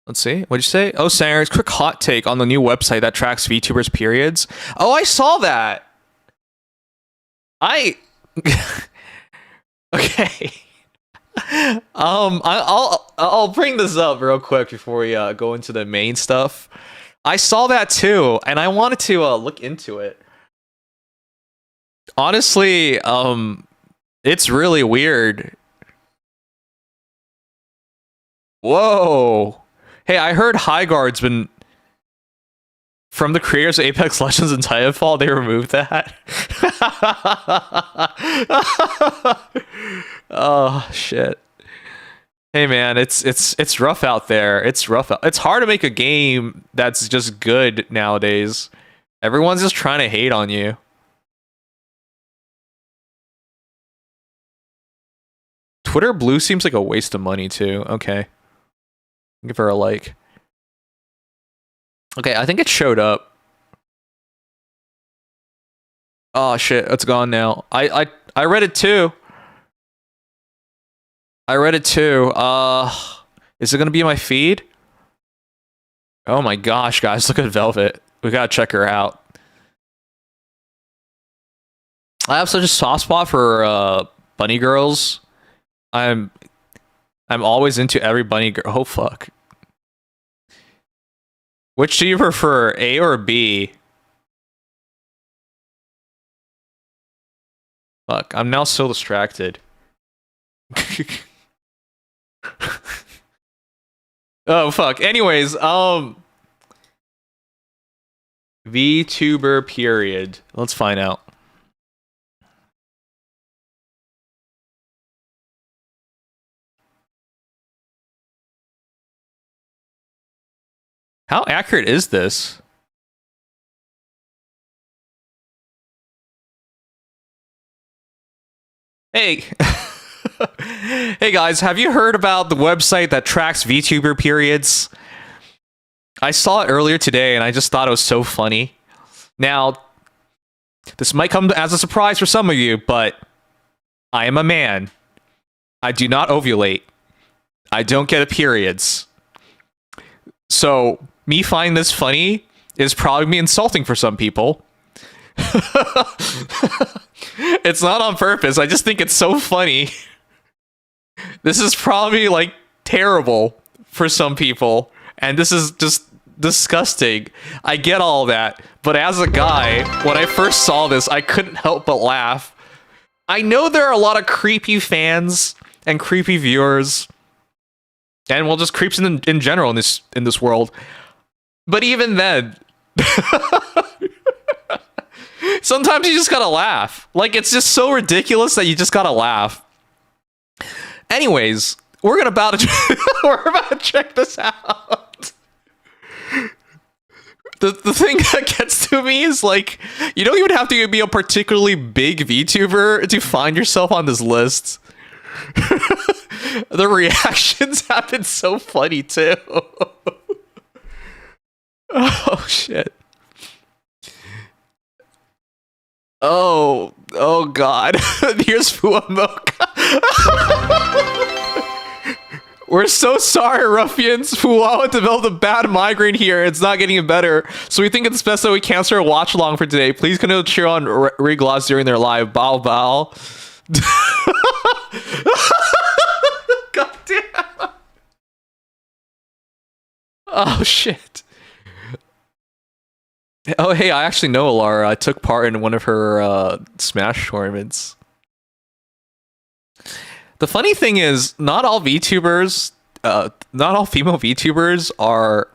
Let's see. What'd you say? Oh, Sangers, quick hot take on the new website that tracks VTubers' periods. Oh, I saw that. I okay. I'll bring this up real quick before we go into the main stuff. I saw that too, and I wanted to look into it. Honestly, it's really weird. Whoa. Hey, I heard Highguard's been from the creators of Apex Legends and Titanfall. They removed that. Oh shit. Hey man, it's rough out there. It's rough. It's hard to make a game that's just good nowadays. Everyone's just trying to hate on you. Twitter Blue seems like a waste of money too. Okay. Give her a like. Okay, I think it showed up. Oh shit, it's gone now. I read it too. I read it too. Is it gonna be in my feed? Oh my gosh, guys, look at Velvet. We gotta check her out. I have such a soft spot for bunny girls. I'm always into every bunny girl. Oh fuck. Which do you prefer, A or B? Fuck, I'm now so distracted. Oh fuck. Anyways, VTuber period. Let's find out. How accurate is this? Hey. Hey guys, have you heard about the website that tracks VTuber periods? I saw it earlier today and I just thought it was so funny. Now, this might come as a surprise for some of you, but I am a man. I do not ovulate. I don't get periods. So, me finding this funny is probably insulting for some people. It's not on purpose. I just think it's so funny. This is probably like terrible for some people, and this is just disgusting. I get all that, but as a guy, when I first saw this, I couldn't help but laugh. I know there are a lot of creepy fans and creepy viewers, and well, just creeps in general in this world. But even then, sometimes you just gotta laugh. Like, it's just so ridiculous that you just gotta laugh. Anyways, we're about to check this out. The thing that gets to me is, like, you don't even have to be a particularly big VTuber to find yourself on this list. The reactions have been so funny too. Oh shit. Oh god. Here's Fuamoka. We're so sorry, ruffians. Fuawa developed a bad migraine here. It's not getting better. So we think it's best that we cancel our watch along for today. Please continue to cheer on Rigloss during their live. Bow bow. God damn. Oh shit. Oh, hey, I actually know Alara. I took part in one of her Smash tournaments. The funny thing is, not all VTubers, not all female VTubers are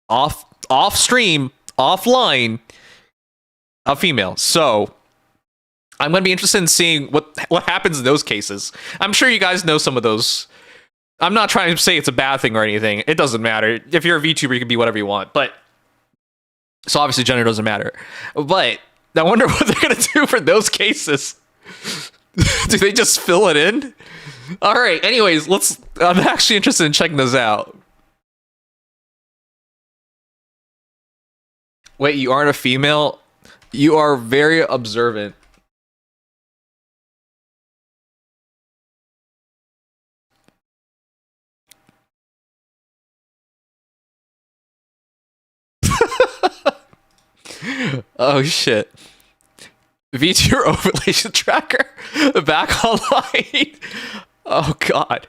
off stream, offline, a female. So I'm gonna be interested in seeing what happens in those cases. I'm sure you guys know some of those. I'm not trying to say it's a bad thing or anything. It doesn't matter. If you're a VTuber, you can be whatever you want. But so obviously gender doesn't matter. But I wonder what they're gonna do for those cases. Do they just fill it in? All right. Anyways, I'm actually interested in checking this out. Wait, you aren't a female? You are very observant. Oh shit. VTuber overlation tracker back online. Oh god.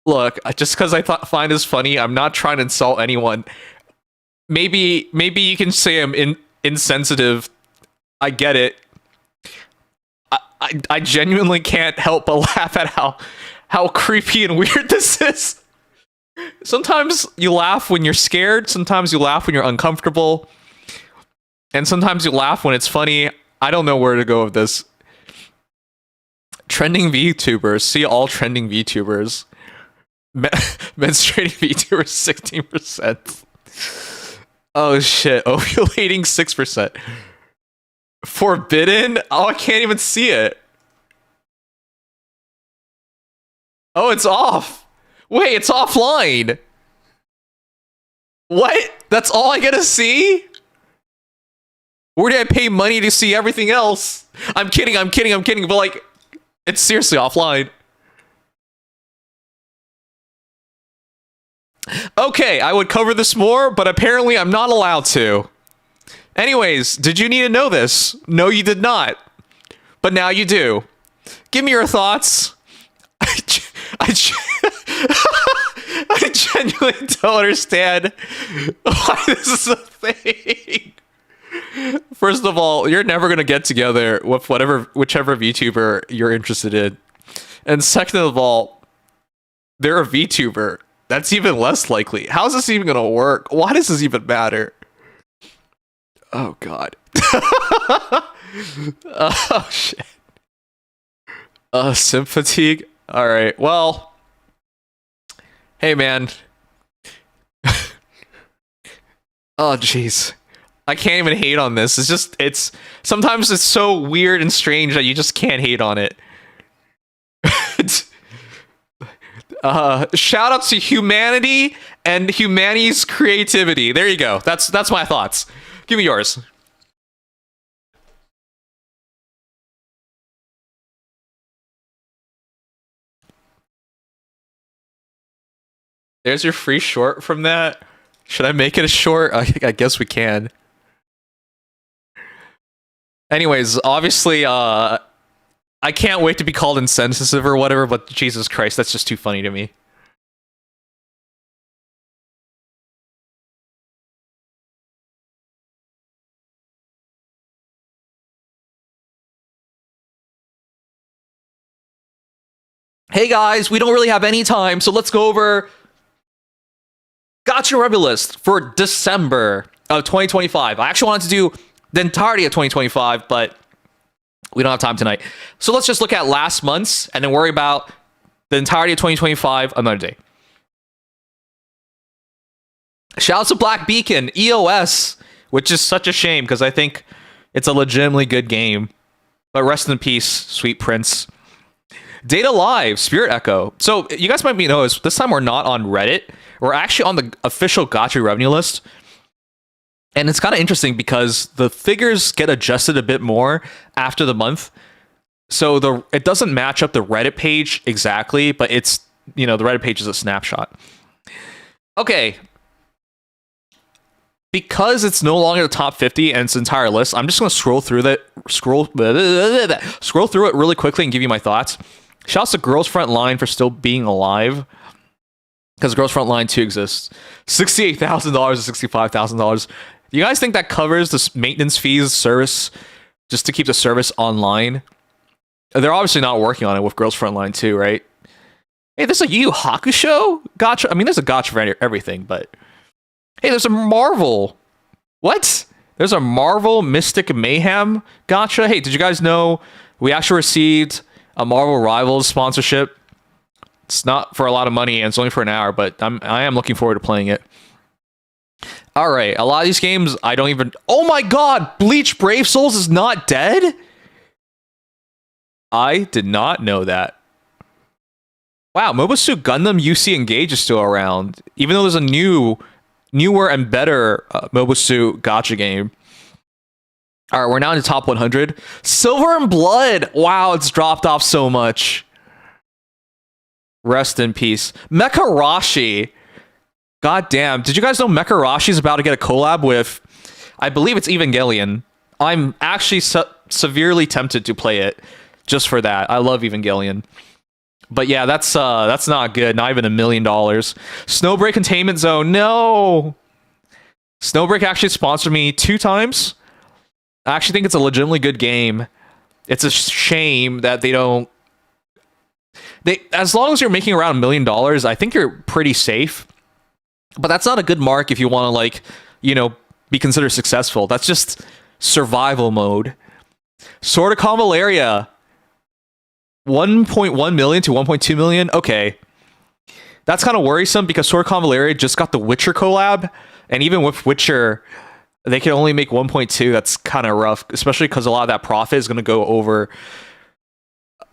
Look, just because I find this funny, I'm not trying to insult anyone. Maybe you can say I'm insensitive. I get it. I genuinely can't help but laugh at how creepy and weird this is. Sometimes you laugh when you're scared, sometimes you laugh when you're uncomfortable, and sometimes you laugh when it's funny. I don't know where to go with this. Trending VTubers. See all trending VTubers. Menstruating VTubers 16%. Oh shit. Ovulating 6%. Forbidden? Oh, I can't even see it. Oh, it's off. Wait, it's offline. What? That's all I get to see? Where did I pay money to see everything else? I'm kidding, but like, it's seriously offline. Okay, I would cover this more, but apparently I'm not allowed to. Anyways, did you need to know this? No, you did not. But now you do. Give me your thoughts. I genuinely don't understand why this is a thing. First of all, you're never going to get together with whichever VTuber you're interested in. And second of all, they're a VTuber. That's even less likely. How is this even going to work? Why does this even matter? Oh, God. Oh, shit. Sim fatigue? Alright, well. Hey, man. Oh, jeez. I can't even hate on this. It's sometimes it's so weird and strange that you just can't hate on it. Shout out to humanity and humanity's creativity. There you go. That's my thoughts. Give me yours. There's your free short from that. Should I make it a short? I guess we can. Anyways, obviously, I can't wait to be called insensitive or whatever, but Jesus Christ, that's just too funny to me. Hey guys, we don't really have any time, so let's go over Gacha Rebel list for December of 2025. I actually wanted to do the entirety of 2025, but we don't have time tonight. So let's just look at last month's and then worry about the entirety of 2025 another day. Shouts to Black Beacon, EOS, which is such a shame because I think it's a legitimately good game. But rest in peace, sweet prince. Data Live, Spirit Echo. So you guys might know this time we're not on Reddit. We're actually on the official Gacha revenue list. And it's kind of interesting because the figures get adjusted a bit more after the month. So it doesn't match up the Reddit page exactly, but it's, the Reddit page is a snapshot. Okay. Because it's no longer the top 50 and its entire list, I'm just going to scroll through it really quickly and give you my thoughts. Shouts to Girls Front Line for still being alive. Because Girls Front Line 2 exists. $68,000 to $65,000. You guys think that covers the maintenance fees service just to keep the service online? They're obviously not working on it with Girls Front Line 2, right? Hey, there's a Yu Yu Hakusho Gacha. I mean, there's a Gacha for everything, but hey, there's a Marvel. What? There's a Marvel Mystic Mayhem Gacha. Hey, did you guys know we actually received a Marvel Rivals sponsorship? It's not for a lot of money and it's only for an hour, but I am looking forward to playing it. All right, a lot of these games I don't even. Oh my God, Bleach Brave Souls is not dead. I did not know that. Wow, Mobile Suit Gundam UC Engage is still around, even though there's a newer and better Mobile Suit Gacha game. All right, we're now in the top 100. Silver and Blood. Wow, it's dropped off so much. Rest in peace. Mecharashi. God damn. Did you guys know Mecha is about to get a collab with, I believe it's Evangelion. I'm actually severely tempted to play it just for that. I love Evangelion. But yeah, that's not good. Not even $1 million. Snowbreak Containment Zone. No. Snowbreak actually sponsored me 2 times. I actually think it's a legitimately good game. It's a shame that they don't. As long as you're making around $1 million, I think you're pretty safe. But that's not a good mark if you want to, like, you know, be considered successful. That's just survival mode. Sword of Convalaria. 1.1 million to 1.2 million. Okay. That's kind of worrisome because Sword of Convalaria just got the Witcher collab. And even with Witcher, they can only make 1.2. That's kind of rough, especially because a lot of that profit is going to go over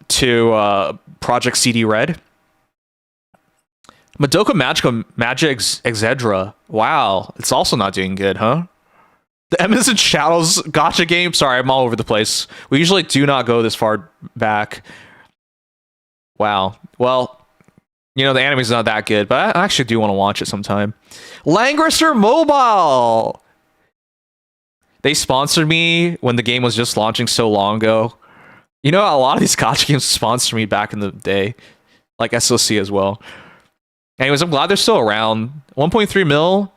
to Project CD Red. Madoka Magica Exedra. Wow. It's also not doing good, huh? The Emotes and Shadows gacha game. Sorry, I'm all over the place. We usually do not go this far back. Wow. Well, you know, the anime's not that good, but I actually do want to watch it sometime. Langrisser Mobile! They sponsored me when the game was just launching so long ago. You know, a lot of these gacha games sponsored me back in the day. Like SOC as well. Anyways, I'm glad they're still around. 1.3 mil.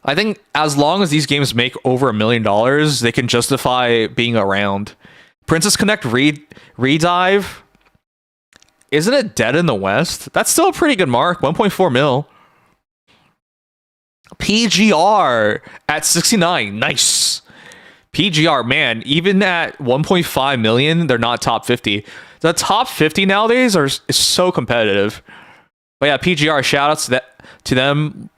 I think as long as these games make over $1 million, they can justify being around. Princess Connect Redive. Isn't it dead in the West? That's still a pretty good mark. 1.4 mil. PGR at 69. Nice. PGR, man, even at 1.5 million, they're not top 50. The top 50 nowadays is so competitive. But yeah, PGR, shout outs to them.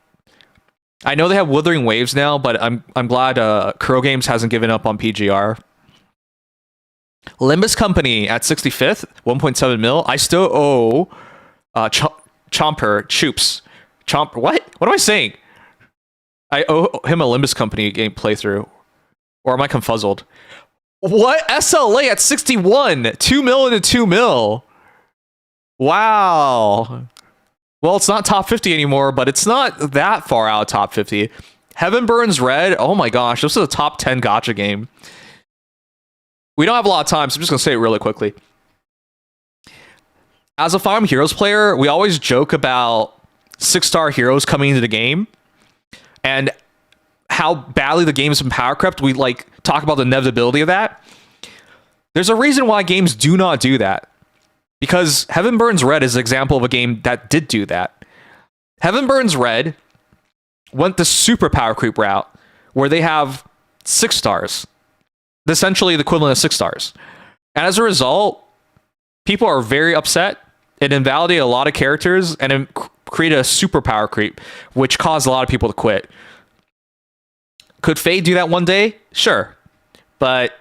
I know they have Wuthering Waves now, but I'm glad Kuro Games hasn't given up on PGR. Limbus Company at 65th, 1.7 mil. I still owe Chomper. What am I saying? I owe him a Limbus Company game playthrough. Or am I confuzzled? What? SLA at 61. 2 mil into 2 mil. Wow. Well, it's not top 50 anymore, but it's not that far out of top 50. Heaven Burns Red. Oh my gosh, this is a top 10 gacha game. We don't have a lot of time, so I'm just going to say it really quickly. As a Fire Emblem Heroes player, we always joke about 6-star heroes coming into the game and how badly the game's been power crept. We like talk about the inevitability of that. There's a reason why games do not do that. Because Heaven Burns Red is an example of a game that did do that. Heaven Burns Red went the super power creep route, where they have 6 stars. Essentially the equivalent of 6 stars. And as a result, people are very upset. It invalidated a lot of characters, and it created a super power creep, which caused a lot of people to quit. Could Fade do that one day? Sure. But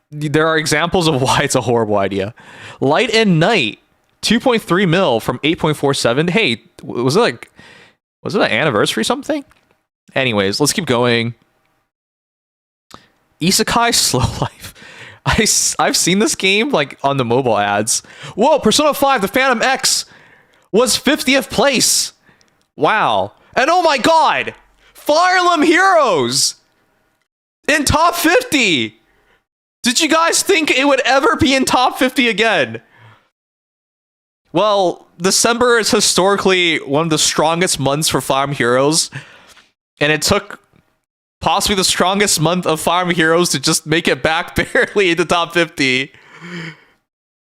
there are examples of why it's a horrible idea. Light and Night, 2.3 mil from 8.47. Hey, was it an anniversary or something? Anyways, let's keep going. Isekai Slow Life. I've seen this game like on the mobile ads. Whoa, Persona 5, the Phantom X was 50th place. Wow. And oh my god, Fire Emblem Heroes in top 50. Did you guys think it would ever be in top 50 again? Well, December is historically one of the strongest months for Fire Emblem Heroes, and it took possibly the strongest month of Fire Emblem Heroes to just make it back barely into top 50.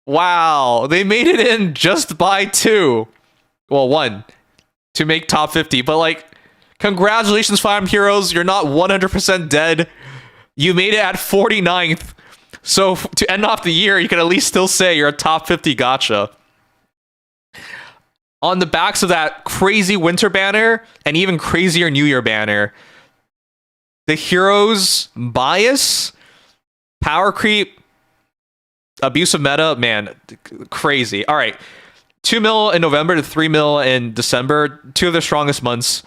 Wow, they made it in just by 2. Well, 1 to make top 50, but like, congratulations, Fire Emblem Heroes, you're not 100% dead. You made it at 49th. So to end off the year, you can at least still say you're a top 50 gacha. On the backs of that crazy winter banner and even crazier New Year banner, the heroes bias, power creep, abusive meta, man, crazy. All right, 2 mil in November to 3 mil in December, 2 of the strongest months.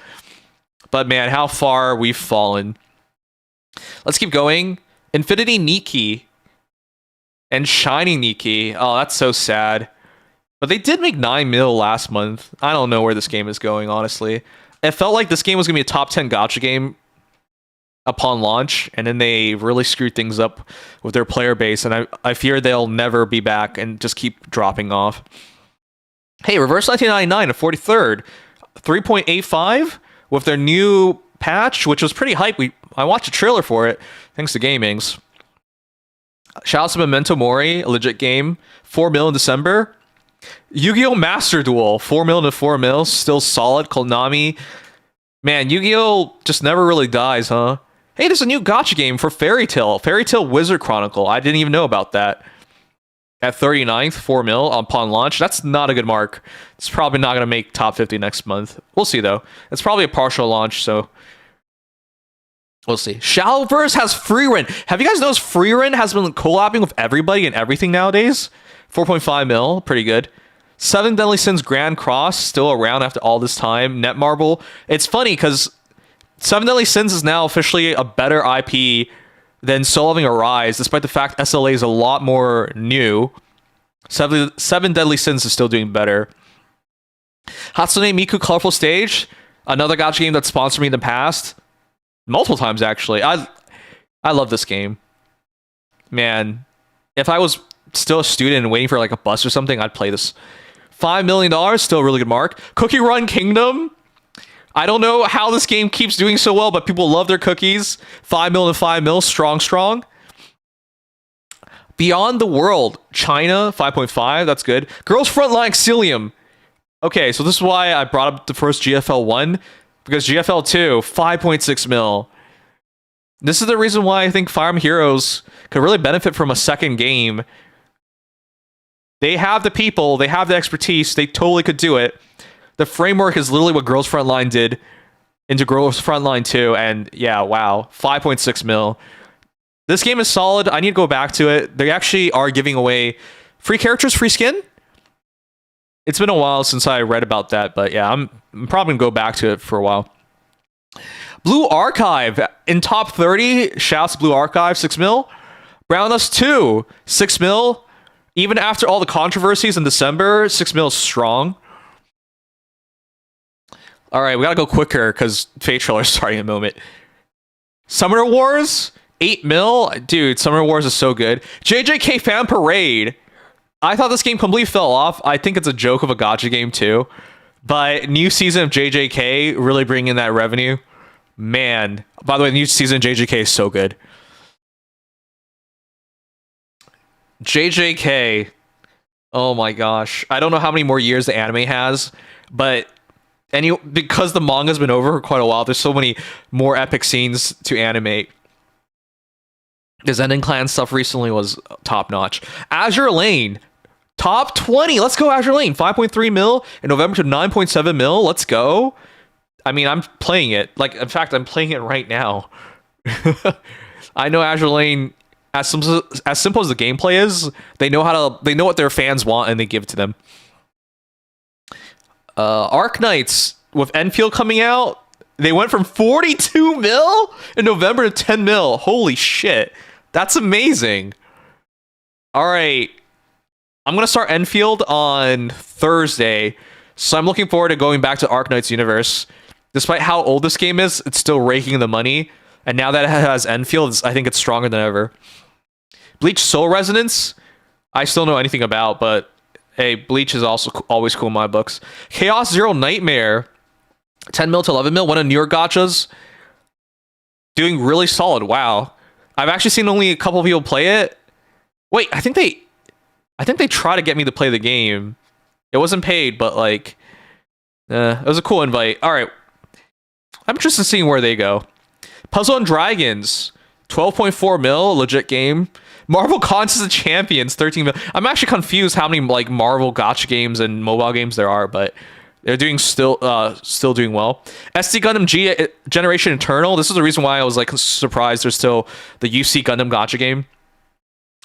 But man, how far we've fallen. Let's keep going. Infinity Nikke and Shining Nikke. Oh, that's so sad. But they did make 9 mil last month. I don't know where this game is going, honestly. It felt like this game was going to be a top 10 gacha game upon launch, and then they really screwed things up with their player base, and I fear they'll never be back and just keep dropping off. Hey, Reverse 1999 to 43rd, 3.85 with their new patch, which was pretty hype. I watched a trailer for it, thanks to Gamings. Shout out to Memento Mori, a legit game. 4 mil in December. Yu-Gi-Oh! Master Duel, 4 mil to 4 mil, still solid. Konami. Man, Yu-Gi-Oh! Just never really dies, huh? Hey, there's a new gacha game for Fairy Tail. Fairy Tail Wizard Chronicle. I didn't even know about that. At 39th, 4 mil upon launch. That's not a good mark. It's probably not going to make top 50 next month. We'll see, though. It's probably a partial launch, so we'll see. Shadowverse has Freerun. Have you guys noticed Freerun has been collabing with everybody and everything nowadays? 4.5 mil, pretty good. 7 Deadly Sins Grand Cross, still around after all this time. Netmarble. It's funny because 7 Deadly Sins is now officially a better IP than Soul Loving Arise, despite the fact SLA is a lot more new. 7 Deadly Sins is still doing better. Hatsune Miku Colorful Stage, another gacha game that sponsored me in the past. Multiple times, actually. I love this game. Man, if I was still a student and waiting for like a bus or something, I'd play this. $5 million, still a really good mark. Cookie Run Kingdom. I don't know how this game keeps doing so well, but people love their cookies. 5 mil to 5 mil, strong. Beyond the World, China, 5.5, that's good. Girls Frontline Exilium. Okay, so this is why I brought up the first GFL 1, because GFL 2, 5.6 mil. This is the reason why I think Fire Emblem Heroes could really benefit from a second game. They have the people, they have the expertise, they totally could do it. The framework is literally what Girls Frontline did into Girls Frontline 2, and yeah, wow, 5.6 mil. This game is solid. I need to go back to it. They actually are giving away free characters, free skin. It's been a while since I read about that, but yeah, I'm probably gonna go back to it for a while. Blue Archive in top 30. Shouts to Blue Archive, 6 mil. Brown Dust 2, 6 mil. Even after all the controversies in December, 6 mil is strong. All right, we gotta go quicker because Fate Trailer is starting in a moment. Summoner Wars, 8 mil. Dude, Summoner Wars is so good. JJK Fan Parade. I thought this game completely fell off. I think it's a joke of a gacha game too. But new season of JJK really bringing in that revenue. Man, by the way, new season of JJK is so good. JJK. Oh my gosh. I don't know how many more years the anime has, but because the manga's been over for quite a while, there's so many more epic scenes to animate. The Zenin Clan stuff recently was top notch. Azure Lane, top 20. Let's go, Azure Lane. 5.3 mil in November to 9.7 mil. Let's go. I mean, I'm playing it. Like, in fact, I'm playing it right now. I know Azure Lane, as simple as the gameplay is, they know what their fans want and they give it to them. Arc Knights with Enfield coming out, they went from 42 mil in November to 10 mil. Holy shit. That's amazing. All right. I'm going to start Enfield on Thursday, so I'm looking forward to going back to Arc Knights universe. Despite how old this game is, it's still raking the money, and now that it has Enfield, I think it's stronger than ever. Bleach Soul Resonance, I still don't know anything about, but hey, Bleach is also always cool in my books. Chaos Zero Nightmare, 10 mil to 11 mil, one of New York gachas. Doing really solid, wow. I've actually seen only a couple of people play it. Wait, I think they try to get me to play the game. It wasn't paid, but like, it was a cool invite. All right, I'm interested in seeing where they go. Puzzle and Dragons, 12.4 mil, legit game. Marvel Contest of Champions, 13 mil. I'm actually confused how many like Marvel gacha games and mobile games there are, but they're doing still doing well. SD Gundam G Generation Eternal. This is the reason why I was like surprised there's still the UC Gundam gacha game.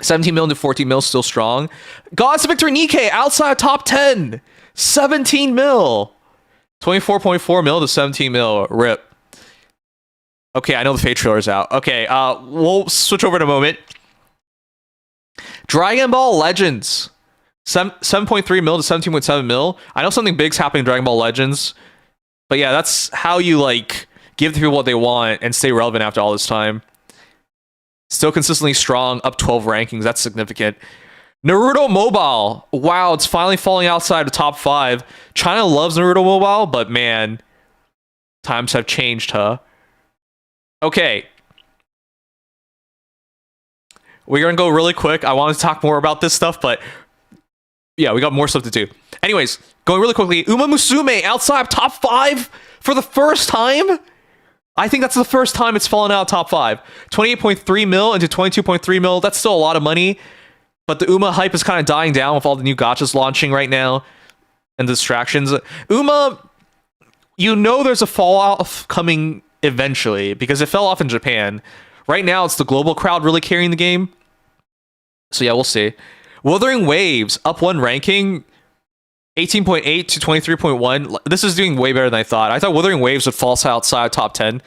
17 mil to 14 mil, still strong. Gods of Victory Nikke outside top 10. 17 mil. 24.4 mil to 17 mil. Rip. Okay, I know the Fate trailer's out. Okay, we'll switch over in a moment. Dragon Ball Legends. 7.3 mil to 17.7 mil. I know something big's happening in Dragon Ball Legends, but yeah, that's how you like give the people what they want and stay relevant after all this time. Still consistently strong, up 12 rankings. That's significant. Naruto Mobile. Wow, it's finally falling outside the top 5. China loves Naruto Mobile, but man, times have changed, huh? Okay. We're going to go really quick. I wanted to talk more about this stuff, but yeah, we got more stuff to do. Anyways, going really quickly. Uma Musume outside top 5 for the first time? I think that's the first time it's fallen out of top 5. 28.3 mil into 22.3 mil. That's still a lot of money. But the Uma hype is kind of dying down with all the new gachas launching right now. And the distractions. Uma, you know there's a fallout coming eventually. Because it fell off in Japan. Right now, it's the global crowd really carrying the game. So yeah, we'll see. Wuthering Waves, up 1 ranking. 18.8 to 23.1. This is doing way better than I thought. I thought Wuthering Waves would fall outside top 10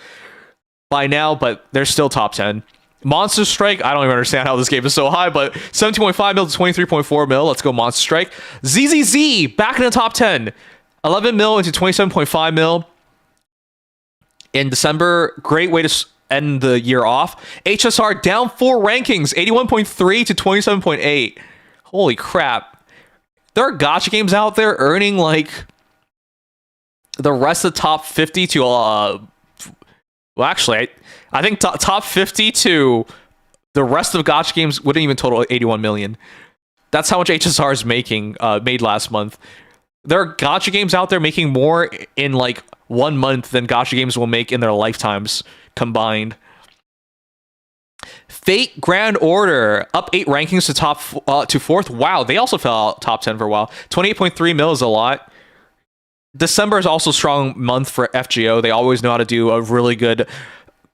by now, but they're still top 10. Monster Strike, I don't even understand how this game is so high, but 17.5 mil to 23.4 mil. Let's go Monster Strike. ZZZ, back in the top 10. 11 mil into 27.5 mil. In December, great way to end the year off. HSR down 4 rankings, 81.3 to 27.8. Holy crap. There are gacha games out there earning like the rest of the top 50 to well, actually I think top 50 to the rest of gacha games wouldn't even total 81 million. That's how much HSR is making made last month. There are gacha games out there making more in like 1 month than gacha games will make in their lifetimes combined. Fate Grand Order up 8 rankings to top to 4th. Wow, they also fell out top 10 for a while. 28.3 mil is a lot. December is also a strong month for FGO. They always know how to do a really good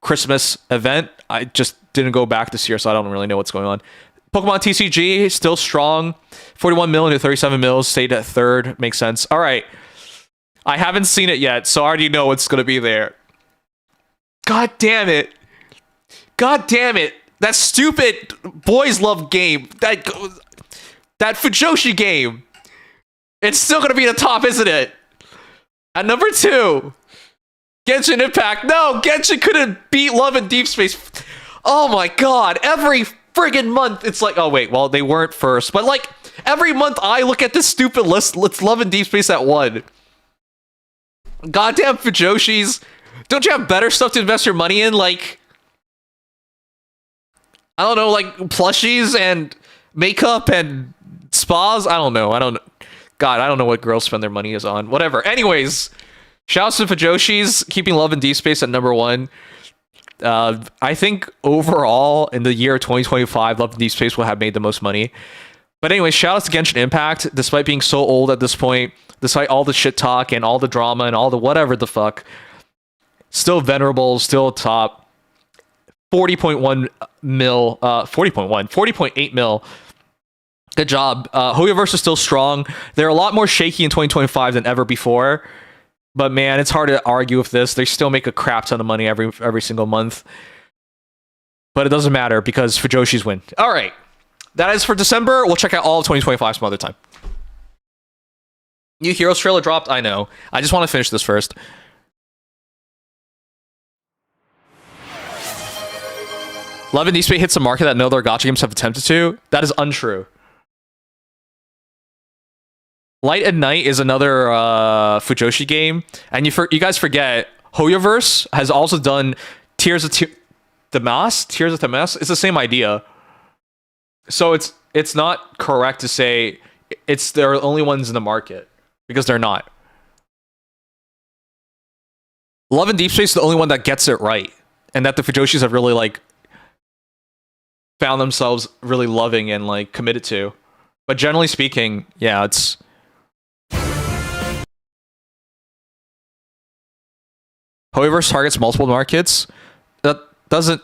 Christmas event. I just didn't go back this year, so I don't really know what's going on. Pokemon TCG still strong. 41 mil into 37 mils. Stayed at 3rd. Makes sense. All right. I haven't seen it yet, so I already know what's going to be there. God damn it. God damn it. That stupid boys love game. That Fujoshi game. It's still going to be the top, isn't it? At number 2. Genshin Impact. No, Genshin couldn't beat Love and Deep Space. Oh my god. Every friggin' month, it's like, oh wait, well, they weren't first. But like, every month I look at this stupid list. Let's Love and Deep Space at 1. Goddamn Fujoshis. Don't you have better stuff to invest your money in? Like, I don't know, like plushies and makeup and spas. I don't know. God, I don't know what girls spend their money is on. Whatever. Anyways, shouts to Fujoshis, keeping Love and Deep Space at number 1. I think overall in the year 2025, Love and Deep Space will have made the most money. But anyway, shout out to Genshin Impact, despite being so old at this point, despite all the shit talk and all the drama and all the whatever the fuck, still venerable, still top. 40.1 mil, 40.8 mil. Good job. Hoyoverse is still strong. They're a lot more shaky in 2025 than ever before. But man, it's hard to argue with this. They still make a crap ton of money every single month. But it doesn't matter because Fujoshis win. All right. That is for December. We'll check out all of 2025 some other time. New Heroes trailer dropped. I know. I just want to finish this first. Love and Deep Space hits a market that no other gacha games have attempted to. That is untrue. Light and Night is another Fujoshi game, and you guys forget Hoyoverse has also done Tears of Damas. Tears of Damas. It's the same idea. So it's not correct to say they're the only ones in the market because they're not. Love and Deep Space is the only one that gets it right, and that the Fujoshis have really like found themselves really loving and like committed to. But generally speaking, yeah, it's Hoyoverse targets multiple markets. That doesn't.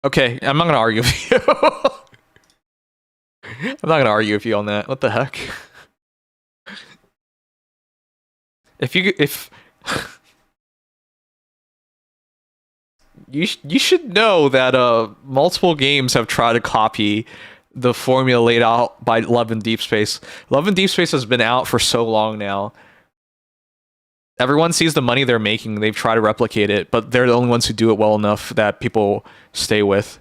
Okay, I'm not gonna argue with you. I'm not gonna argue with you on that. What the heck? If you should know that multiple games have tried to copy the formula laid out by Love and Deep Space. Love and Deep Space has been out for so long now. Everyone sees the money they're making. They've tried to replicate it, but they're the only ones who do it well enough that people stay with.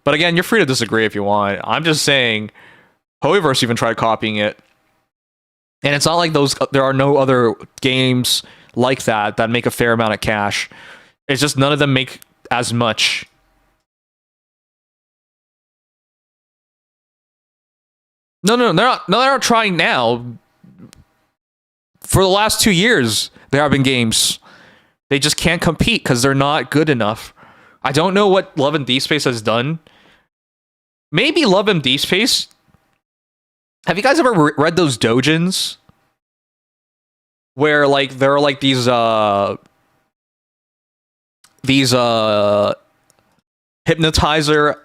But again, you're free to disagree if you want. I'm just saying, Hoyoverse even tried copying it. And it's not like there are no other games like that make a fair amount of cash. It's just none of them make as much. No, they're not. No, they're not trying now. For the last 2 years, there have been games. They just can't compete because they're not good enough. I don't know what Love and Deep Space has done. Maybe Love and Deep Space. Have you guys ever read those dojins? Where like there are like these hypnotizer,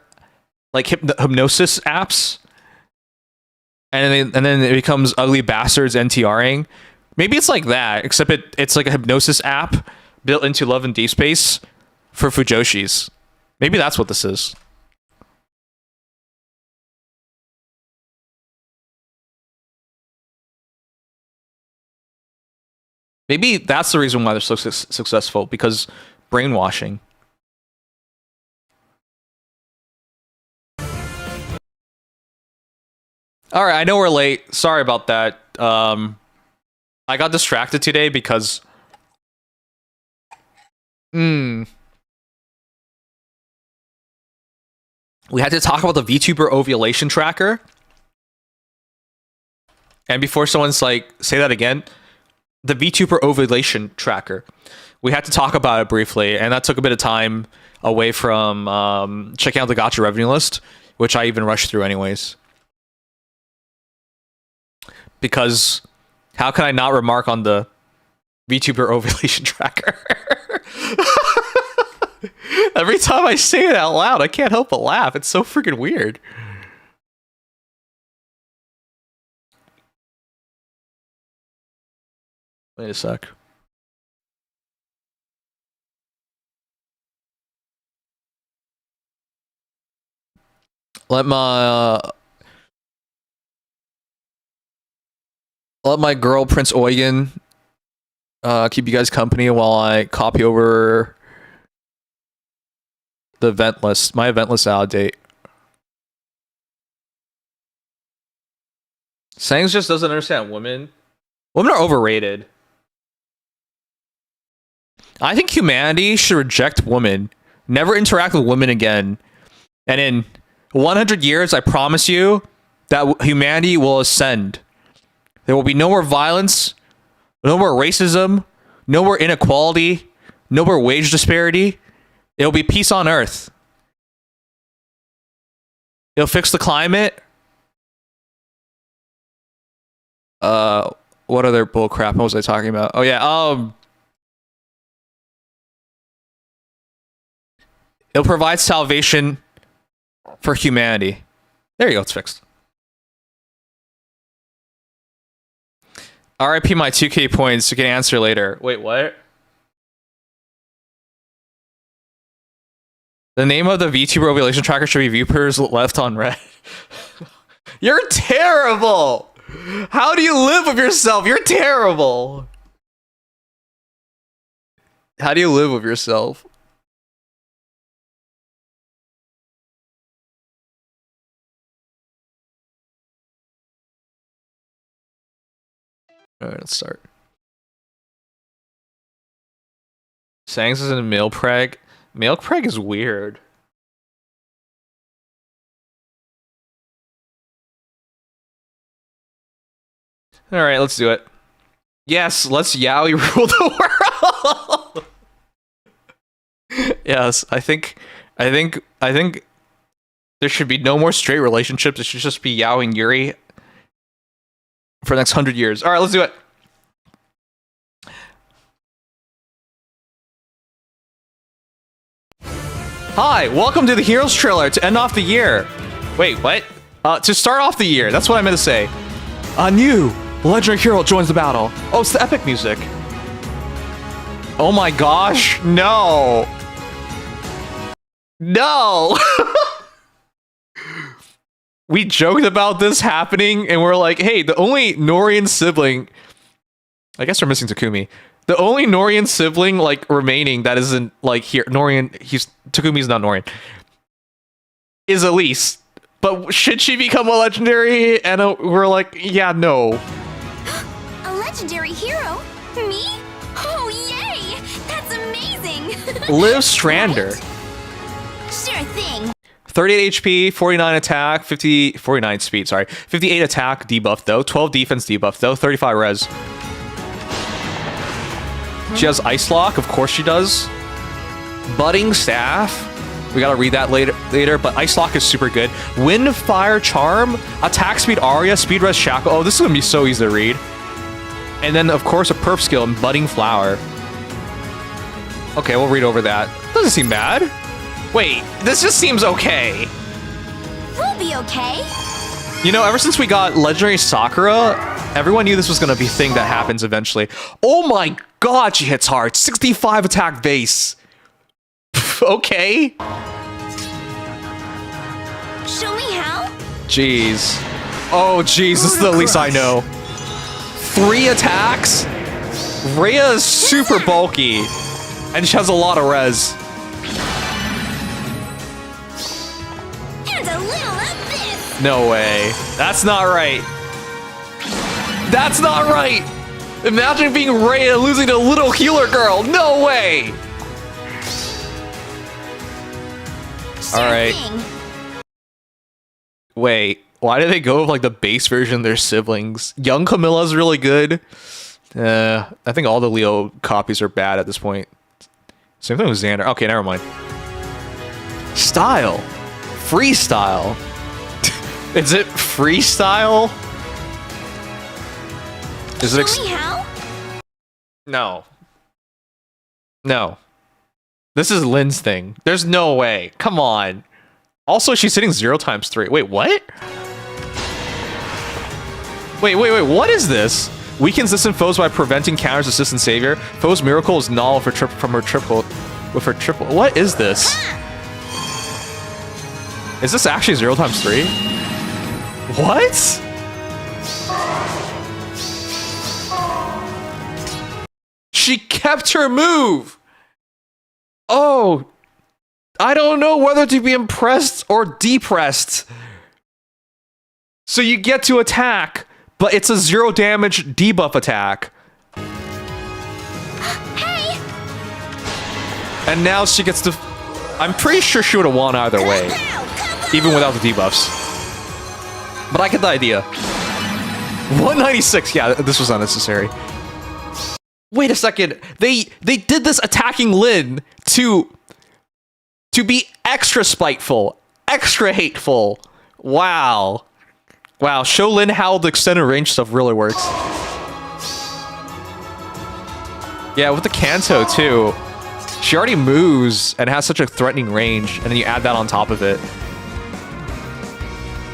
like hypnosis apps, and then it becomes Ugly Bastards NTRing. Maybe it's like that, except it's like a hypnosis app built into Love and Deep Space for Fujoshis. Maybe that's what this is. Maybe that's the reason why they're so successful, because brainwashing. All right, I know we're late. Sorry about that. I got distracted today because we had to talk about the VTuber ovulation tracker. And before someone's like, say that again, the VTuber ovulation tracker. We had to talk about it briefly, and that took a bit of time away from checking out the Gacha revenue list, which I even rushed through anyways. Because how can I not remark on the VTuber ovulation tracker? Every time I say it out loud, I can't help but laugh. It's so freaking weird. Wait a sec. Let my girl Prince Eugen keep you guys company while I copy over the event list, my event list out of date. Sangs just doesn't understand women. Women are overrated. I think humanity should reject women. Never interact with women again. And in 100 years, I promise you that humanity will ascend. There will be no more violence, no more racism, no more inequality, no more wage disparity. It'll be peace on earth. It'll fix the climate. What other bull crap was I talking about? Oh yeah, it'll provide salvation for humanity. There you go, it's fixed. RIP my 2K points, you can answer later. Wait, what? The name of the VTuber ovulation tracker should be viewers left on red. You're terrible! How do you live with yourself? You're terrible! How do you live with yourself? Alright, let's start. Sangs is in a male preg. Male preg is weird. Alright, let's do it. Yes, let's yaoi rule the world! Yes, I think there should be no more straight relationships. It should just be Yao and Yuri for the next 100 years. Alright, let's do it. Hi, welcome to the Heroes trailer to end off the year. Wait, what? To start off the year. That's what I meant to say. A new legendary hero joins the battle. Oh, it's the epic music. Oh my gosh, no. No. We joked about this happening, and we're like, hey, the only Norian sibling... I guess we're missing Takumi. The only Norian sibling, like, remaining that isn't, like, here... Norian... Takumi's not Norian. Is Elise. But should she become a legendary? And we're like, yeah, no. A legendary hero? Me? Oh, yay! That's amazing! Liv Strander. Sure thing. 38 HP, 49 attack, 49 speed, sorry. 58 attack debuff though, 12 defense debuff though, 35 res. She has Ice Lock, of course she does. Budding Staff. We gotta read that later, but Ice Lock is super good. Wind, Fire, Charm, Attack Speed, Aria, Speed Res, Shackle. Oh, this is gonna be so easy to read. And then, of course, a perf skill and Budding Flower. Okay, we'll read over that. Doesn't seem bad. Wait, this just seems okay. We'll be okay. You know, ever since we got Legendary Sakura, everyone knew this was gonna be a thing that happens eventually. Oh my god, she hits hard. 65 attack base. Okay. Show me how? Jeez. Oh, jeez, this is the least I know. 3 attacks? Rhea is super bulky. And she has a lot of res. And a little of this. No way. That's not right. That's not right. Imagine being Rhea losing to a little healer girl. No way. Sure Alright. thing. Wait, why do they go with like the base version of their siblings? Young Camilla's really good. I think all the Leo copies are bad at this point. Same thing with Xander. Okay, never mind. Style. Freestyle. Is it freestyle? Is it Show me how? No. No. This is Lynn's thing. There's no way. Come on. Also, she's hitting 0 times 3. Wait, what? Wait, what is this? Weakens distant foes by preventing counters, assistant savior. Foe's miracle is null for from her triple. With her triple. What is this? Is this actually 0 times 3? What? She kept her move! Oh, I don't know whether to be impressed or depressed. So you get to attack, but it's a 0 damage debuff attack. Hey! And now she gets to... I'm pretty sure she would have won either way, even without the debuffs. But I get the idea. 196, yeah, this was unnecessary. Wait a second, they did this attacking Lyn to be extra spiteful, extra hateful. Wow. Wow, show Lyn how the extended range stuff really works. Yeah, with the Kanto too. She already moves and has such a threatening range, and then you add that on top of it.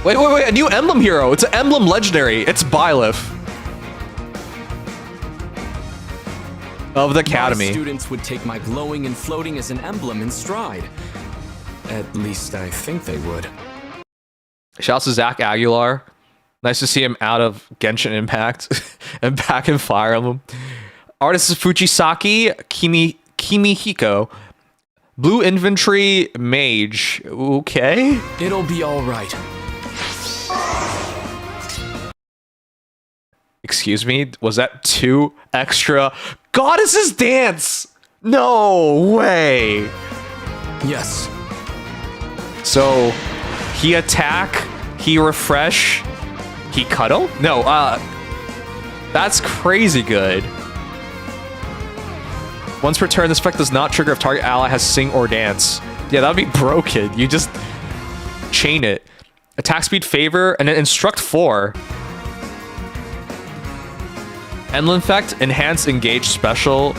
Wait, a new Emblem hero. It's an Emblem legendary. It's Byleth. Of the Academy. My students would take my glowing and floating as an emblem in stride. At least I think they would. Shouts to Zach Aguilar. Nice to see him out of Genshin Impact and back in Fire Emblem. Artist is Fujisaki Kimihiko. Blue Infantry Mage. Okay. It'll be all right. Excuse me? Was that 2 extra? Goddesses Dance! No way! Yes. So, he attack, he refresh, he cuddle? No, that's crazy good. Once per turn, this effect does not trigger if target ally has sing or dance. Yeah, that would be broken. You just chain it. Attack speed favor, and then instruct 4. Emblem effect, enhance engage special,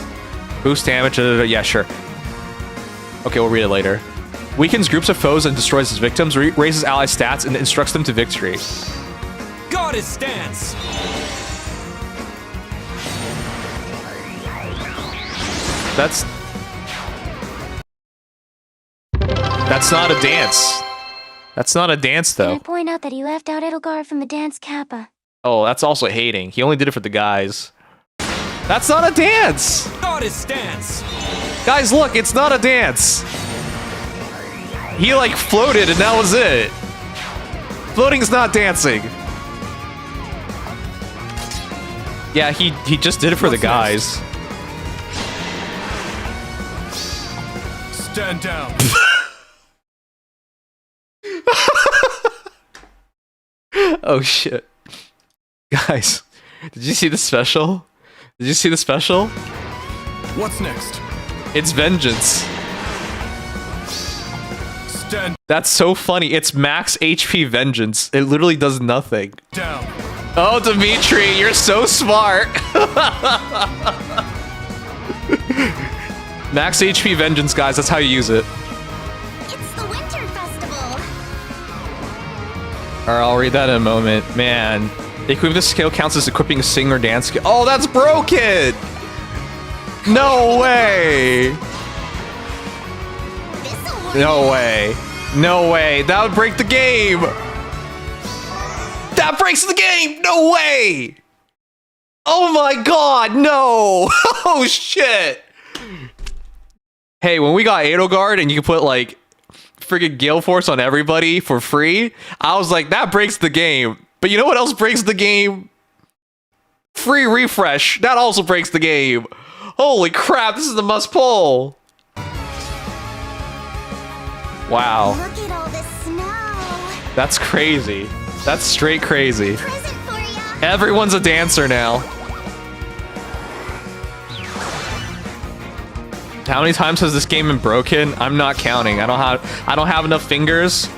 boost damage, yeah, sure. Okay, we'll read it later. Weakens groups of foes and destroys its victims, raises ally stats, and instructs them to victory. Goddess stance! That's not a dance. That's not a dance, Can I though. point out that he left out Edelgard from the dance Kappa? Oh, that's also hating. He only did it for the guys. That's not a dance! Goddess dance! Guys, look, it's not a dance. He, like, floated and that was it. Floating's not dancing. Yeah, he just did it for the guys. Stand down. Oh, shit. Guys, did you see the special? Did you see the special? What's next? It's vengeance. Stand That's so funny. It's max HP vengeance. It literally does nothing. down. Oh, Dimitri, you're so smart. Max HP vengeance, guys. That's how you use it. It's the Winter Festival! Alright, I'll read that in a moment. Man, equipping this skill counts as equipping a sing or dance skill. Oh, that's broken! No way! This'll work! No way. No way. That would break the game! That breaks the game! No way! Oh my god, no! Oh shit! Hey, when we got Edelgard and you could put like friggin' Gale Force on everybody for free, I was like, that breaks the game. But you know what else breaks the game? Free refresh. That also breaks the game. Holy crap, this is the must pull. Wow. Look at all this snow! That's crazy. That's straight crazy. Present for ya! Everyone's a dancer now. How many times has this game been broken? I'm not counting. I don't have enough fingers.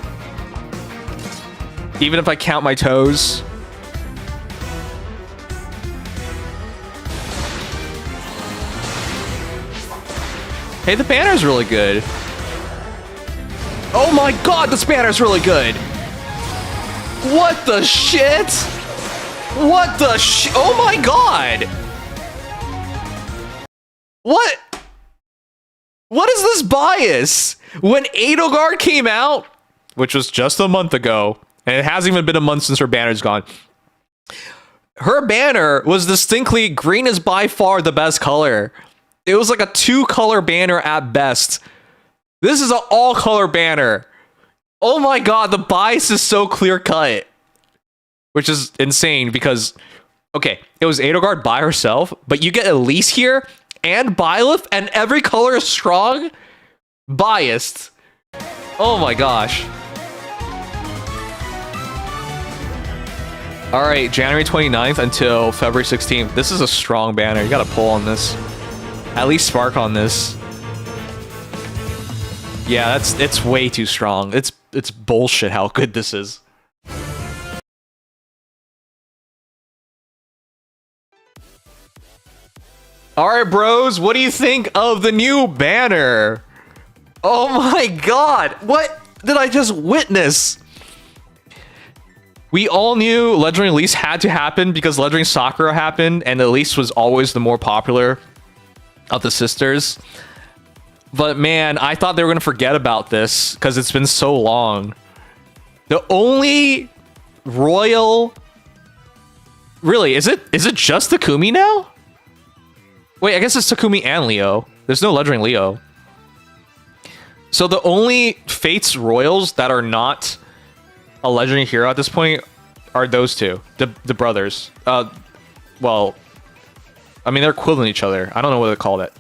Even if I count my toes. Hey, the banner's really good. Oh my god, this banner's really good. What the shit? What the oh my god. What? What is this bias? When Edelgard came out, which was just a month ago, and it hasn't even been a month since her banner's gone, her banner was distinctly green is by far the best color. It was like a 2-color banner at best. This is an all-color banner. Oh my god, the bias is so clear-cut. Which is insane because, okay, it was Edelgard by herself, but you get Elise here, and Byleth, and every color is strong, biased. Oh my gosh. Alright, January 29th until February 16th. This is a strong banner. You gotta pull on this. At least spark on this. Yeah, it's way too strong. It's bullshit how good this is. Alright, bros, what do you think of the new banner? Oh my god, what did I just witness? We all knew Legendary Elise had to happen because Legendary Sakura happened, and Elise was always the more popular of the sisters. But man, I thought they were going to forget about this because it's been so long. The only royal... Really, is it just Takumi now? Wait, I guess it's Takumi and Leo. There's no Legendary Leo. So the only Fates Royals that are not a Legendary hero at this point are those two. The brothers. Well, I mean, they're equivalent to each other. I don't know what to call it.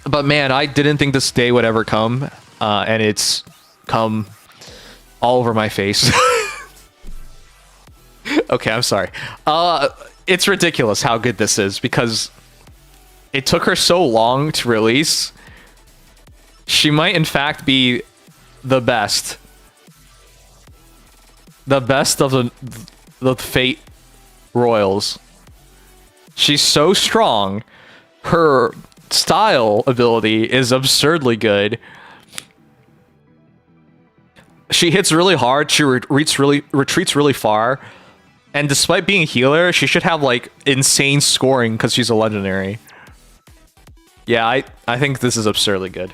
But man, I didn't think this day would ever come. And it's come all over my face. Okay, I'm sorry. It's ridiculous how good this is because it took her so long to release. She might in fact be the best. The best of the Fate Royals. She's so strong. Her style ability is absurdly good. She hits really hard. She retreats really far. And despite being a healer, she should have like insane scoring because she's a legendary. Yeah, I think this is absurdly good.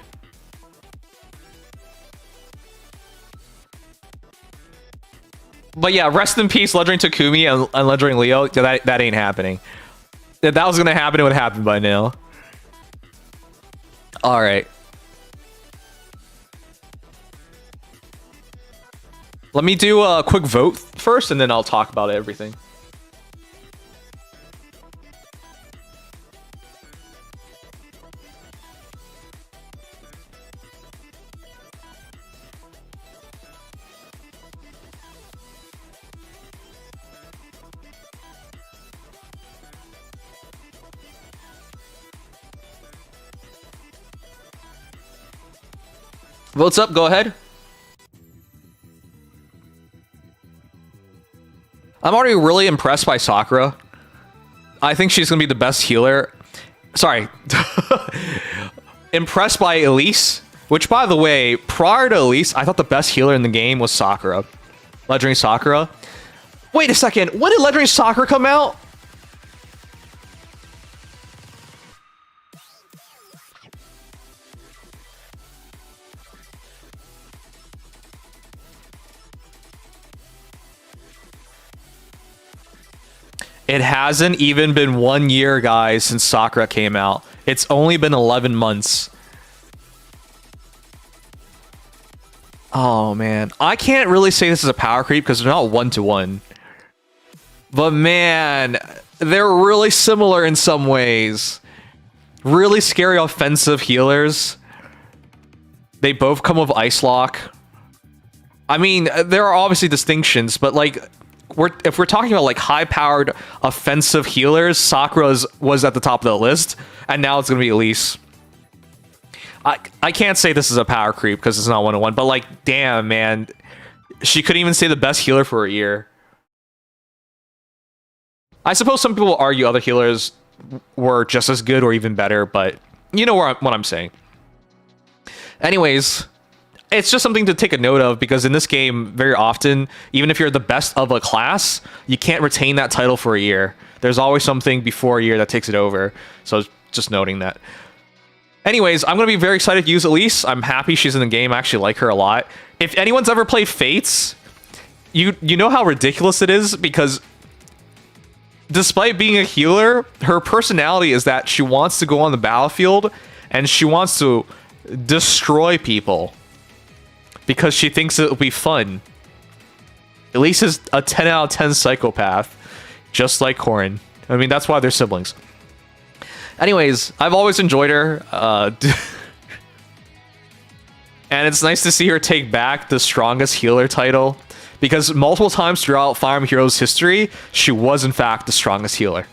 But yeah, rest in peace, Legendary Takumi and Legendary Leo. Yeah, that ain't happening. If that was gonna happen, it would happen by now. All right. Let me do a quick vote first, and then I'll talk about everything. Votes up, go ahead. I'm already really impressed by Sakura. I think she's gonna be the best healer. Sorry. Impressed by Elise, which by the way, prior to Elise, I thought the best healer in the game was Sakura. Legendary Sakura. Wait a second, when did Legendary Sakura come out? It hasn't even been 1 year, guys, since Sakura came out. It's only been 11 months. Oh, man. I can't really say this is a power creep because they're not one-to-one. But, man, they're really similar in some ways. Really scary offensive healers. They both come with Ice Lock. I mean, there are obviously distinctions, but, like... if we're talking about like high-powered offensive healers, Sakura was at the top of the list, and now it's gonna be Elise. I can't say this is a power creep because it's not one-on-one, but like, damn, man, she couldn't even say the best healer for a year. I suppose some people will argue other healers were just as good or even better, but you know what I'm saying. Anyways. It's just something to take a note of because in this game, very often, even if you're the best of a class, you can't retain that title for a year. There's always something before a year that takes it over. So just noting that. Anyways, I'm going to be very excited to use Elise. I'm happy she's in the game. I actually like her a lot. If anyone's ever played Fates, you know how ridiculous it is because despite being a healer, her personality is that she wants to go on the battlefield and she wants to destroy people. Because she thinks it'll be fun. Elise is a 10 out of 10 psychopath. Just like Corrin. I mean, that's why they're siblings. Anyways, I've always enjoyed her. And it's nice to see her take back the strongest healer title. Because multiple times throughout Fire Emblem Heroes history, she was in fact the strongest healer.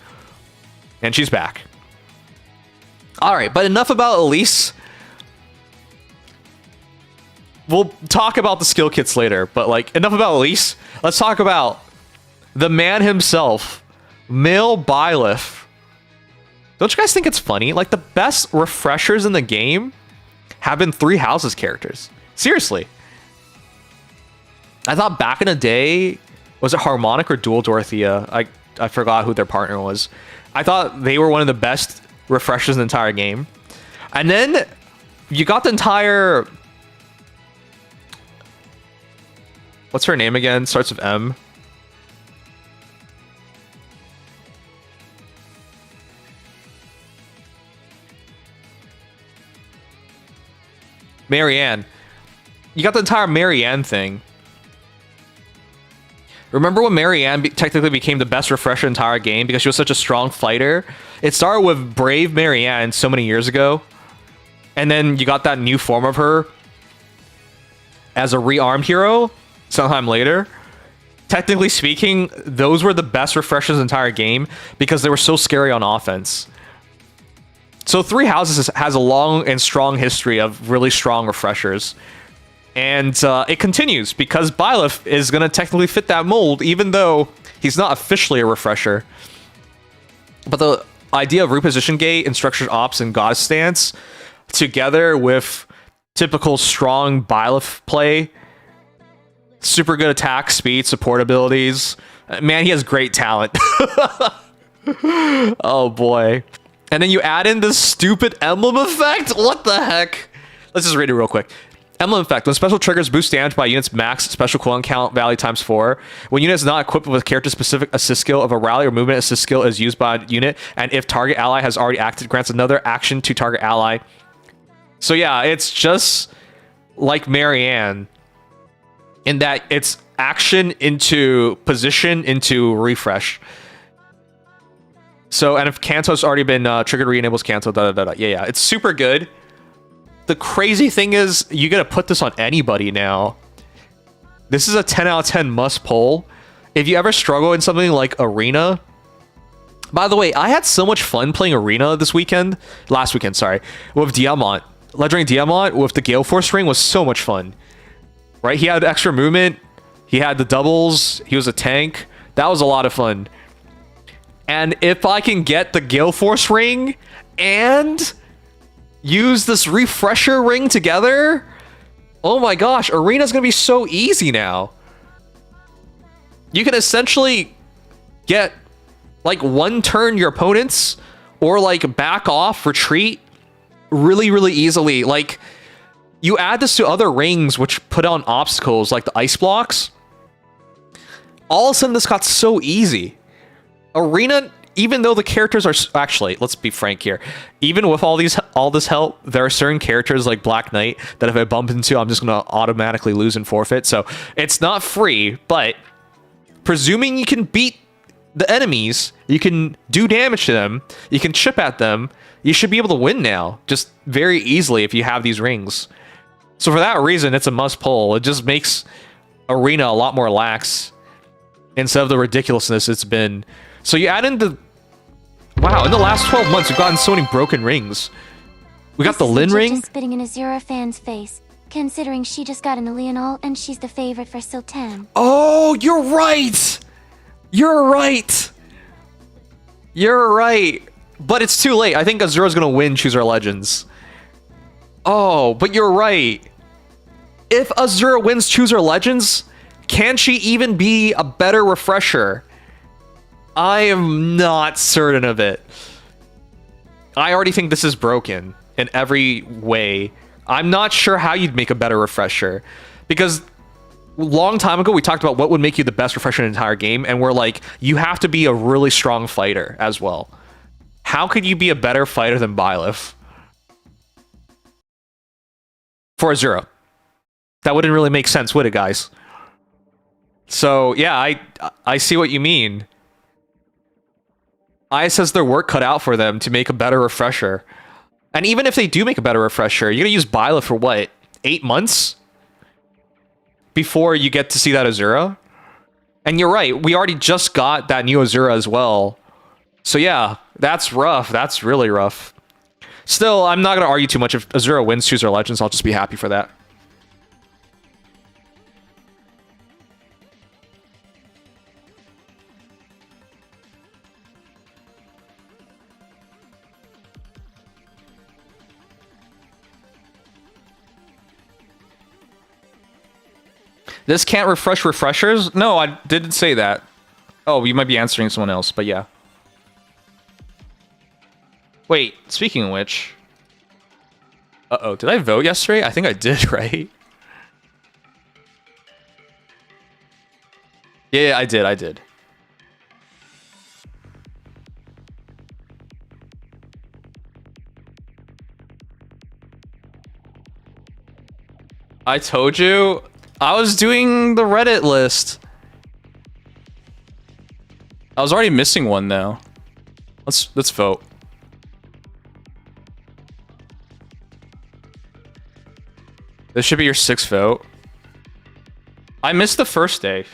And she's back. Alright, but enough about Elise. We'll talk about the skill kits later, but like enough about Elise. Let's talk about the man himself, Mil Byleth. Don't you guys think it's funny? Like the best refreshers in the game have been Three Houses characters. Seriously. I thought back in the day, was it Harmonic or Dual Dorothea? I forgot who their partner was. I thought they were one of the best refreshers in the entire game. And then you got the entire... What's her name again? Starts with M. Marianne. You got the entire Marianne thing. Remember when Marianne technically became the best refresher in the entire game because she was such a strong fighter? It started with Brave Marianne so many years ago. And then you got that new form of her as a rearmed hero sometime later. Technically speaking, those were the best refreshers in the entire game because they were so scary on offense. So Three Houses has a long and strong history of really strong refreshers. And it continues because Byleth is going to technically fit that mold, even though he's not officially a refresher. But the idea of reposition gate and structured ops and God stance, together with typical strong Byleth play, super good attack, speed, support abilities. Man, he has great talent. Oh boy. And then you add in this stupid emblem effect? What the heck? Let's just read it real quick. Emblem effect. When special triggers boost damage by units max special cooldown count value times 4. When unit is not equipped with a character-specific assist skill, if a rally or movement assist skill is used by a unit, and if target ally has already acted, grants another action to target ally. So yeah, it's just like Marianne in that it's action into position into refresh. So, and if Kanto's already been triggered, re-enables Kanto, Yeah, it's super good. The crazy thing is, you gotta put this on anybody now. This is a 10 out of 10 must pull. If you ever struggle in something like Arena... By the way, I had so much fun playing Arena last weekend, sorry, with Diamant. Legendary Diamant with the Gale Force ring was so much fun. Right? He had extra movement, he had the doubles, he was a tank. That was a lot of fun. And if I can get the Gale Force ring and use this refresher ring together, oh my gosh, Arena's gonna be so easy now. You can essentially get like one turn your opponents or like back off, retreat really, really easily. Like you add this to other rings which put on obstacles like the ice blocks. All of a sudden this got so easy. Arena, even though the characters are actually, let's be frank here, even with all this help, there are certain characters like Black Knight that if I bump into, I'm just gonna automatically lose and forfeit. So it's not free, but presuming you can beat the enemies, you can do damage to them, you can chip at them, you should be able to win now, just very easily if you have these rings. So for that reason, it's a must pull. It just makes Arena a lot more lax instead of the ridiculousness it's been. So you add in the... Wow, in the last 12 months, we've gotten so many broken rings. We got the Lin ring. Just spitting in Azura fan's face, considering she just got an Leonol and she's the favorite for Sultan. Oh, you're right! You're right! You're right! But it's too late. I think Azura's gonna win Choose Our Legends. Oh, but you're right. If Azura wins Choose Our Legends, can she even be a better refresher? I am not certain of it. I already think this is broken in every way. I'm not sure how you'd make a better refresher. Because a long time ago, we talked about what would make you the best refresher in the entire game. And we're like, you have to be a really strong fighter as well. How could you be a better fighter than Byleth? For Azura. That wouldn't really make sense, would it, guys? So, yeah, I see what you mean. IS has their work cut out for them to make a better refresher. And even if they do make a better refresher, you're gonna use Byleth for what? 8 months? Before you get to see that Azura? And you're right, we already just got that new Azura as well. So yeah, that's rough. That's really rough. Still, I'm not gonna argue too much. If Azura wins Choose Our Legends, I'll just be happy for that. This can't refresh refreshers? No, I didn't say that. Oh, you might be answering someone else, but yeah. Wait, speaking of which... Uh-oh, did I vote yesterday? I think I did, right? Yeah, I did. I told you... I was doing the Reddit list. I was already missing one though. Let's vote. This should be your 6th vote. I missed the first day.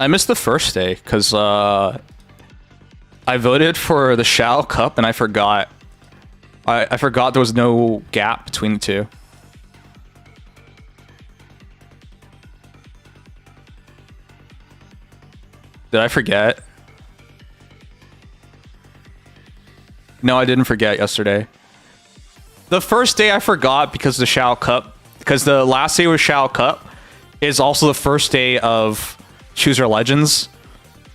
I missed the first day because I voted for the Shao Cup and I forgot. I forgot there was no gap between the two. Did I forget? No, I didn't forget yesterday. The first day I forgot because the Shao Cup, because the last day was Shao Cup, is also the first day of Choose Our Legends.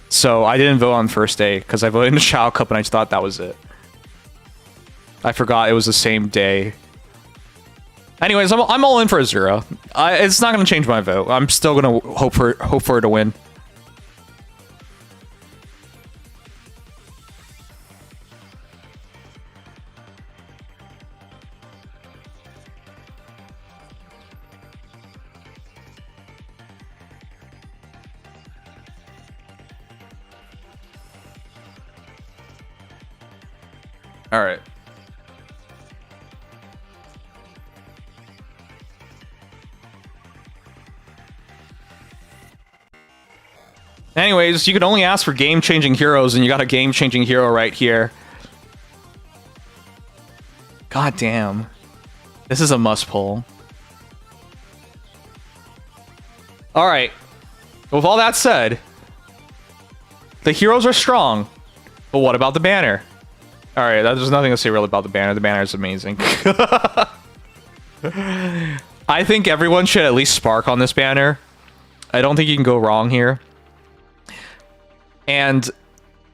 So I didn't vote on the first day because I voted in the Shao Cup and I just thought that was it. I forgot it was the same day. Anyways, I'm all in for Azura. It's not going to change my vote. I'm still going to hope for her to win. All right. Anyways, you could only ask for game-changing heroes, and you got a game-changing hero right here. God damn. This is a must-pull. Alright. With all that said, the heroes are strong, but what about the banner? Alright, there's nothing to say really about the banner. The banner is amazing. I think everyone should at least spark on this banner. I don't think you can go wrong here. And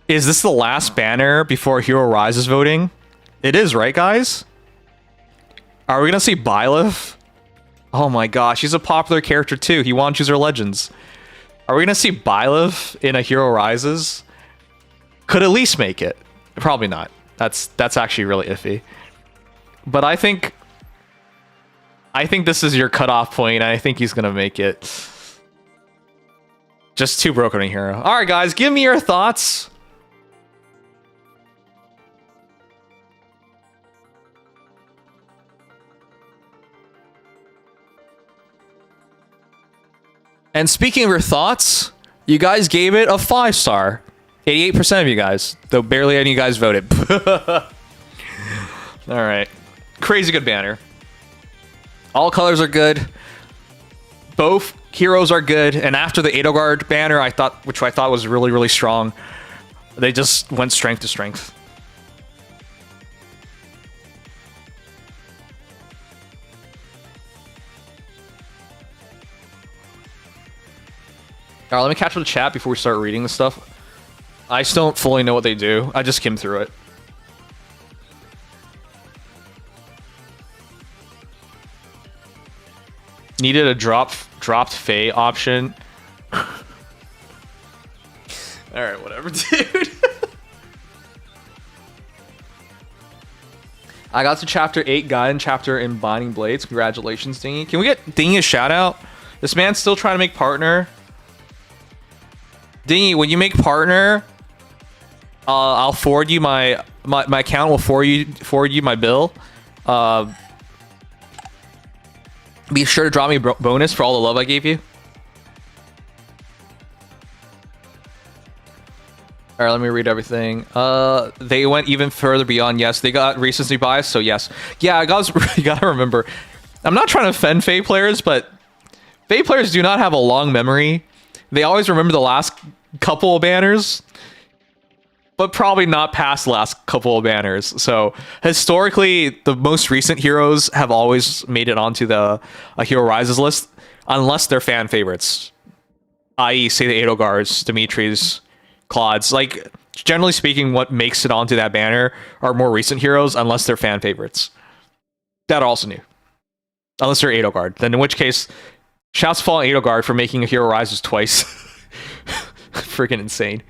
is this the last banner before Hero Rises voting? It is, right, guys? Are we gonna see Byleth? Oh my gosh, he's a popular character too. He won Chooser Legends. Are we gonna see Byleth in a Hero Rises? Could at least make it. Probably not. That's actually really iffy. But I think this is your cutoff point, and I think he's gonna make it. Just too broken a hero. All right, guys, give me your thoughts. And speaking of your thoughts, you guys gave it a 5-star. 88% of you guys, though barely any of you guys voted. All right, crazy good banner. All colors are good. Both heroes are good, and after the Edelgard banner, which I thought was really, really strong, they just went strength to strength. All right, let me catch up the chat before we start reading this stuff. I still don't fully know what they do. I just skimmed through it. Needed a dropped Fae option. Alright, whatever, dude. I got to chapter 8 Gaiden chapter in Binding Blades. Congratulations, Dingy. Can we get Dingy a shout out? This man's still trying to make partner. Dingy, when you make partner, I'll forward you my account will forward you my bill. Be sure to drop me a bonus for all the love I gave you. All right, let me read everything. They went even further beyond. Yes, they got recency bias, so yes. Yeah, guys, you gotta remember. I'm not trying to offend Fae players, but Fae players do not have a long memory. They always remember the last couple of banners, but probably not past the last couple of banners. So historically, the most recent heroes have always made it onto the Hero Rises list, unless they're fan favorites. I.e., say the Edelgards, Dimitris, Claudes. Like, generally speaking, what makes it onto that banner are more recent heroes, unless they're fan favorites. That are also new. Unless they're Edelgard. Then in which case, shouts fall on Edelgard for making a Hero Rises twice. Freaking insane.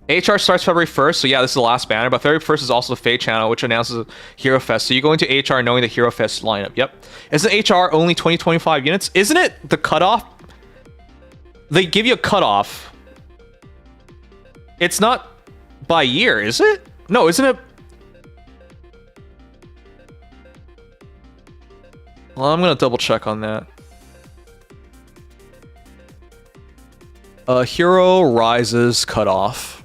HR starts February 1st, so yeah, this is the last banner, but February 1st is also the Fae channel, which announces Hero Fest. So you go into HR knowing the Hero Fest lineup. Yep. Isn't HR only 20-25 units? Isn't it the cutoff? They give you a cutoff. It's not by year, is it? No, isn't it? Well, I'm gonna double check on that. Hero Rises cutoff.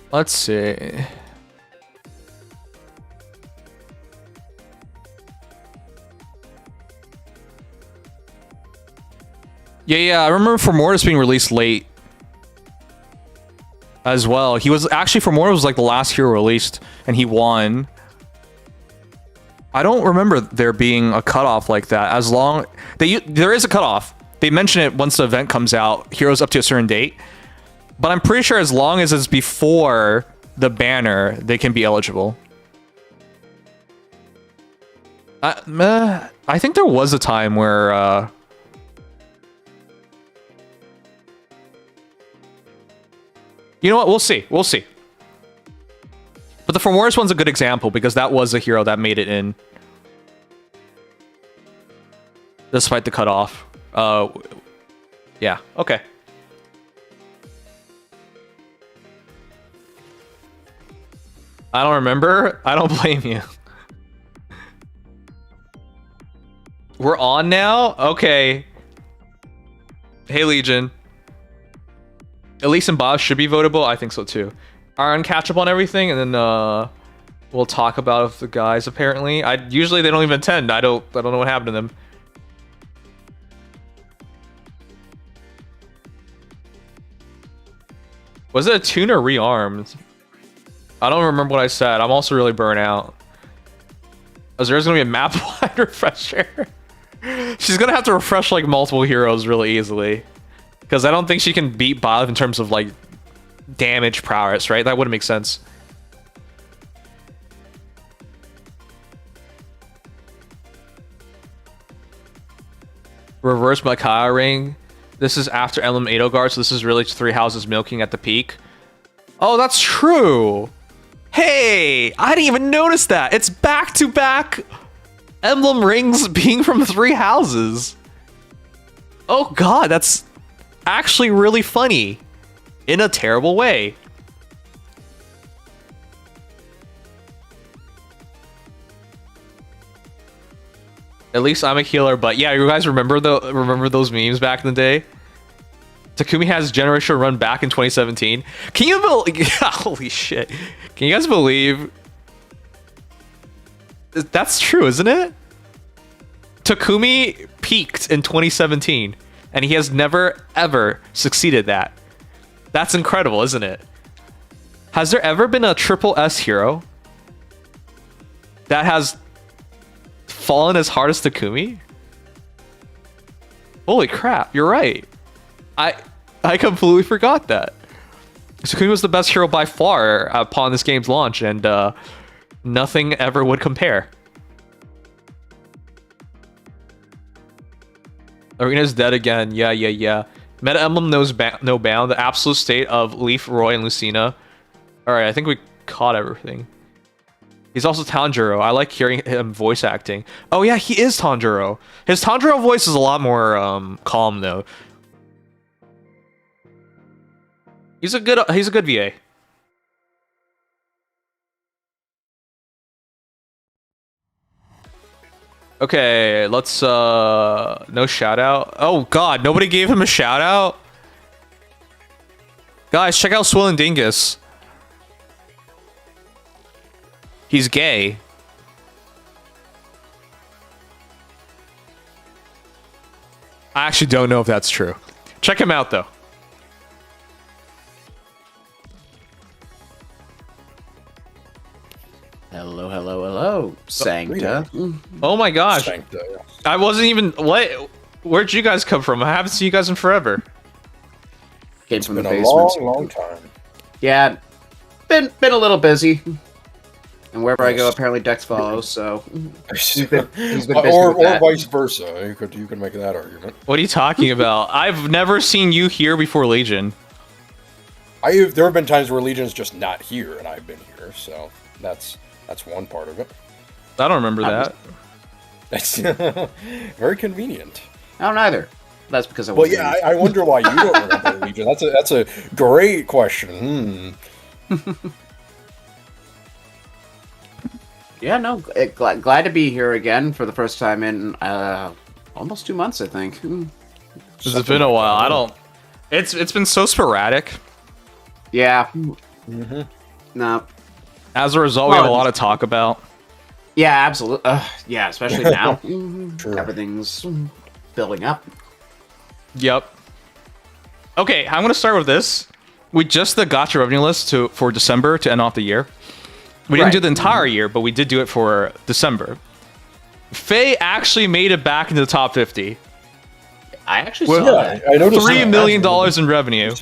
Let's see. Yeah. I remember For Mortis being released late as well. He was actually For Mortis was like the last hero released, and he won. I don't remember there being a cutoff like that. As long there is a cutoff. They mention it once the event comes out. Heroes up to a certain date, but I'm pretty sure as long as it's before the banner, they can be eligible. I think there was a time where you know what? We'll see. We'll see. But the For Mortis one's a good example because that was a hero that made it in, despite the cutoff. Yeah. Okay. I don't remember. I don't blame you. We're on now? Okay. Hey, Legion. Elise and Bob should be votable. I think so too. Aaron, catch up on everything, and then we'll talk about the guys. Apparently, usually they don't even attend. I don't know what happened to them. Was it a tune or rearmed? I don't remember what I said. I'm also really burnt out. There's gonna be a map-wide refresher. She's gonna have to refresh like multiple heroes really easily, because I don't think she can beat Bob in terms of like damage prowess, right? That wouldn't make sense. Reverse Makaya ring. This is after Emblem Edelgard, so this is really 3 houses milking at the peak. Oh, that's true. Hey, I didn't even notice that. It's back-to-back Emblem rings being from 3 houses. Oh god, that's actually really funny. In a terrible way. At least I'm a healer, but yeah, you guys remember those memes back in the day? Takumi has Generation Run back in 2017. Can you believe? Holy shit! Can you guys believe? That's true, isn't it? Takumi peaked in 2017, and he has never ever succeeded that. That's incredible, isn't it? Has there ever been a triple S hero that has fallen as hard as Takumi? Holy crap, you're right. I completely forgot that. Takumi was the best hero by far upon this game's launch, and nothing ever would compare. Arena's dead again. Yeah. Meta Emblem knows no bound. The absolute state of Leaf, Roy, and Lucina. Alright, I think we caught everything. He's also Tanjiro. I like hearing him voice acting. Oh yeah, he is Tanjiro. His Tanjiro voice is a lot more calm though. He's a good VA. Okay, let's no shout out. Oh god, nobody gave him a shout out? Guys, check out Swilling Dingus. He's gay. I actually don't know if that's true. Check him out though. Hello, Sancta. Oh my gosh. Sancta, yeah. I wasn't even... What? Where'd you guys come from? I haven't seen you guys in forever. Came from the Been a basement. long time. Yeah, been a little busy. And wherever I go, apparently Dex follows, so... he's been busy or with that. vice versa. You could make that argument. What are you talking about? I've never seen you here before Legion. There have been times where Legion's just not here, and I've been here, so that's one part of it. I don't remember that. That's very convenient. I don't either. That's because I Well, wasn't. yeah, I wonder why you don't remember Legion. That's a great question. Yeah, no, glad to be here again for the first time in almost 2 months, I think. It's been a while. I don't... It's been so sporadic. Yeah. No. As a result, we have a lot to talk about. Yeah, absolutely. Yeah, especially now. Sure. Everything's building up. Yep. Okay, I'm gonna start with this. We just the Gacha revenue list for December to end off the year. We didn't do the entire year, but we did do it for December. Faye actually made it back into the top 50. I actually saw that. I noticed $3 million in revenue.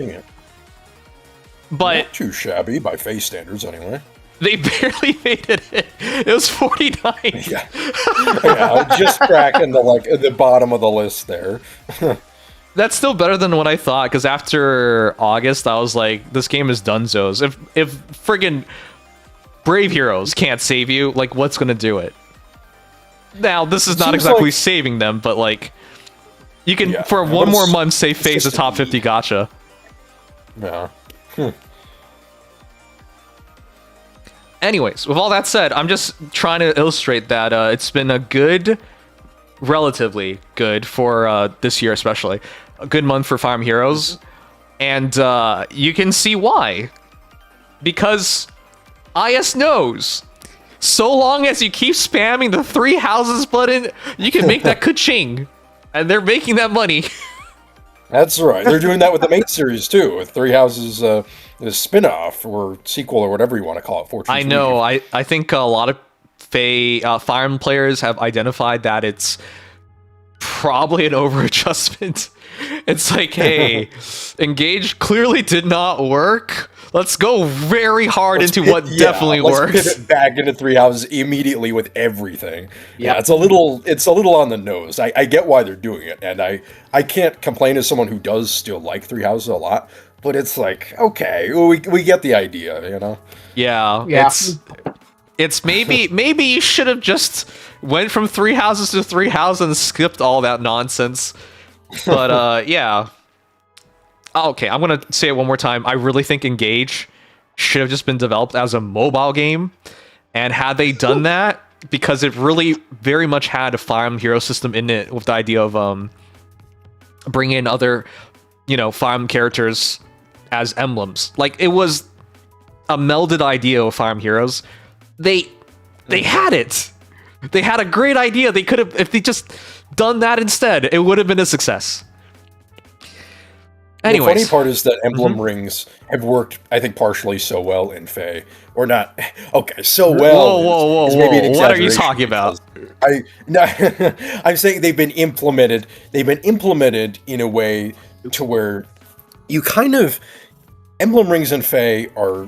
But not too shabby by face standards, anyway. they barely made it in. It was 49. Yeah, just cracking the bottom of the list there. That's still better than what I thought, because after August, I was like, this game is dunzos. If friggin' Brave Heroes can't save you, like, what's gonna do it? Now, this is not exactly saving them, but, like, you can, for one more month, say face the top 50 gacha. Yeah. Anyways, with all that said, I'm just trying to illustrate that it's been a good, relatively good for this year especially, a good month for Fire Emblem Heroes, and you can see why. Because IS knows, so long as you keep spamming the 3 houses button, you can make that ka-ching, and they're making that money. That's right. They're doing that with the main series too, with Three Houses, the spin-off or sequel or whatever you want to call it. Fortune. I know. I think a lot of Fire Emblem players have identified that it's probably an over-adjustment. It's like, hey, Engage clearly did not work. Let's go very hard into what definitely works. Let's pivot back into Three Houses immediately with everything. Yeah, it's a little on the nose. I get why they're doing it, and I can't complain as someone who does still like Three Houses a lot. But it's like, okay, we get the idea, you know? Yeah. It's maybe you should have just went from 3 houses to 3 houses and skipped all that nonsense. But yeah. Okay, I'm gonna say it one more time. I really think Engage should have just been developed as a mobile game, and had they done that, because it really very much had a Fire Emblem hero system in it, with the idea of bringing in other, Fire Emblem characters as emblems. Like, it was a melded idea of Fire Emblem Heroes. They had it. They had a great idea. They could have, if they just done that instead, it would have been a success. Anyways. The funny part is that Emblem rings have worked, I think, partially so well in Fae. Or not. Okay, so well. Whoa. What are you talking about? I'm saying they've been implemented in a way to where you kind of... Emblem rings and Fae are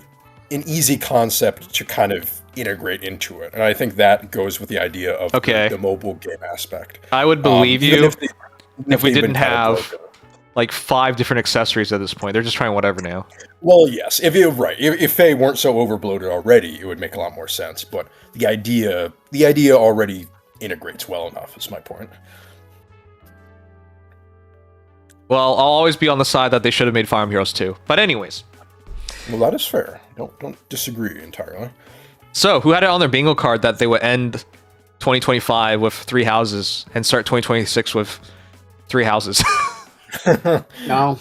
an easy concept to kind of integrate into it. And I think that goes with the idea of the mobile game aspect. I would believe you if we didn't have like 5 different accessories at this point. They're just trying whatever now. Well, yes. If Fae weren't so overbloated already, it would make a lot more sense. But the idea already integrates well enough, is my point. Well, I'll always be on the side that they should have made Fire Emblem Heroes 2. But anyways. Well, that is fair. Don't disagree entirely. So, who had it on their bingo card that they would end 2025 with 3 houses and start 2026 with 3 houses? No.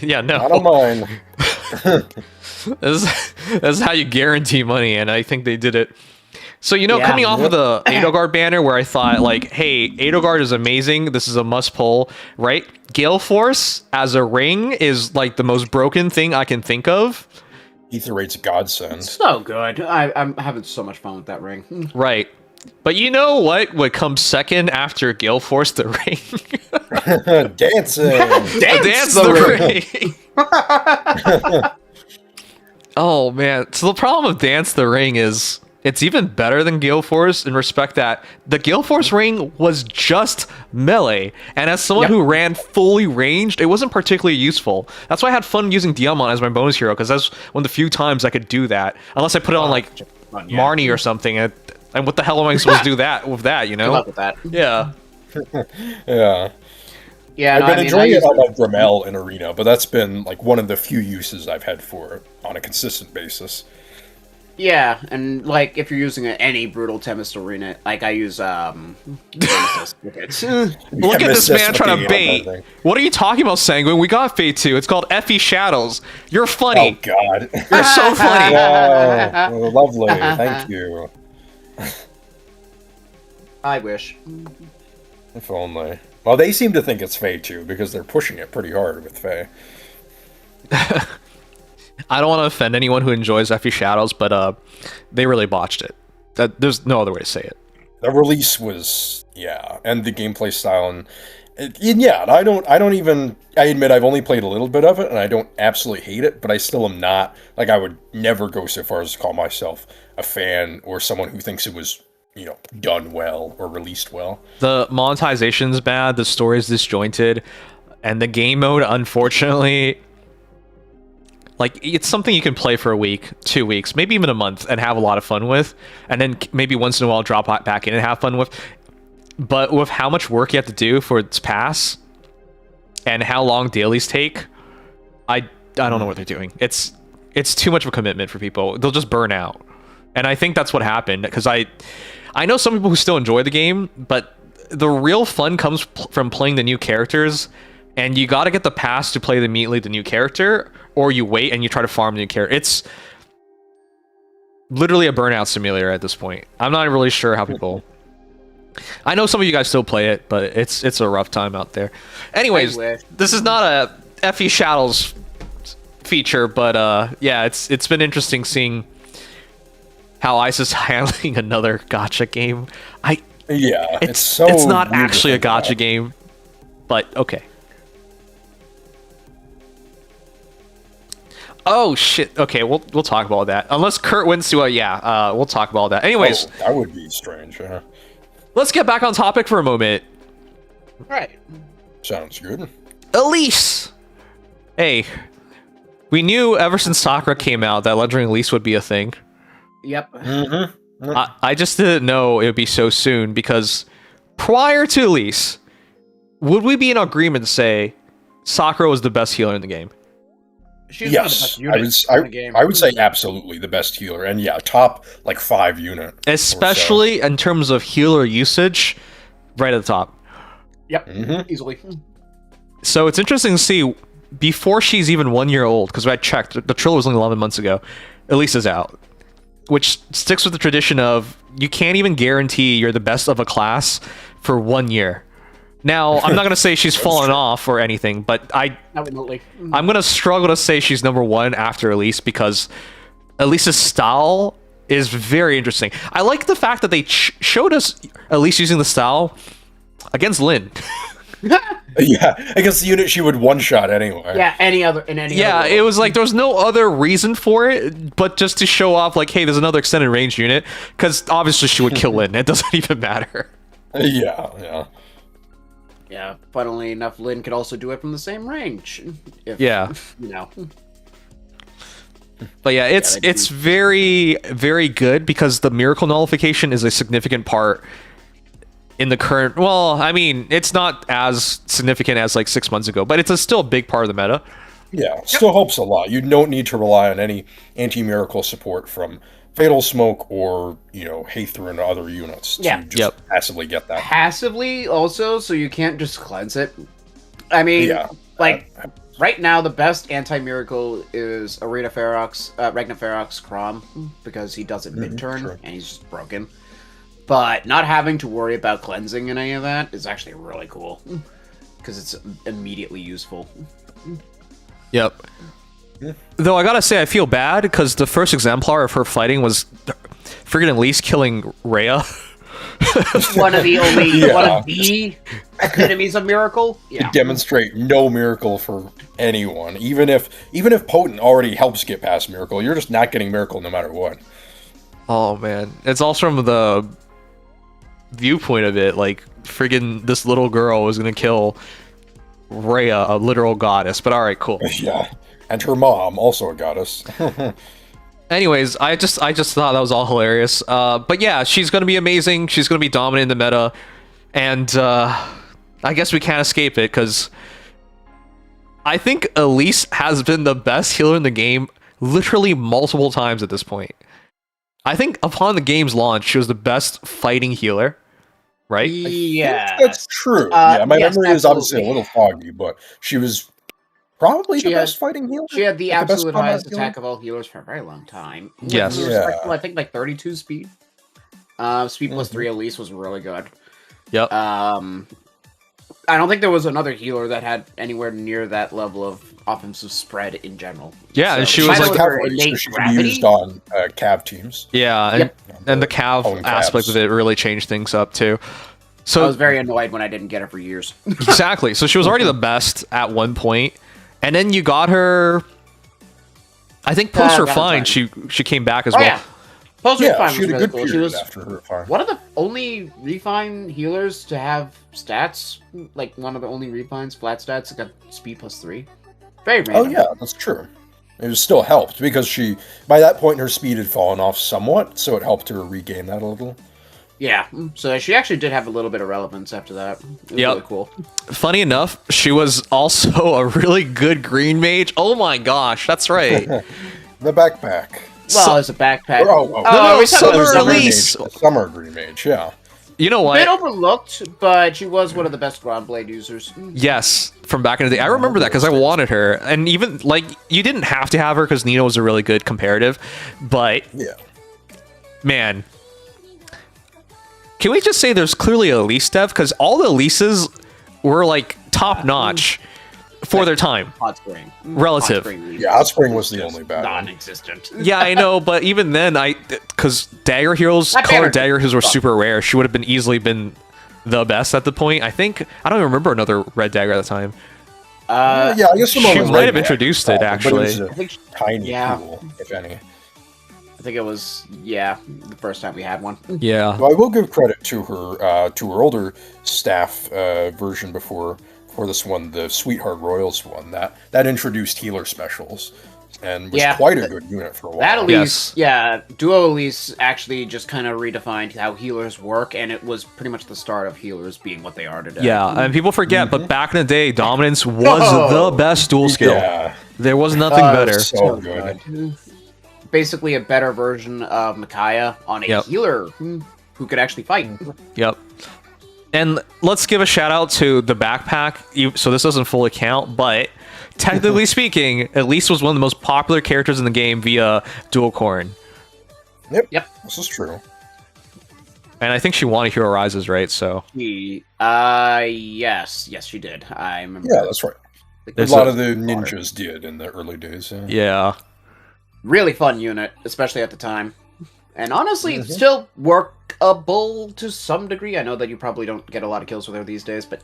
Yeah, no. I don't mind. This is how you guarantee money, and I think they did it. So, coming off of the Edelgard banner, where I thought, like, hey, Edelgard is amazing, this is a must-pull, right? Gale Force as a ring is, like, the most broken thing I can think of. Ether Rate's godsend. So good. I'm having so much fun with that ring. Right. But you know what would come second after Gale Force the ring? Dancing! Dance the ring! Oh, man. So the problem with Dance the Ring is... it's even better than Gale Force in respect that the Gale Force ring was just melee, and as someone who ran fully ranged, it wasn't particularly useful. That's why I had fun using Diamond as my bonus hero, because that's one of the few times I could do that. Unless I put it on like Marnie or something, and what the hell am I supposed to do that with that? Good luck with that. Yeah. Yeah, I've been enjoying it on like Dremel in Arena, but that's been like one of the few uses I've had for it on a consistent basis. Yeah, and like if you're using any brutal Tempest arena, like I use Look at this man trying to bait. What are you talking about, Sanguine? We got Fate 2. It's called Effie Shadows. You're funny. Oh god. You're so funny. Wow. Lovely. Thank you. I wish. If only. Well, they seem to think it's Faye too, because they're pushing it pretty hard with Faye. I don't want to offend anyone who enjoys Effie Shadows, but they really botched it. There's no other way to say it. The release was, and the gameplay style, and I admit I've only played a little bit of it, and I don't absolutely hate it, but I still am not, like, I would never go so far as to call myself a fan or someone who thinks it was, done well or released well. The monetization's bad, the story's disjointed, and the game mode, unfortunately, like, it's something you can play for a week, 2 weeks, maybe even a month, and have a lot of fun with, and then maybe once in a while drop back in and have fun with. But with how much work you have to do for its pass, and how long dailies take, I don't know what they're doing. It's too much of a commitment for people. They'll just burn out. And I think that's what happened, because I know some people who still enjoy the game, but the real fun comes from playing the new characters, and you got to get the pass to play immediately the new character, or you wait and you try to farm the new character. It's literally a burnout simulator at this point. I'm not really sure how people... I know some of you guys still play it, but it's a rough time out there. Anyways, this is not a Effie Shadows feature, but yeah, it's been interesting seeing how ICE is handling another gacha game. It's not actually a gacha game, but okay. Oh shit. Okay, we'll talk about that. Unless Kurt wins to we'll talk about that. Anyways, that would be strange. Huh? Let's get back on topic for a moment. Right. Sounds good. Elise! Hey, we knew ever since Sakura came out that Legendary Elise would be a thing. Yep. Mm-hmm. I just didn't know it would be so soon, because prior to Elise, would we be in agreement to say Sakura was the best healer in the game? Yes, I would say absolutely the best healer, and top like 5 unit, especially in terms of healer usage, right at the top. Yep, easily. So it's interesting to see, before she's even 1 year old, because I checked, the trailer was only 11 months ago, Elise is out, which sticks with the tradition of you can't even guarantee you're the best of a class for 1 year. Now, I'm not going to say she's fallen off or anything, but I'm going to struggle to say she's number 1 after Elise, because Elise's style is very interesting. I like the fact that they showed us Elise using the style against Lynn. Against the unit she would one-shot anyway. Yeah, any other it was like there was no other reason for it, but just to show off, like, hey, there's another extended range unit, because obviously she would kill Lynn. It doesn't even matter. Yeah, funnily enough, Lynn could also do it from the same range. But yeah, it's very, very good, because the miracle nullification is a significant part in the current... Well, I mean, it's not as significant as like 6 months ago, but it's still a big part of the meta. Yeah, still helps a lot. You don't need to rely on any anti-miracle support from Fatal Smoke or, Hathor and other units to just passively get that. Passively, also, so you can't just cleanse it. I mean, right now, the best anti-miracle is Arena Ferox, Regna Ferox Crom, because he does it mid-turn, and he's just broken. But not having to worry about cleansing and any of that is actually really cool, because it's immediately useful. Yep. Though I gotta say, I feel bad, because the first exemplar of her fighting was friggin' Elise killing Rhea. one of the enemies of miracle. To demonstrate no miracle for anyone, even if potent already helps get past miracle, you're just not getting miracle no matter what. Oh man, it's also from the viewpoint of it, like, friggin' this little girl was gonna kill Rhea, a literal goddess. But all right, cool. Yeah. And her mom, also a goddess. Anyways, I just thought that was all hilarious. But yeah, she's going to be amazing. She's going to be dominant in the meta. And I guess we can't escape it, because I think Elise has been the best healer in the game literally multiple times at this point. I think upon the game's launch, she was the best fighting healer, right? Yeah. That's true. My memory is obviously a little foggy, but she was... probably the best fighting healer. She had the absolute highest attack of all healers for a very long time. Yes. I think like 32 speed. Speed plus 3 Elise was really good. Yep. I I don't think there was another healer that had anywhere near that level of offensive spread in general. Yeah, and she was besides like her so innate she could be gravity. used on Cav teams. Yeah, and, Yep. and the Cav Calling aspect Cavs. of it really changed things up too. I So was very annoyed when I didn't get her for years. exactly. So she was already the best at one point, and then you got her. I think post her fine, Valentine. she came back as Oh well. yeah, Post Yeah, Refine she was had a really good cool. She period was after her fire. one of the only refine healers to have stats, like one of the only refines, flat stats that got speed +3. Very random. Oh yeah, that's true. It was still helped because she, by that point, her speed had fallen off somewhat, so it helped her regain that a little. Yeah, so she actually did have a little bit of relevance after that. It was Yep. really cool. Funny enough, she was also a really good green mage. Oh my gosh, that's right. The backpack. Well, it's a backpack. Oh, No, are we talking Summer about Summer Elise. Mage, Summer Green Mage, yeah. You know A bit what? overlooked, but she was one of the best ground blade users. Yes, from back in the day. I remember that because I wanted her. And even, like, you didn't have to have her because Nino was a really good comparative. But, Yeah. man. Can we just say there's clearly a Elise dev? Because all the Elises were, like, top-notch for their time. Hot Spring. Relative. Hot Spring Yeah, Hot Spring was the only bad one. non-existent. Yeah, I know, but even then, because dagger heroes, Not color banner. dagger heroes were super rare. She would have been easily been the best at the point. I think I don't even remember another red dagger at the time. Yeah, I guess the she one with might red have back, introduced it, but actually. was a I think, tiny yeah. pool, if any. I think it was, the first time we had one. Yeah, Though I will give credit to her older staff version before this one, the Sweetheart Royals one. That introduced healer specials and was Yeah. quite a good unit for a while. That Elise, Yes. Duo Elise actually just kind of redefined how healers work, and it was pretty much the start of healers being what they are today. yeah, and people forget, but back in the day, dominance was Oh. the best dual skill. Yeah, There was nothing better. so good. Basically a better version of Micaiah on a Yep. healer who could actually fight. Yep. And let's give a shout out to the backpack. So this doesn't fully count, but technically speaking, Elise was one of the most popular characters in the game via dual corn. Yep. This is true. And I think she won a Hero Rises, right? So Yes, she did. I remember. Yeah, that's right. A There's lot a- of the ninjas did in the early days. Yeah. yeah. Really fun unit, especially at the time. And honestly, still workable to some degree. I know that you probably don't get a lot of kills with her these days, but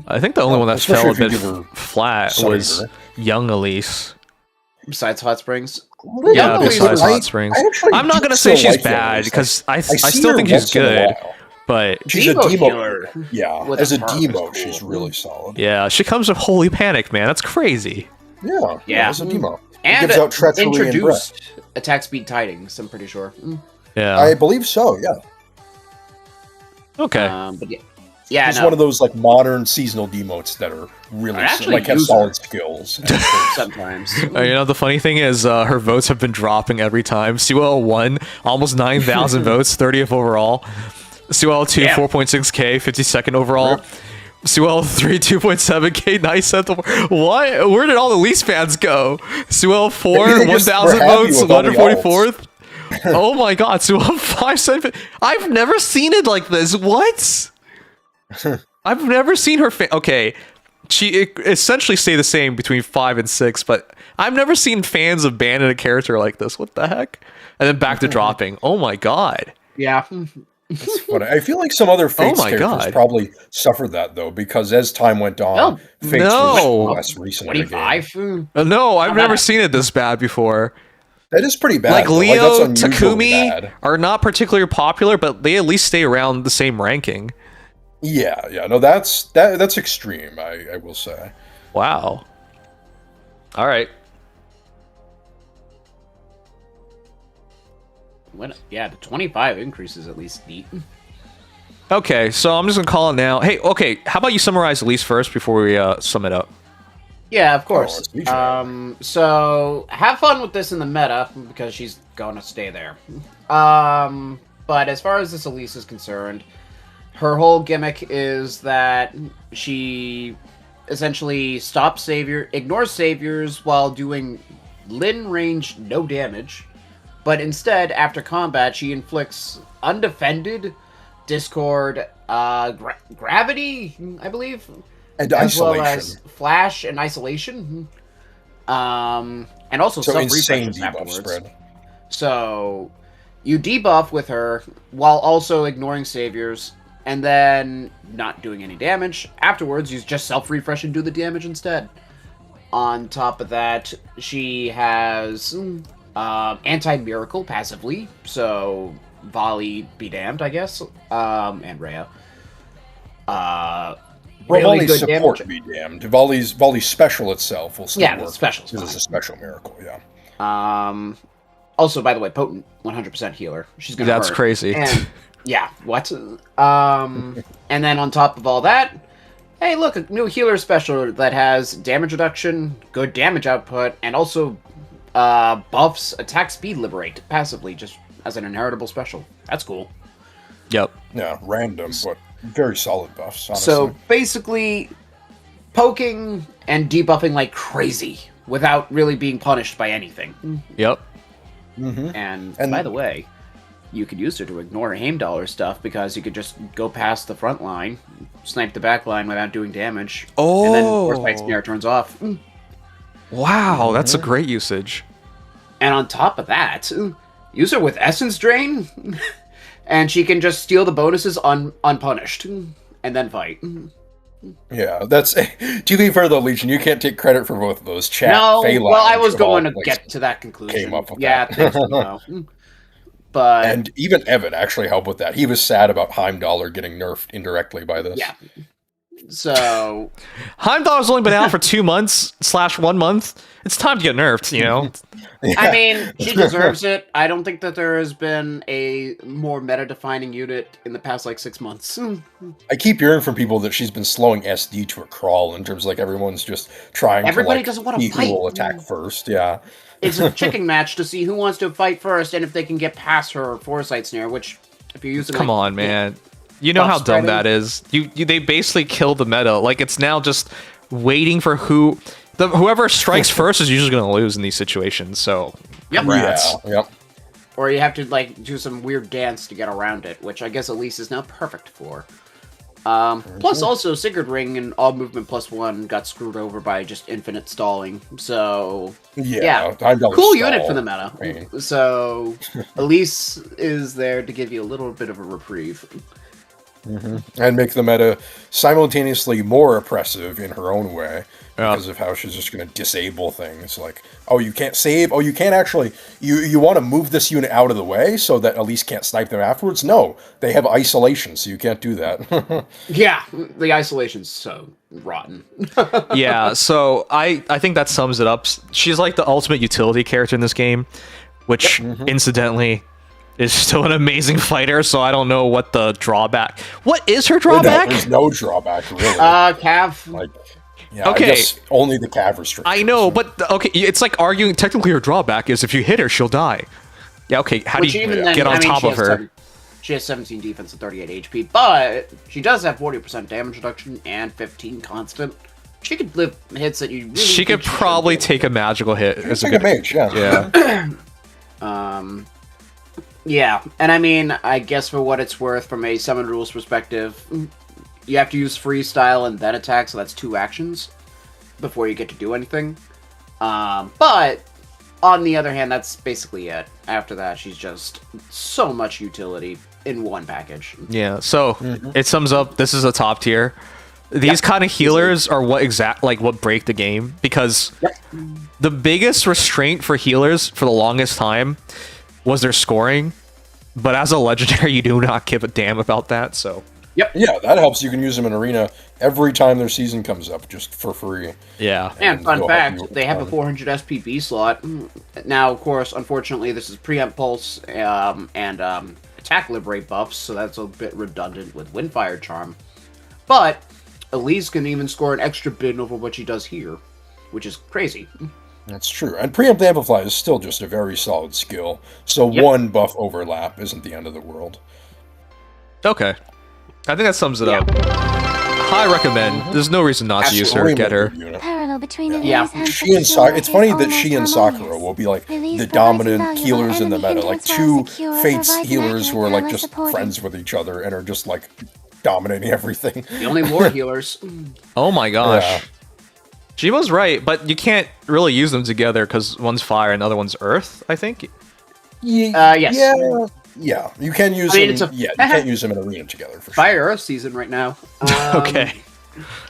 I think the only one that Especially fell a if you bit give her flat was Sunder. young Elise. besides Hot Springs. Yeah, Elise besides was- Hot Springs. I actually I'm not do gonna still say she's like young bad Elise. because I see still her think she's once in a good, while. but She's a Demo demo healer Yeah, with as a a perk is demo, cool. she's really solid. yeah, she comes with Holy Panic, man. That's crazy. Yeah. as a demo. And gives out treachery and breath. introduced attack speed tidings, I'm pretty sure. Yeah. I believe so. Yeah, Okay. But yeah, it's no. one of those like modern seasonal demotes that are really I actually like have use solid her. skills. Sometimes. You know, the funny thing is, her votes have been dropping every time. Sewell 1, almost 9,000 votes, 30th overall. Sewell 2, Yeah. 4.6k, 52nd overall. Sewell 3, 2.7k, 9th overall. What? Where did all the Leafs fans go? Sewell 4, Maybe they just 1,000 were happy votes, with all the 144th. Oh my god, Sewell 5, 7. I've never seen it like this. What? I've never seen her. Okay, she essentially stay the same between 5 and 6, but I've never seen fans abandon a character like this. What the heck? And then back to dropping. Oh my god. Yeah. But I feel like some other Fates my characters God. probably suffered that though, because as time went on, No. Fates No. was less recent. in the game. 25? No, I've How never bad? seen it this bad before. That is pretty bad. Like though. Leo, that's unusually Takumi bad. are not particularly popular, but they at least stay around the same ranking. Yeah. No, that's extreme. I will say. Wow. All right. The 25 increase is at least neat. Okay, so I'm just gonna call it now. Hey, okay, how about you summarize Elise first before we sum it up? Yeah, of course. it's usual. So have fun with this in the meta because she's gonna stay there. But as far as this Elise is concerned, her whole gimmick is that she essentially ignores saviors while doing Lin range no damage, but instead, after combat, she inflicts undefended, discord, gravity, I believe, And as well isolation. as flash and isolation. And also So some insane refreshes debuff afterwards. spread. So you debuff with her while also ignoring saviors, and then not doing any damage. Afterwards, you just self-refresh and do the damage instead. On top of that, she has anti-miracle passively, so volley be damned, I guess, and Rhea. Well, Really Volley's good support damage. be damned. Volley's special itself will still Yeah, work. the special's This is fine. a special miracle, yeah. Also, by the way, potent 100% healer. She's gonna That's hurt. crazy. And yeah, what? And then on top of all that, hey, look, a new healer special that has damage reduction, good damage output, and also buffs attack speed liberate passively, just as an inheritable special. That's cool. Yep. Yeah, random, but very solid buffs, honestly. So basically, poking and debuffing like crazy without really being punished by anything. Yep. And And- by the way, you could use her to ignore Heimdallr stuff because you could just go past the front line, snipe the back line without doing damage, and then Foresight Snare turns off. Wow, that's a great usage. And on top of that, use her with Essence Drain, and she can just steal the bonuses unpunished, and then fight. Yeah, that's to be fair though, Legion. You can't take credit for both of those. Chat, No, Phalanx, well, I was of all going to places. get to that conclusion. came up with yeah, that. thanks, Nemo. But And even Evan actually helped with that. He was sad about Heimdallr getting nerfed indirectly by this. yeah, so Heimdallr's only been out for 2 months / 1 month. It's time to get nerfed, you know? I mean, she deserves it. I don't think that there has been a more meta-defining unit in the past, 6 months. I keep hearing from people that she's been slowing SD to a crawl in terms of everyone's just trying Everybody to doesn't wanna see fight. who will attack first. Yeah. It's a chicken match to see who wants to fight first and if they can get past her Foresight Snare, which, if you're using Come on, man. You know buff how dumb spreading. that is. They basically killed the meta. It's now just waiting for whoever strikes first is usually going to lose in these situations. So, Yep. congrats. Yeah. Yep. Or you have to, do some weird dance to get around it, which I guess Elise is now perfect for. Plus, also, Sigurd Ring and all movement +1 got screwed over by just infinite stalling. So, Yeah. yeah. Heimdallr Cool stall. unit for the meta. mean- So, Elise is there to give you a little bit of a reprieve. And make the meta simultaneously more oppressive in her own way Yeah. because of how she's just going to disable things like, oh, you can't save, oh, you can't actually, you want to move this unit out of the way so that Elise can't snipe them afterwards? No, they have isolation, so you can't do that. Yeah, the isolation's so rotten. Yeah, so I think that sums it up. She's like the ultimate utility character in this game, which incidentally is still an amazing fighter, so I don't know what the drawback. What is her drawback? There's no drawback, really. Cav. Yeah, Okay. I guess only the cav restriction. I know, but okay, it's like arguing technically her drawback is if you hit her, she'll die. Yeah, okay, how Which do you even then, get on top she of has her? She has 17 defense and 38 HP, but she does have 40% damage reduction and 15 constant. She could live hits that you really She think could probably shouldn't be able take a magical hit. It's As a like a good, mage, yeah. yeah. Yeah, and I mean, I guess for what it's worth, from a summon rules perspective, you have to use freestyle and then attack, so that's 2 actions before you get to do anything. But on the other hand, that's basically it. After that, she's just so much utility in one package. Yeah, so it sums up. This is a top tier. These kind of healers are what break the game, because the biggest restraint for healers for the longest time was their scoring. But as a legendary, you do not give a damn about that. So Yeah, that helps. You can use them in arena every time their season comes up, just for free. yeah, And fun they'll help fact, you with they have a fun. 400 SPB slot. Now, of course, unfortunately, this is preempt pulse and attack liberate buffs, so that's a bit redundant with Windfire Charm. But Elise can even score an extra bit over what she does here, which is crazy. That's true. And preempt amplify is still just a very solid skill. So one buff overlap isn't the end of the world. okay. I think that sums it up. High recommend. There's no reason not to use her. Extremely Get her. good unit. Parallel between Yeah. Elise and She and Sakura it's funny is that she and almost Sakura harmonious. will be like Elise the provides dominant valuable healers in the enemy meta, like hindrance while two Sakura Fates provides healers who are like macro just supporting. friends with each other and are just like dominating everything. The only war healers. Oh my gosh. Yeah. Jimo's right, but you can't really use them together because one's fire and the other one's earth, I think. Yes. Yeah. You can use I mean, them. You can't use them in arena together for sure. Fire Earth season right now. Okay.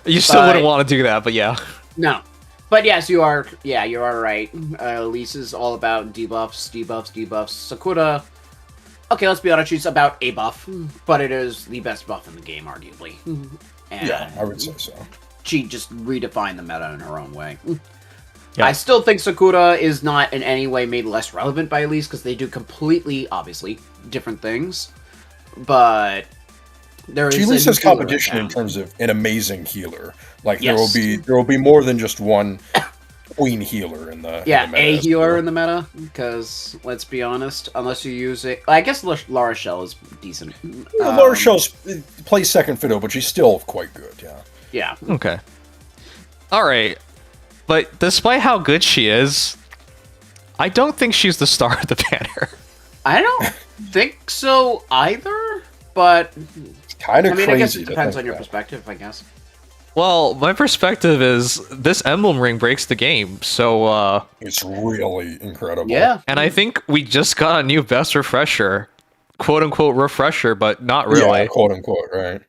You still wouldn't want to do that, but yeah. No. But yes, you are. Yeah, you are right. Lisa's all about debuffs, debuffs, debuffs. Sakura. Okay, let's be honest. She's about a buff, but it is the best buff in the game, arguably. And Yeah, I would say so. she just redefined the meta in her own way. Yeah. I still think Sakura is not in any way made less relevant by Elise because they do completely, obviously, different things. But there is She at least a has healer competition in account. terms of an amazing healer. Like Yes. there will be more than just one queen healer in the Yeah, in the meta a as healer well. in the meta, because let's be honest, unless you use it, I guess Lara Shell is decent. Laura Shell's plays second fiddle, but she's still quite good. Yeah. Yeah, Okay. All right. But despite how good she is, I don't think she's the star of the banner. I don't think so either. But Kind I of mean, crazy. I guess it to depends think on your that. perspective. I guess. Well, my perspective is this emblem ring breaks the game. So, It's really incredible. Yeah, and I think we just got a new best refresher, quote unquote refresher, but not Yeah, really. quote unquote, right?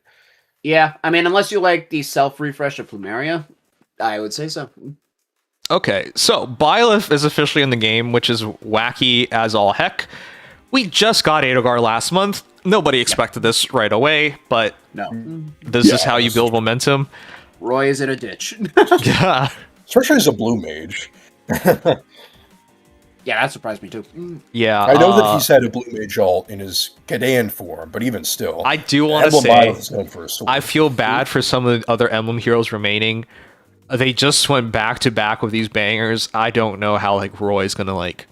yeah. I mean, unless you like the self refresh of Plumeria, I would say so. Okay, so Byleth is officially in the game, which is wacky as all heck. We just got Edogar last month. Nobody expected this right away, but No, this is Yeah, how you build momentum. Roy is in a ditch. Yeah. Especially as a blue mage. Yeah, that surprised me too. Yeah. I know that he's had a blue mage alt in his Kadean form, but even still, I do want to Emblem say, Byleth is known for his sword. I feel bad for some of the other Emblem heroes remaining. They just went back to back with these bangers. I don't know how like Roy's gonna like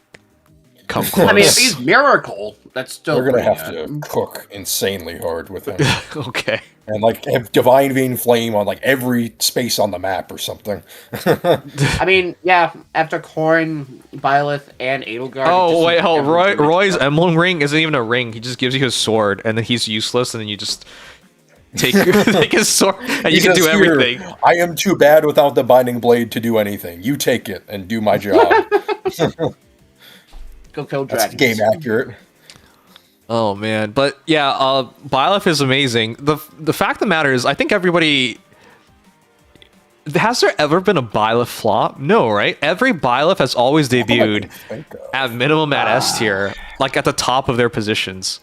come close. I mean, if he's Miracle, that's still They're gonna pretty have good. to cook insanely hard with him, Okay. and like have Divine Vein Flame on like every space on the map or something. I mean, yeah, after Corrin, Byleth, and Edelgard. Oh wait, hold. Roy's emblem ring isn't even a ring. He just gives you his sword, and then he's useless, and then you just take take his sword, and you He can says, do "Here, everything. I am too bad without the binding blade to do anything. You take it and do my job." Go kill That's dragons. game accurate. Oh man, but yeah, Byleth is amazing. The fact of the matter is, I think everybody. Has there ever been a Byleth flop? No, right? Every Byleth has always debuted at minimum at S tier, like at the top of their positions.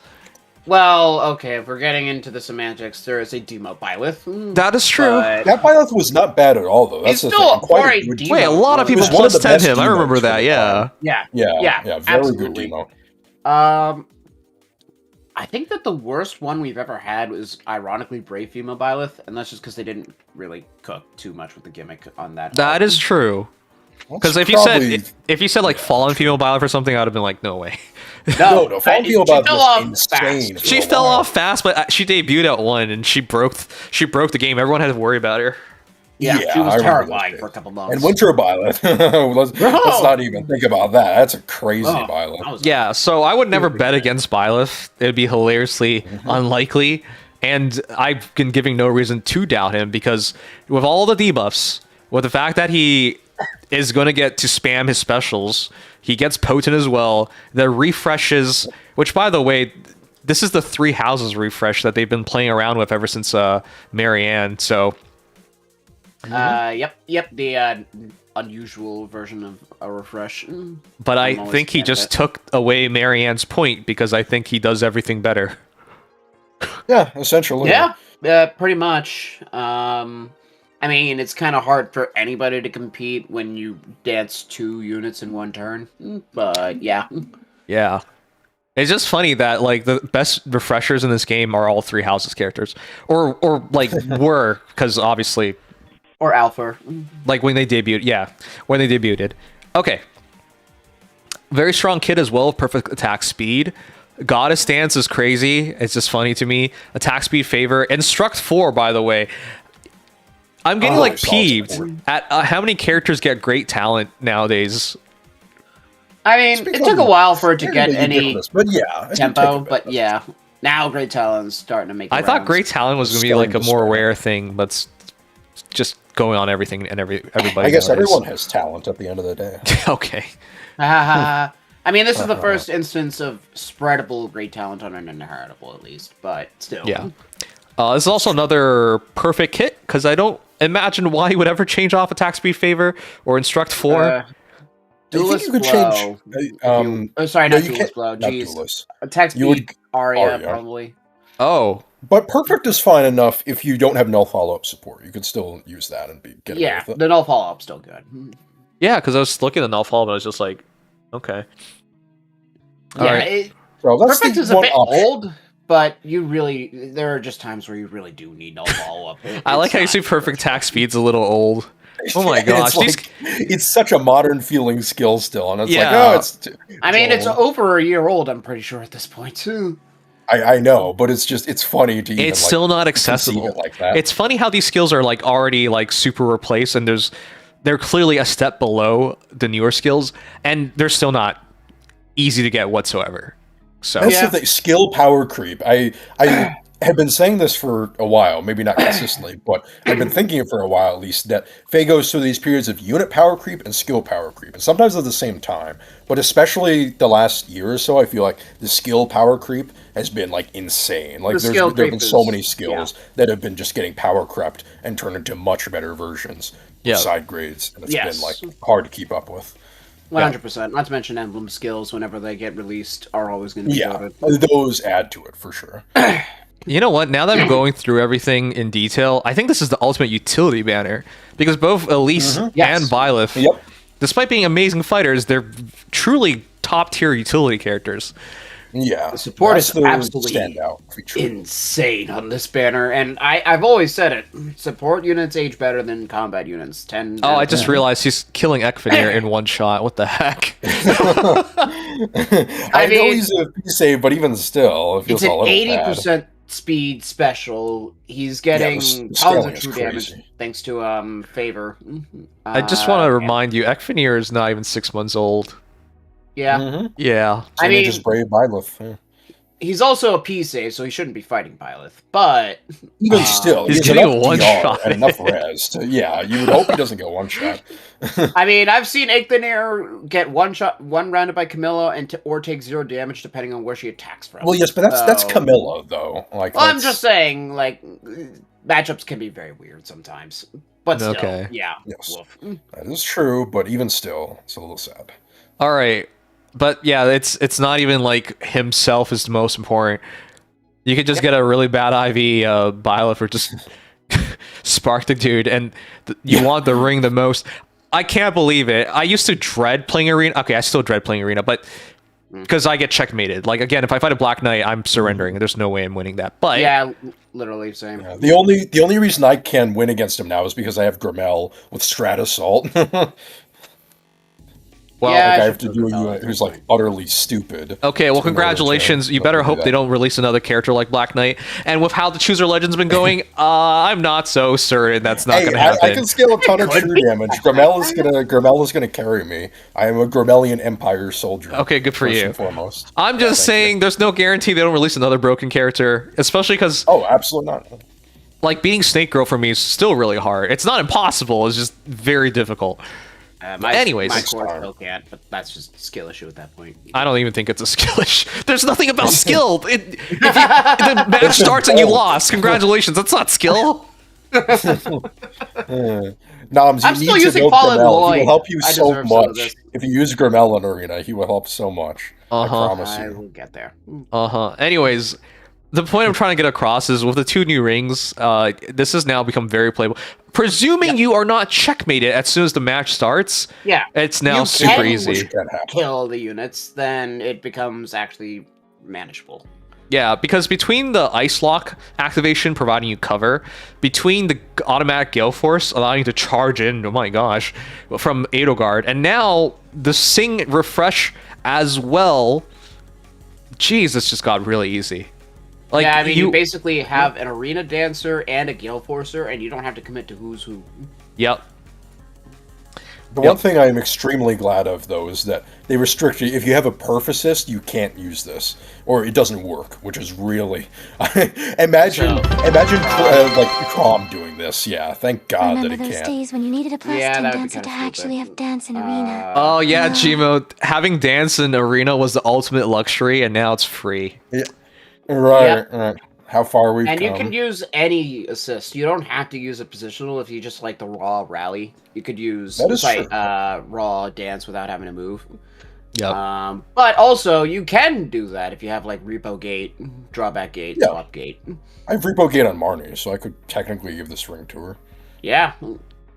Well, okay, if we're getting into the semantics, there is a demo Byleth. That is true. but That Byleth was not bad at all, though. That's He's the still thing. Quite alright a good demo. Wait, a lot of He people was one of plus the 10 best him. I demos remember for that. the Yeah. Yeah, very absolutely. good demo. I think that the worst one we've ever had was ironically Brave Female Byleth, and that's just because they didn't really cook too much with the gimmick on that. That is true. Because if you said like fallen female Byleth or something, I would have been like, no way. No, Fallen Female Byleth fell was off insane. fast. She fell off fast, but she debuted at 1 and she broke the game. Everyone had to worry about her. Yeah, Yeah, she was I remember terrifying those for a days. couple months. And Winter Byleth. let's not even think about that. That's a crazy Oh, Byleth. that was- Yeah, so I would never bet against Byleth. It would be hilariously unlikely. And I've been giving no reason to doubt him because with all the debuffs, with the fact that he is going to get to spam his specials, he gets potent as well. The refreshes, which by the way, this is the 3 houses refresh that they've been playing around with ever since Marianne. So Yep, the unusual version of a refresh. but I I'm always think he fan of just it. took away Marianne's point because I think he does everything better. Yeah, essentially. Yeah, pretty much. I mean, it's kind of hard for anybody to compete when you dance 2 units in 1 turn. But yeah. Yeah. It's just funny that like the best refreshers in this game are all 3 houses characters. Or like were, because obviously Or Alpha. like when they debuted. Yeah. When they debuted. Okay. Very strong kid as well, perfect attack speed. Goddess stance is crazy. It's just funny to me. Attack speed favor. Instruct 4, by the way. I'm getting like peeved at how many characters get great talent nowadays. I mean, it took a while for it to get any But yeah, I do take tempo, it but back. yeah. Now Great Talon's starting to make. I thought Great Talon was going to be like a more rare thing, but it's just going on everything and everybody. I guess everyone has talent at the end of the day. Okay. I mean, this is the first instance of spreadable Great Talent on an inheritable, at least, but still. Yeah. This is also another perfect hit, because I don't imagine why he would ever change off attack speed favor or instruct 4. Duelist you could blow. change. Sorry, no, not you Duelist can't- blow. not Jeez. Duelist. Attack speed, You would- Aria, Aria. probably. Oh. But perfect is fine enough if you don't have null follow-up support. You could still use that and get away Yeah, with it. the null follow-up's still good. Yeah, because I was looking at null follow, but I was just like, okay. Yeah, Alright. So that's Perfect the is a one bit option. old, but there are just times where you really do need null follow-up. I like how you say perfect attack speed's a little old. Oh my gosh. It's such a modern feeling skill still, and it's Yeah. like, oh, it's. I mean, it's old. over a year old, I'm pretty sure, at this point, too. I know, but it's funny to even, It's like, still not conceive accessible. it like that. It's funny how these skills are like already like super replaced, and they're clearly a step below the newer skills, and they're still not easy to get whatsoever. So That's Yeah. the thing. Skill power creep. I have been saying this for a while, maybe not consistently, but I've been thinking it for a while at least, that Faye goes through these periods of unit power creep and skill power creep, and sometimes at the same time. But especially the last year or so, I feel like the skill power creep has been like insane. Like The skill there have creep been so is- many skills that have been just getting power crept and turned into much better versions Yeah. with side grades, and it's Yes. been like hard to keep up with. 100%. Not to mention Emblem skills, whenever they get released, are always going to be Yeah, good. those add to it for sure. you know what? Now that I'm going through everything in detail, I think this is the ultimate utility banner, because both Elise Yes. and Byleth, Yep. despite being amazing fighters, they're truly top tier utility characters. Yeah, The support that's is the absolutely standout feature. insane on this banner, and I've always said it. Support units age better than combat units. 10. Oh, I just realized he's killing Ekvanir in one shot. What the heck? I know mean, he's a save, but even still, it feels It's a an little 80% speed special. He's getting the tons scaling of is true crazy. damage thanks to favor. I just want to remind you, Ekvanir is not even 6 months old. Yeah, bad. Yeah. I mean, just brave Byleth. Yeah. he's also a P save, so he shouldn't be fighting Byleth. But Even still, he's has getting enough a one DR shot. and enough res. Yeah, you would hope he doesn't get one shot. I mean, I've seen Ekvanir get one rounded by Camilla, or take 0 damage depending on where she attacks from. Well, yes, but that's So- Camilla though. Like, Well, I'm that's- just saying, like, matchups can be very weird sometimes. But still, Okay. yeah. Yes. Woof. that is true, but even still, it's a little sad. All right. But yeah, it's not even like himself is the most important. You could just get a really bad IV Byleth or just spark the dude, and you want the ring the most. I can't believe it. I used to dread playing Arena. Okay, I still dread playing Arena, but because I get checkmated. Like, again, if I fight a Black Knight, I'm surrendering. There's no way I'm winning that. But Yeah, literally same. Yeah, the only reason I can win against him now is because I have Grimmel with Strat Assault. well, Yeah, Like, I I have to should do a put unit who's like utterly stupid. okay, well, to in order to congratulations. You not better do hope that. they don't release another character like Black Knight. And with how the Chooser Legend's been going, I'm not so certain that's not Hey, going to I happen. can scale a ton of true damage. Grimmel is gonna carry me. I am a Grimmelian Empire soldier. Okay, good for first you. and foremost. I'm just saying there's no guarantee they don't release another broken character, especially because Oh, absolutely not. like beating Snake Girl for me is still really hard. It's not impossible, it's just very difficult. Anyways. my core still can't, but that's just a skill issue at that point. I don't even think it's a skill issue. There's nothing about skill. If the match starts and you lost, congratulations. That's not skill. Noms, you I'm need still to using know Fallen Grimmel. He Lloyd. will help you I so deserve some of much. this. If you use Grimmel in Arena, he will help so much. I promise I you. will get there. Anyways, the point I'm trying to get across is with the 2 new rings, this has now become very playable. Presuming you are not checkmated as soon as the match starts, Yeah. it's now You super can- easy. Which can happen. Kill the units, then it becomes actually manageable. Yeah, because between the Ice Lock activation providing you cover, between the automatic Gale Force allowing you to charge in, oh my gosh, from Edelgard, and now the Sing Refresh as well, jeez, this just got really easy. Like, yeah, I mean, you basically have an Arena Dancer and a Gale Forcer, and you don't have to commit to who's who. Yep. The one thing I am extremely glad of, though, is that they restrict you. If you have a perf assist, you can't use this, or it doesn't work, which is really imagine like Crom doing this. Yeah, thank God Remember that it those can't. days when you needed a plus Yeah, 10 that'd be dancer kinda to actually stupid. have dance in arena? Oh yeah, Gmo, having dance in arena was the ultimate luxury, and now it's free. Yeah. Right, Yep. right. How far we've And come. you can use any assist. You don't have to use a positional if you just like the raw rally. You could use That is like true. raw dance without having to move. Yep. But also you can do that if you have like repo gate, drawback gate, Yeah. swap gate. I have Repo Gate on Marnie, so I could technically give this ring to her. Yeah.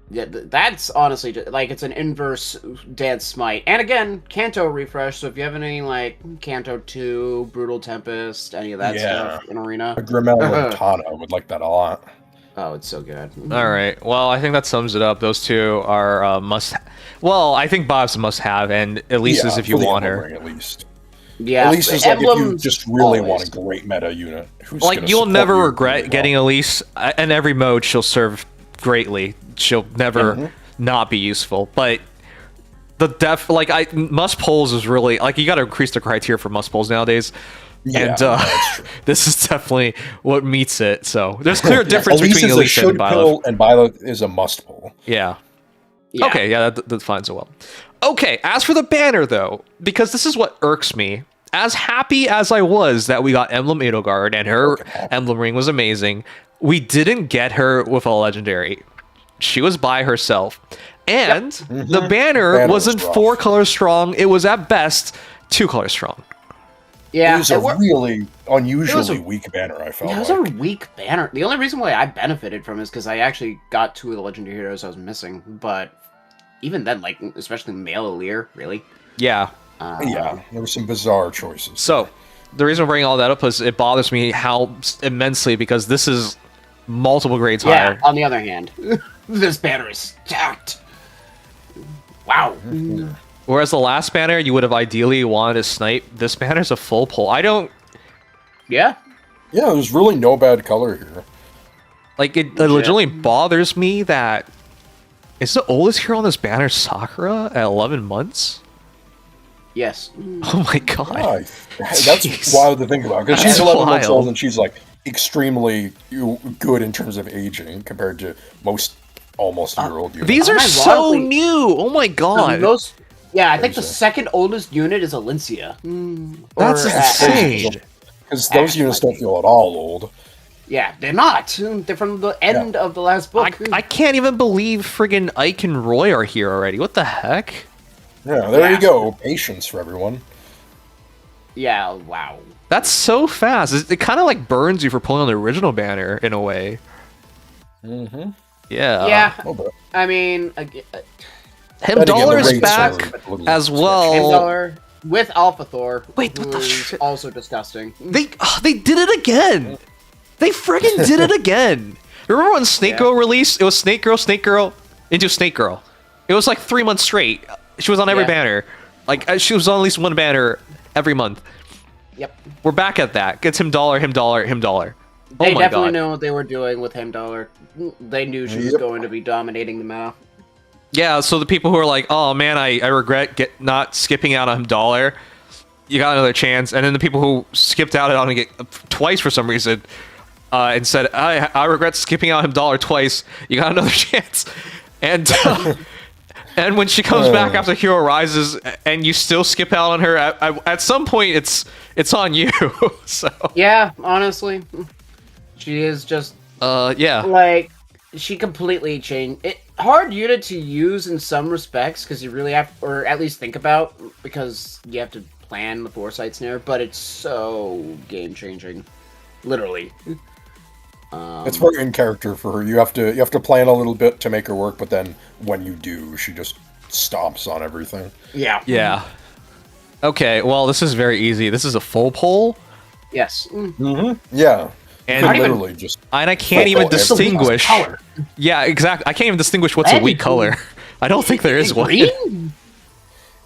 Yeah, that's honestly just, like it's an inverse dance smite. And again, Kanto refresh. So if you have any like Kanto 2, Brutal Tempest, any of that Yeah. stuff in arena. A Grimmel and Tana would like that a lot. Oh, it's so good. All right. Well, I think that sums it up. Those two are must. Well, I think Bob's a must-have, and at least Yeah, is if you for the want Emblem her. ring, at least. Yeah. At least it's like if you Emblems just really always. want a great meta unit. Who's Like gonna you'll support never you regret really well. getting Elise. In every mode, she'll serve greatly. She'll never not be useful. But the must polls is really like you got to increase the criteria for must polls nowadays. Yeah, And that's true. this is definitely what meets it. So there's clear difference Elise between is a Elise and should Violet. pull, and Violet is a must pull. Yeah. Yeah. Okay, yeah, that defines it well. Okay, as for the banner, though, because this is what irks me. As happy as I was that we got Emblem Edelgard and her Emblem ring was amazing, we didn't get her with a legendary. She was by herself. And the banner Banner was wasn't rough. 4 colors strong, it was at best 2 colors strong. Yeah. It was a really unusually a- weak banner, I felt Yeah, it was like. a weak banner. The only reason why I benefited from it is because I actually got 2 of the legendary heroes I was missing. But even then, like, especially male Alir, really. Yeah. Yeah, there were some bizarre choices. So, the reason I'm bringing all that up is it bothers me how immensely, because this is multiple grades Yeah, higher. on the other hand, this banner is stacked. Wow. Whereas the last banner, you would have ideally wanted to snipe. This banner's a full pull. I don't... Yeah. Yeah, there's really no bad color here. Like, it legitimately bothers me that... Is the oldest hero on this banner Sakura at 11 months? Yes. Oh my god. Yeah, that's Jeez. wild to think about, because she's That's 11 months wild. old and she's like extremely good in terms of aging compared to most almost year-old units. These are so Unironically, new! Oh my the god. most. Yeah, I think the Crazy. second oldest unit is Alencia. That's Or, insane. Because those units don't feel at all old. Yeah, they're not. They're from the end of the last book. I can't even believe friggin' Ike and Roy are here already. What the heck? Yeah, there Yeah. you go. Patience for everyone. Yeah, wow. That's so fast. It kind of like burns you for pulling on the original banner in a way. Mm-hmm. Yeah. Yeah, Oh, but I mean, Him Then again, the Dollar's raids back are a little as switch. well. Handler with Alpha Thor. Wait, what the who's shit? Also disgusting. They did it again. They friggin' did it again. Remember when Snake Girl released? It was Snake Girl into Snake Girl. It was like 3 months straight. She was on every Yeah. banner. Like she was on at least one banner every month. Yep. We're back at that. Gets him dollar, him dollar, him dollar. They Oh my definitely god. know what they were doing with Dollar. They knew she was Yep. going to be dominating the meta. Yeah, so the people who are like, oh man, I regret not skipping out on him dollar, you got another chance. And then the people who skipped out on it twice for some reason, and said, I regret skipping out him dollar twice, you got another chance. And and when she comes back after Hero Rises, and you still skip out on her, at some point it's on you. So Yeah, honestly, she is just yeah. like she completely changed it. Hard unit to use in some respects because you really have, or at least think about, because you have to plan the foresight snare. But it's so game changing, literally. It's very in character for her. You have to plan a little bit to make her work, but then when you do, she just stomps on everything. Yeah. Yeah. Okay, well, this is very easy. This is a full pull, Yes. Yeah. And You I could even- literally just and I can't Full even pull every distinguish. color. Yeah, exactly. I can't even distinguish what's a Red? weak color. I don't think there is one. Green?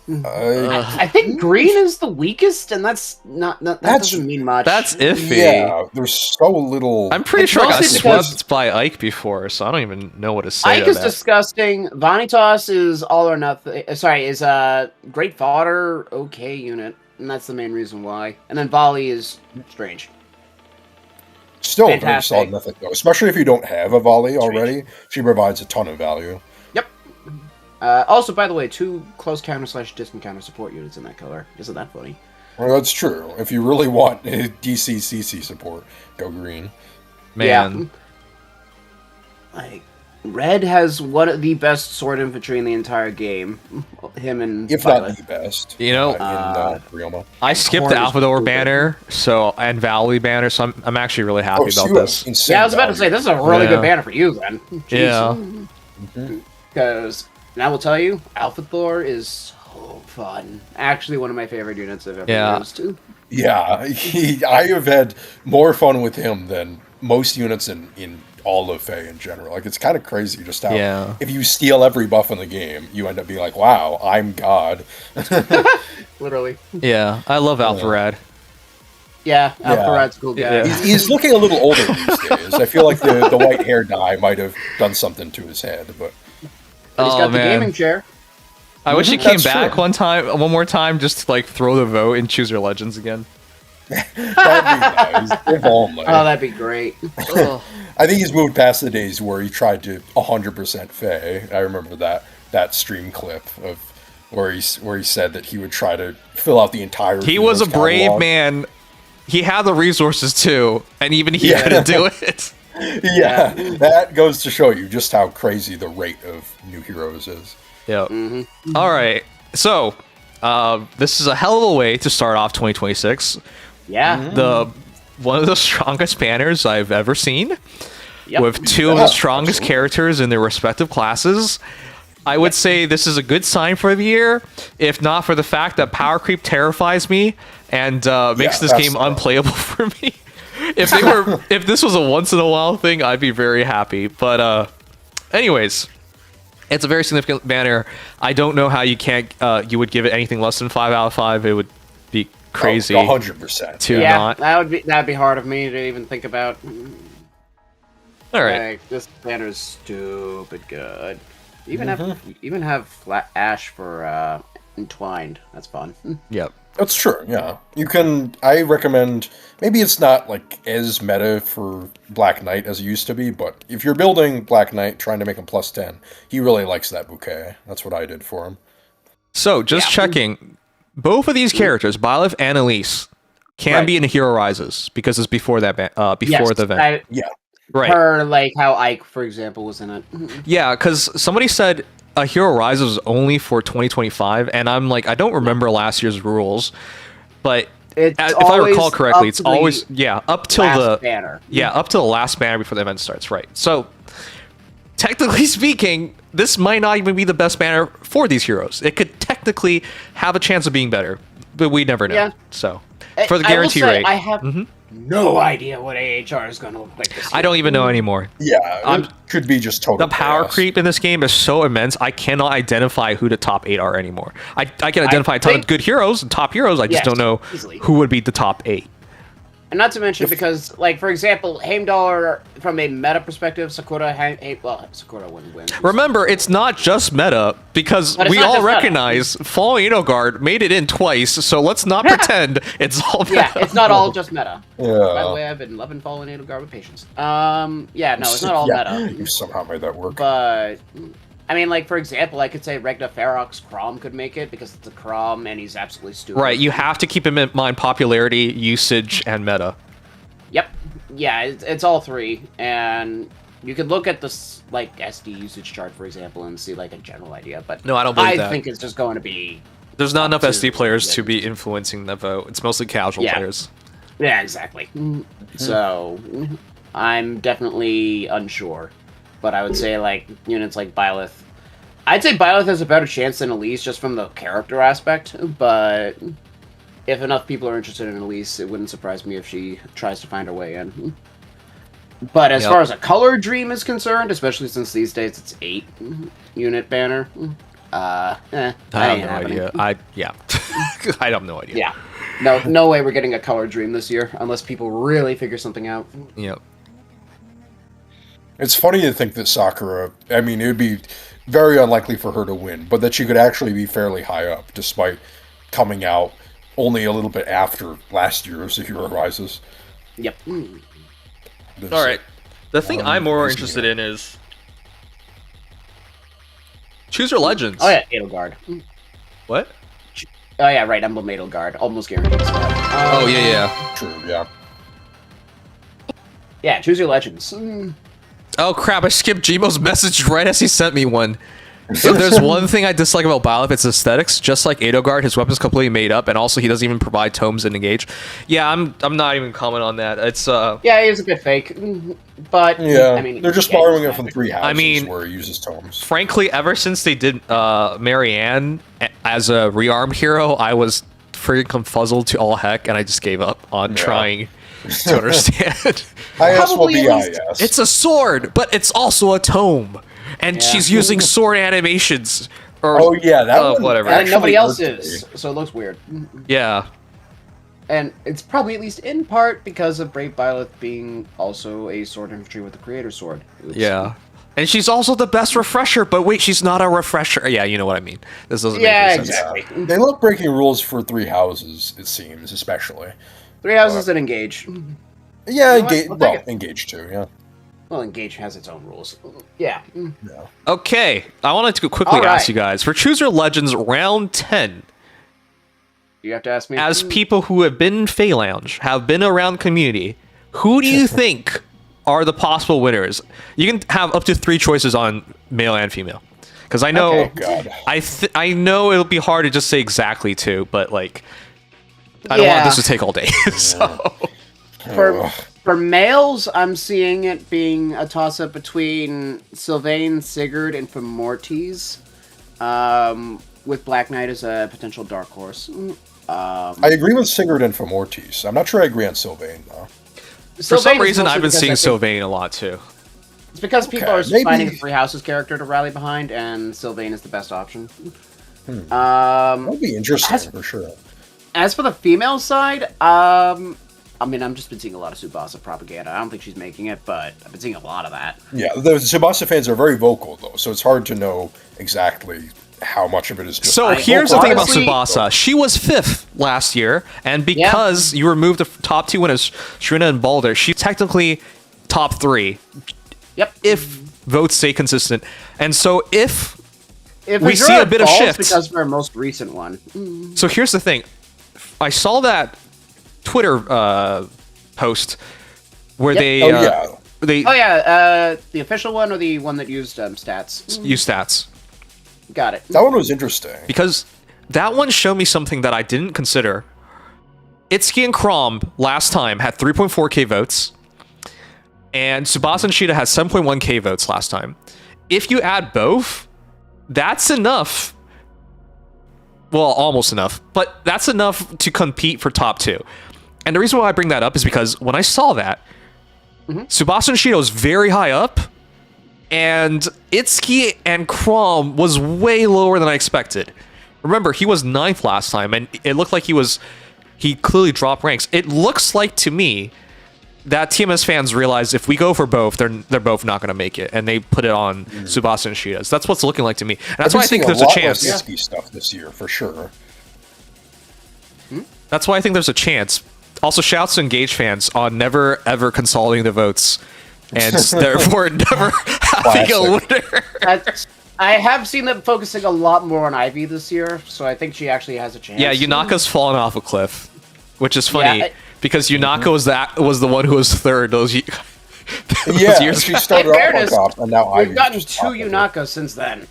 I think green is the weakest, and that doesn't mean much. That's iffy. Yeah, there's so little. I'm pretty sure I got mostly because- swept by Ike before, so I don't even know what to say Ike to is that. disgusting. Vanitas is all or nothing. Sorry, is Great Fodder okay unit, and that's the main reason why. And then Volley is strange. Still a very Fantastic. solid mythic, though. Especially if you don't have a volley already, she provides a ton of value. Yep. Also, by the way, 2 close counter / distant counter support units in that color. Isn't that funny? Well, that's true. If you really want DC/CC support, go green. Man. Yeah. Like, red has one of the best sword infantry in the entire game. Him and If Violet. not the best. You know, in Ryoma. I skipped Horn the is Alphador stupid. banner, and Valley banner, so I'm actually really happy about you have this. insane Yeah, I was about to say, value. this is a really Yeah. good banner for you, then. Yeah. Because, and I will tell you, Alpha Thor is so fun. Actually, one of my favorite units I've ever Yeah. used. Yeah, I have had more fun with him than most units in all of Fae in general. Like, it's kind of crazy just how, Yeah. if you steal every buff in the game, you end up being like, wow, I'm God. Literally. Yeah, I love Alpharad. Yeah, Alpha Yeah. Rad's a cool guy. Yeah. He's looking a little older these days. I feel like the white hair dye might have done something to his head, but But he's Oh, got the man. gaming chair. I wish he Mhm, came that's back true. one more time, just to like throw the vote and choose your legends again. that'd be nice. If only. Oh, that'd be great. I think he's moved past the days where he tried to 100% Fae. I remember that stream clip of where he said that he would try to fill out the entire. He was a Heroes brave catalog. man. He had the resources too, and even he couldn't do it. Yeah, that goes to show you just how crazy the rate of new heroes is. Yep. All right. So, this is a hell of a way to start off 2026. Yeah. The one of the strongest banners I've ever seen, Yep. with 2 of the Yeah, strongest absolutely. characters in their respective classes. I would say this is a good sign for the year, if not for the fact that power creep terrifies me and makes this that's game the problem. unplayable for me. If this was a once in a while thing, I'd be very happy. But anyways, it's a very significant banner. I don't know how you would give it anything less than 5 out of 5. It would be crazy 100%. to Yeah, not. that'd be hard of me to even think about. All right. Like, this banner is stupid good. Even have flat ash for entwined. That's fun. Yep. That's true, yeah. You can, I recommend, maybe it's not like as meta for Black Knight as it used to be, but if you're building Black Knight, trying to make him +10, he really likes that bouquet. That's what I did for him. So, just checking. Both of these characters, Byleth and Elise, can Right. be in Hero Rises because it's before that before the event. Yeah. Right. Per, like, how Ike, for example, was in it. Yeah, because somebody said a Hero Rises was only for 2025, and I'm like, I don't remember last year's rules, but It's if I always recall correctly, up it's to the always up till last the banner. up to the last banner before the event starts. Right. So, technically speaking, this might not even be the best banner for these heroes. It could technically have a chance of being better, but we never know. Yeah. So, for the I will guarantee say, rate, I have no idea what AHR is going to look like this I year. don't even know anymore. Yeah, it could be just total The power chaos. creep in this game is so immense, I cannot identify who the top 8 are anymore. I can identify a ton of think- good heroes and top heroes, I just Yes, don't know easily. who would be the top 8. And not to mention, because, like, for example, Heimdall, from a meta perspective, Sakura wouldn't win. Remember, it's not just meta, because But it's we not all just meta. recognize Fallen Guard made it in twice, so let's not pretend it's all meta. Yeah, it's not all just meta. By the Yeah. way, I've been loving Fallen Angel Guard with patience. Yeah, no, it's not all meta. You somehow made that work. But, I mean, like, for example, I could say Regna Ferox Crom could make it, because it's a Crom, and he's absolutely stupid. Right, you have to keep in mind popularity, usage, and meta. Yep. Yeah, it's all three, and you could look at this, like, SD usage chart, for example, and see, like, a general idea, but No, I don't believe I that. think it's just going to be... There's not enough to- SD players to yeah. be influencing the vote. It's mostly casual Yeah. players. Yeah, exactly. So, I'm definitely unsure. But I would say, like, units like Byleth... I'd say Byleth has a better chance than Elise just from the character aspect, but if enough people are interested in Elise, it wouldn't surprise me if she tries to find her way in. But as Yep. far as a color dream is concerned, especially since these days it's 8 unit banner, I I have no idea. Yeah. I have no idea. Yeah. No way we're getting a color dream this year, unless people really figure something out. Yep. It's funny to think that Sakura, I mean, it would be very unlikely for her to win, but that she could actually be fairly high up, despite coming out only a little bit after last year's The Hero Rises. Yep. All right. The thing I'm more interested in is Choose Your Legends. Oh yeah, Edelgard. What? Oh yeah, right, Emblem Edelgard. Almost guaranteed. Oh yeah. True, yeah. Yeah, Choose Your Legends. Oh crap! I skipped Jimo's message right as he sent me one. If there's one thing I dislike about Byleth, it's aesthetics. Just like Edelgard, his weapon's completely made up, and also he doesn't even provide tomes and engage. Yeah, I'm not even commenting on that. It's Yeah, he's a bit fake, but Yeah, I mean, they're just borrowing it from Three Houses, I mean, where he uses tomes. frankly, ever since they did Marianne as a rearmed hero, I was freaking confuzzled to all heck, and I just gave up on trying to understand. IS will Probably be at least- IS. It's a sword, but it's also a tome, and Yeah. she's using sword animations. Or, Oh yeah, that one whatever. and nobody else actually irked is, me. so it looks weird. Yeah. And it's probably at least in part because of Brave Byleth being also a sword infantry with the creator sword. Oops. Yeah. And she's also the best refresher, but wait, she's not a refresher. Yeah, you know what I mean. This doesn't make Yeah, any sense. exactly. They love breaking rules for Three Houses, it seems, especially. Three Houses and Engage. Yeah, You know what? engage, I'll take well, it. engage too, yeah. Well, Engage has its own rules. Yeah. Okay, I wanted to quickly All right. ask you guys for Choose Your Legends round 10. You have to ask me. As people who have been in Fey Lounge, have been around community, who do you think are the possible winners? You can have up to 3 choices on male and female. Because I know, Okay. God. I know it'll be hard to just say exactly 2, but like, I don't want Yeah. this to take all day. So For males, I'm seeing it being a toss-up between Sylvain, Sigurd, and Femortes, with Black Knight as a potential dark horse. I agree with Sigurd and Femortes. I'm not sure I agree on Sylvain, though. for some reason, I've been seeing Sylvain a lot too. It's because people Okay, are maybe- finding a Three Houses character to rally behind, and Sylvain is the best option. That'll be interesting, for sure. As for the female side, I mean, I'm just been seeing a lot of Tsubasa propaganda. I don't think she's making it, but I've been seeing a lot of that. Yeah, the Tsubasa fans are very vocal, though, so it's hard to know exactly how much of it is just... So I here's hope the thing about honestly- Tsubasa. She was 5th last year, and because you removed the top 2 winners, Shrina and Balder, she's technically top 3 Yep. if votes stay consistent. And so if If we Azura see a bit of falls shift. because of her most recent one. So here's the thing. I saw that Twitter post where they Oh, yeah. they Oh yeah, the official one or the one that used stats. use stats. Got it. That one was interesting. Because that one showed me something that I didn't consider. Itsuki and Crom last time had 3.4k votes, and Tsubasa and Shida had 7.1k votes last time. If you add both, that's enough. Well, almost enough, but that's enough to compete for top 2. And the reason why I bring that up is because when I saw that, Tsubasa and Shida was very high up, and Itsuki and Crom was way lower than I expected. Remember, he was 9th last time, and it looked like he clearly dropped ranks. It looks like to me that TMS fans realize if we go for both, they're both not going to make it, and they put it on Tsubasa and Shida's. That's what's looking like to me. And that's why I think there's a chance. Risky stuff this year, for sure. That's why I think there's a chance. Also, shouts to Engage fans on never ever consolidating the votes, and therefore never having a winner. I have seen them focusing a lot more on Ivy this year, so I think she actually has a chance. Yeah, Yunaka's fallen off a cliff, which is funny Yeah, because Yunaka was the one who was 3rd those, those Yeah, years she back. started In off fairness, on top, and now We've Ivy's gotten just 2 top of it. Yunaka since then.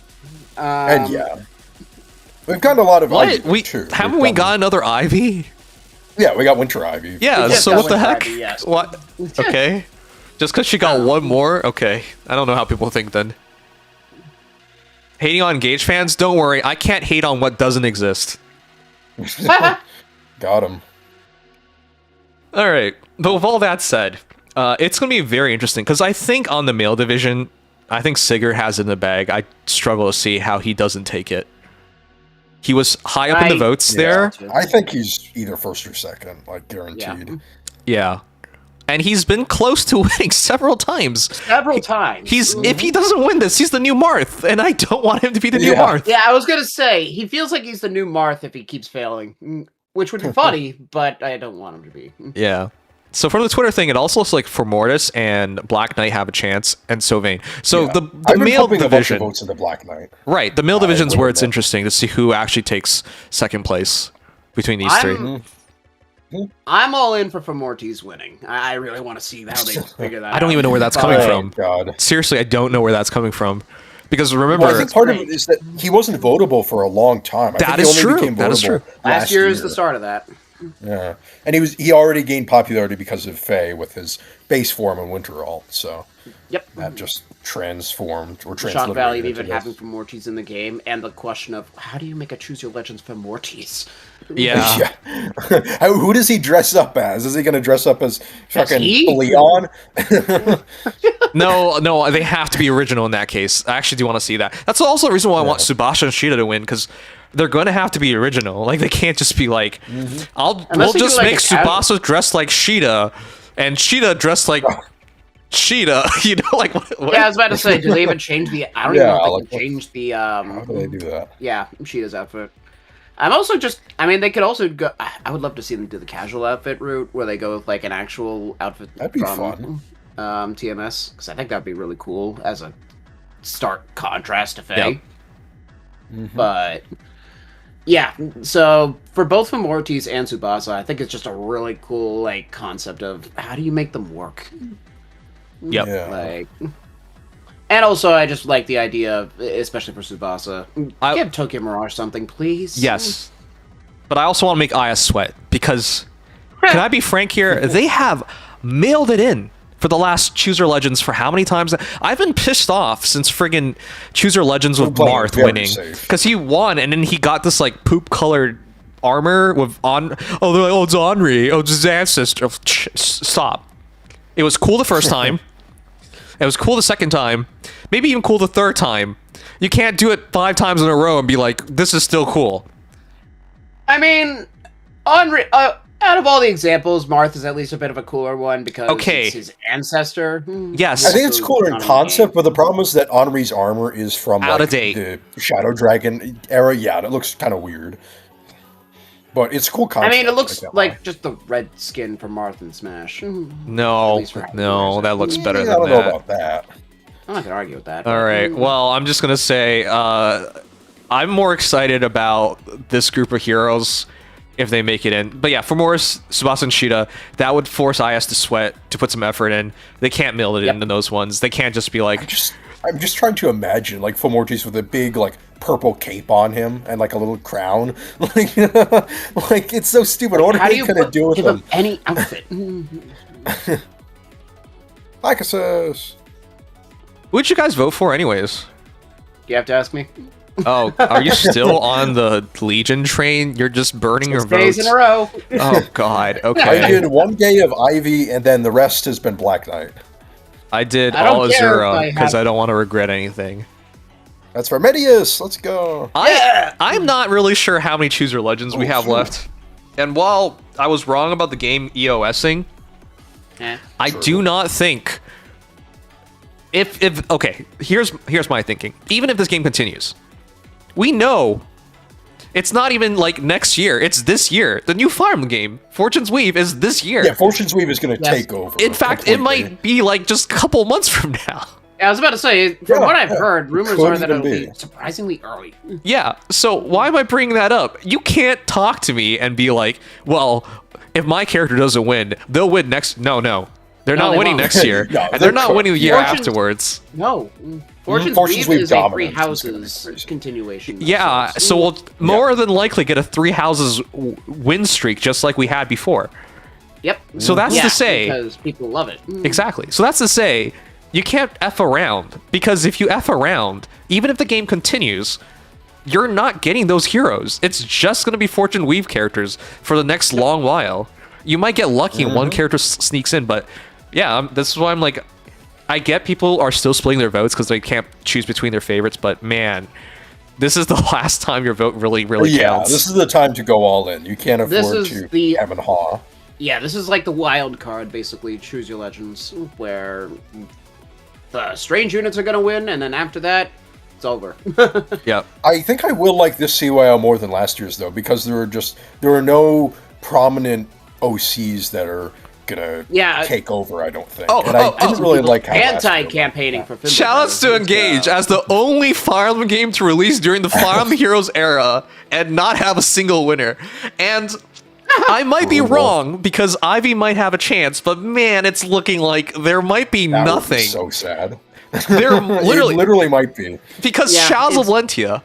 And yeah. We've gotten a lot of What? Ivy, too. Haven't We've we gotten- got another Ivy? Yeah, we got Winter Ivy. Yeah. just So got what the Winter heck? Ivy, yes. What? Okay. Just because she got one more? Okay. I don't know how people think then. Hating on Engage fans? Don't worry. I can't hate on what doesn't exist. Got him. All right. But with all that said, it's going to be very interesting because I think on the male division, I think Sigurd has it in the bag. I struggle to see how he doesn't take it. He was high up in the votes there. I think he's either first or second, like guaranteed. Yeah. And he's been close to winning several times. Several times. If he doesn't win this, he's the new Marth, and I don't want him to be the new Marth. Yeah, I was gonna say he feels like he's the new Marth if he keeps failing, which would be funny, but I don't want him to be. Yeah. So from the Twitter thing, it also looks like Formortis and Black Knight have a chance, and Sylvain. So the male division, votes in the Black Knight. Right? The male division's where it's interesting to see who actually takes second place between these three. I'm all in for Formortis winning. I really want to see how they figure that out. I don't even know where that's coming from. God. Seriously, I don't know where that's coming from. Because remember, I think part of it is that he wasn't votable for a long time. That is true. That is true. Last year is the start of that. Yeah, and he already gained popularity because of Faye with his base form in Winterall. So that just transformed or translated. Shock value of even having Formortis in the game, and the question of how do you make a Choose Your Legends Formortis? Yeah. Who does he dress up as? Is he going to dress up as fucking Leon? No, they have to be original in that case. I actually do want to see that. That's also the reason why I want Tsubasa and Shida to win, because they're going to have to be original. Like, they can't just be like, we'll just make Tsubasa dressed like Shida, and Shida dressed like Shida. You know, like what? Yeah, I was about to say, do they even change the? I don't even know if they can change the. How do they do that? Yeah, Shida's outfit. I'm also they could also go. I would love to see them do the casual outfit route, where they go with like an actual outfit. That'd be fun. TMS, because I think that'd be really cool as a stark contrast to Faye. Yep. But yeah, so for both Formortis and Tsubasa, I think it's just a really cool like concept of how do you make them work. Yep. Yeah. Like, and also I just like the idea of, especially for Tsubasa, give Tokyo Mirage something, please. Yes. But I also want to make Aya sweat, because can I be frank here? They have mailed it in for the last Chooser Legends for how many times? I've been pissed off since friggin' Chooser Legends with Marth winning, because he won and then he got this like poop colored armor with it's Henri, it's his ancestor. Stop. It was cool the first time. It was cool the second time. Maybe even cool the third time. You can't do it 5 times in a row and be like, this is still cool. I mean, Henri. Out of all the examples, Marth is at least a bit of a cooler one because it's his ancestor. Yes. I think it's cooler in concept, but the problem is that Henri's armor is from out of date. The Shadow Dragon era. Yeah, it looks kind of weird. But it's cool concept. I mean, it looks like just the red skin from Marth and Smash. No, that looks better than that. I don't know about that. I'm not going to argue with that. All right, well, I'm just going to say I'm more excited about this group of heroes if they make it in. But yeah, for Morris, Tsubasa, and Shida, that would force IS to sweat, to put some effort in. They can't mail it into those ones. They can't just be like... I'm just trying to imagine, like, Formortis with a big, like, purple cape on him and, like, a little crown. Like, it's so stupid. What are they going to do with him? Any outfit. Pegasus. Who'd you guys vote for anyways? You have to ask me. Oh, are you still on the Legion train? You're just burning your votes? Days in a row. Oh, God. Okay. I did one day of Ivy, and then the rest has been Black Knight. I did all Azura, because I don't want to regret anything. That's for Medius. Let's go. I'm not really sure how many Chooser Legends we have left. And while I was wrong about the game EOSing, I do not think... Okay, here's my thinking. Even if this game continues, we know it's not even like next year. It's this year. The new Fire Emblem game, Fortune's Weave, is this year. Yeah, Fortune's Weave is going to take over. In fact, it might be like just a couple months from now. I was about to say, from what I've heard, rumors are that it'll be surprisingly early. Yeah, so why am I bringing that up? You can't talk to me and be like, well, if my character doesn't win, they'll win next... No. They're not winning next year, and they're not winning the year afterwards. No. Fortune's Weave is a Three Houses continuation. Yeah, so we'll more than likely get a Three Houses win streak, just like we had before. Yep. So that's to say... because people love it. Exactly. So that's to say, you can't F around, because if you F around, even if the game continues, you're not getting those heroes. It's just going to be Fortune Weave characters for the next long while. You might get lucky and one character sneaks in, but... Yeah, this is why I'm like, I get people are still splitting their votes because they can't choose between their favorites, but man, this is the last time your vote really counts. This is the time to go all in. You can't afford to hem and haw. Yeah, this is like the wild card, basically. Choose your legends, where the strange units are gonna win, and then after that, it's over. Yeah. I think I will like this CYL more than last year's though, because there are no prominent OCs that are gonna take over. I don't think. And I didn't really like how anti-campaigning for. Shoutouts to Engage as the only Fire Emblem game to release during the Fire Emblem Heroes era and not have a single winner. And I might be wrong because Ivy might have a chance, but man, it's looking like there might be nothing. Would be so sad. There literally might be because Shaz of Lentia,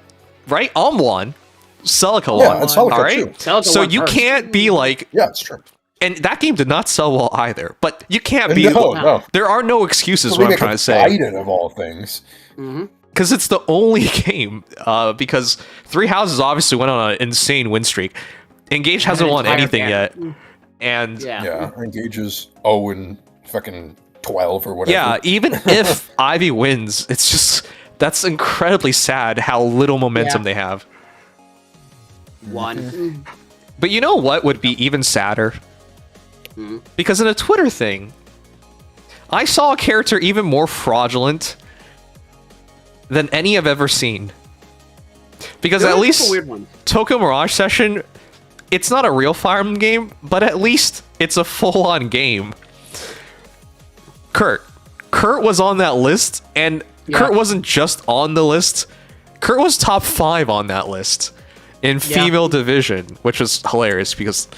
right? won. Celica won. And Celica all right. too. So you can't be like it's true. And that game did not sell well either. But you can't be. No. There are no excuses. What I'm trying to say. Of all things. Because it's the only game. Because Three Houses obviously went on an insane win streak. Engage hasn't won anything yet. And Engage is 0 fucking 12 or whatever. Yeah, even if Ivy wins, it's just that's incredibly sad how little momentum they have. But you know what would be even sadder? Because in a Twitter thing, I saw a character even more fraudulent than any I've ever seen. Because at least Tokyo Mirage Session, it's not a real Fire Emblem game, but at least it's a full-on game. Kurt was on that list, and Kurt wasn't just on the list. Kurt was top 5 on that list in female division, which was hilarious because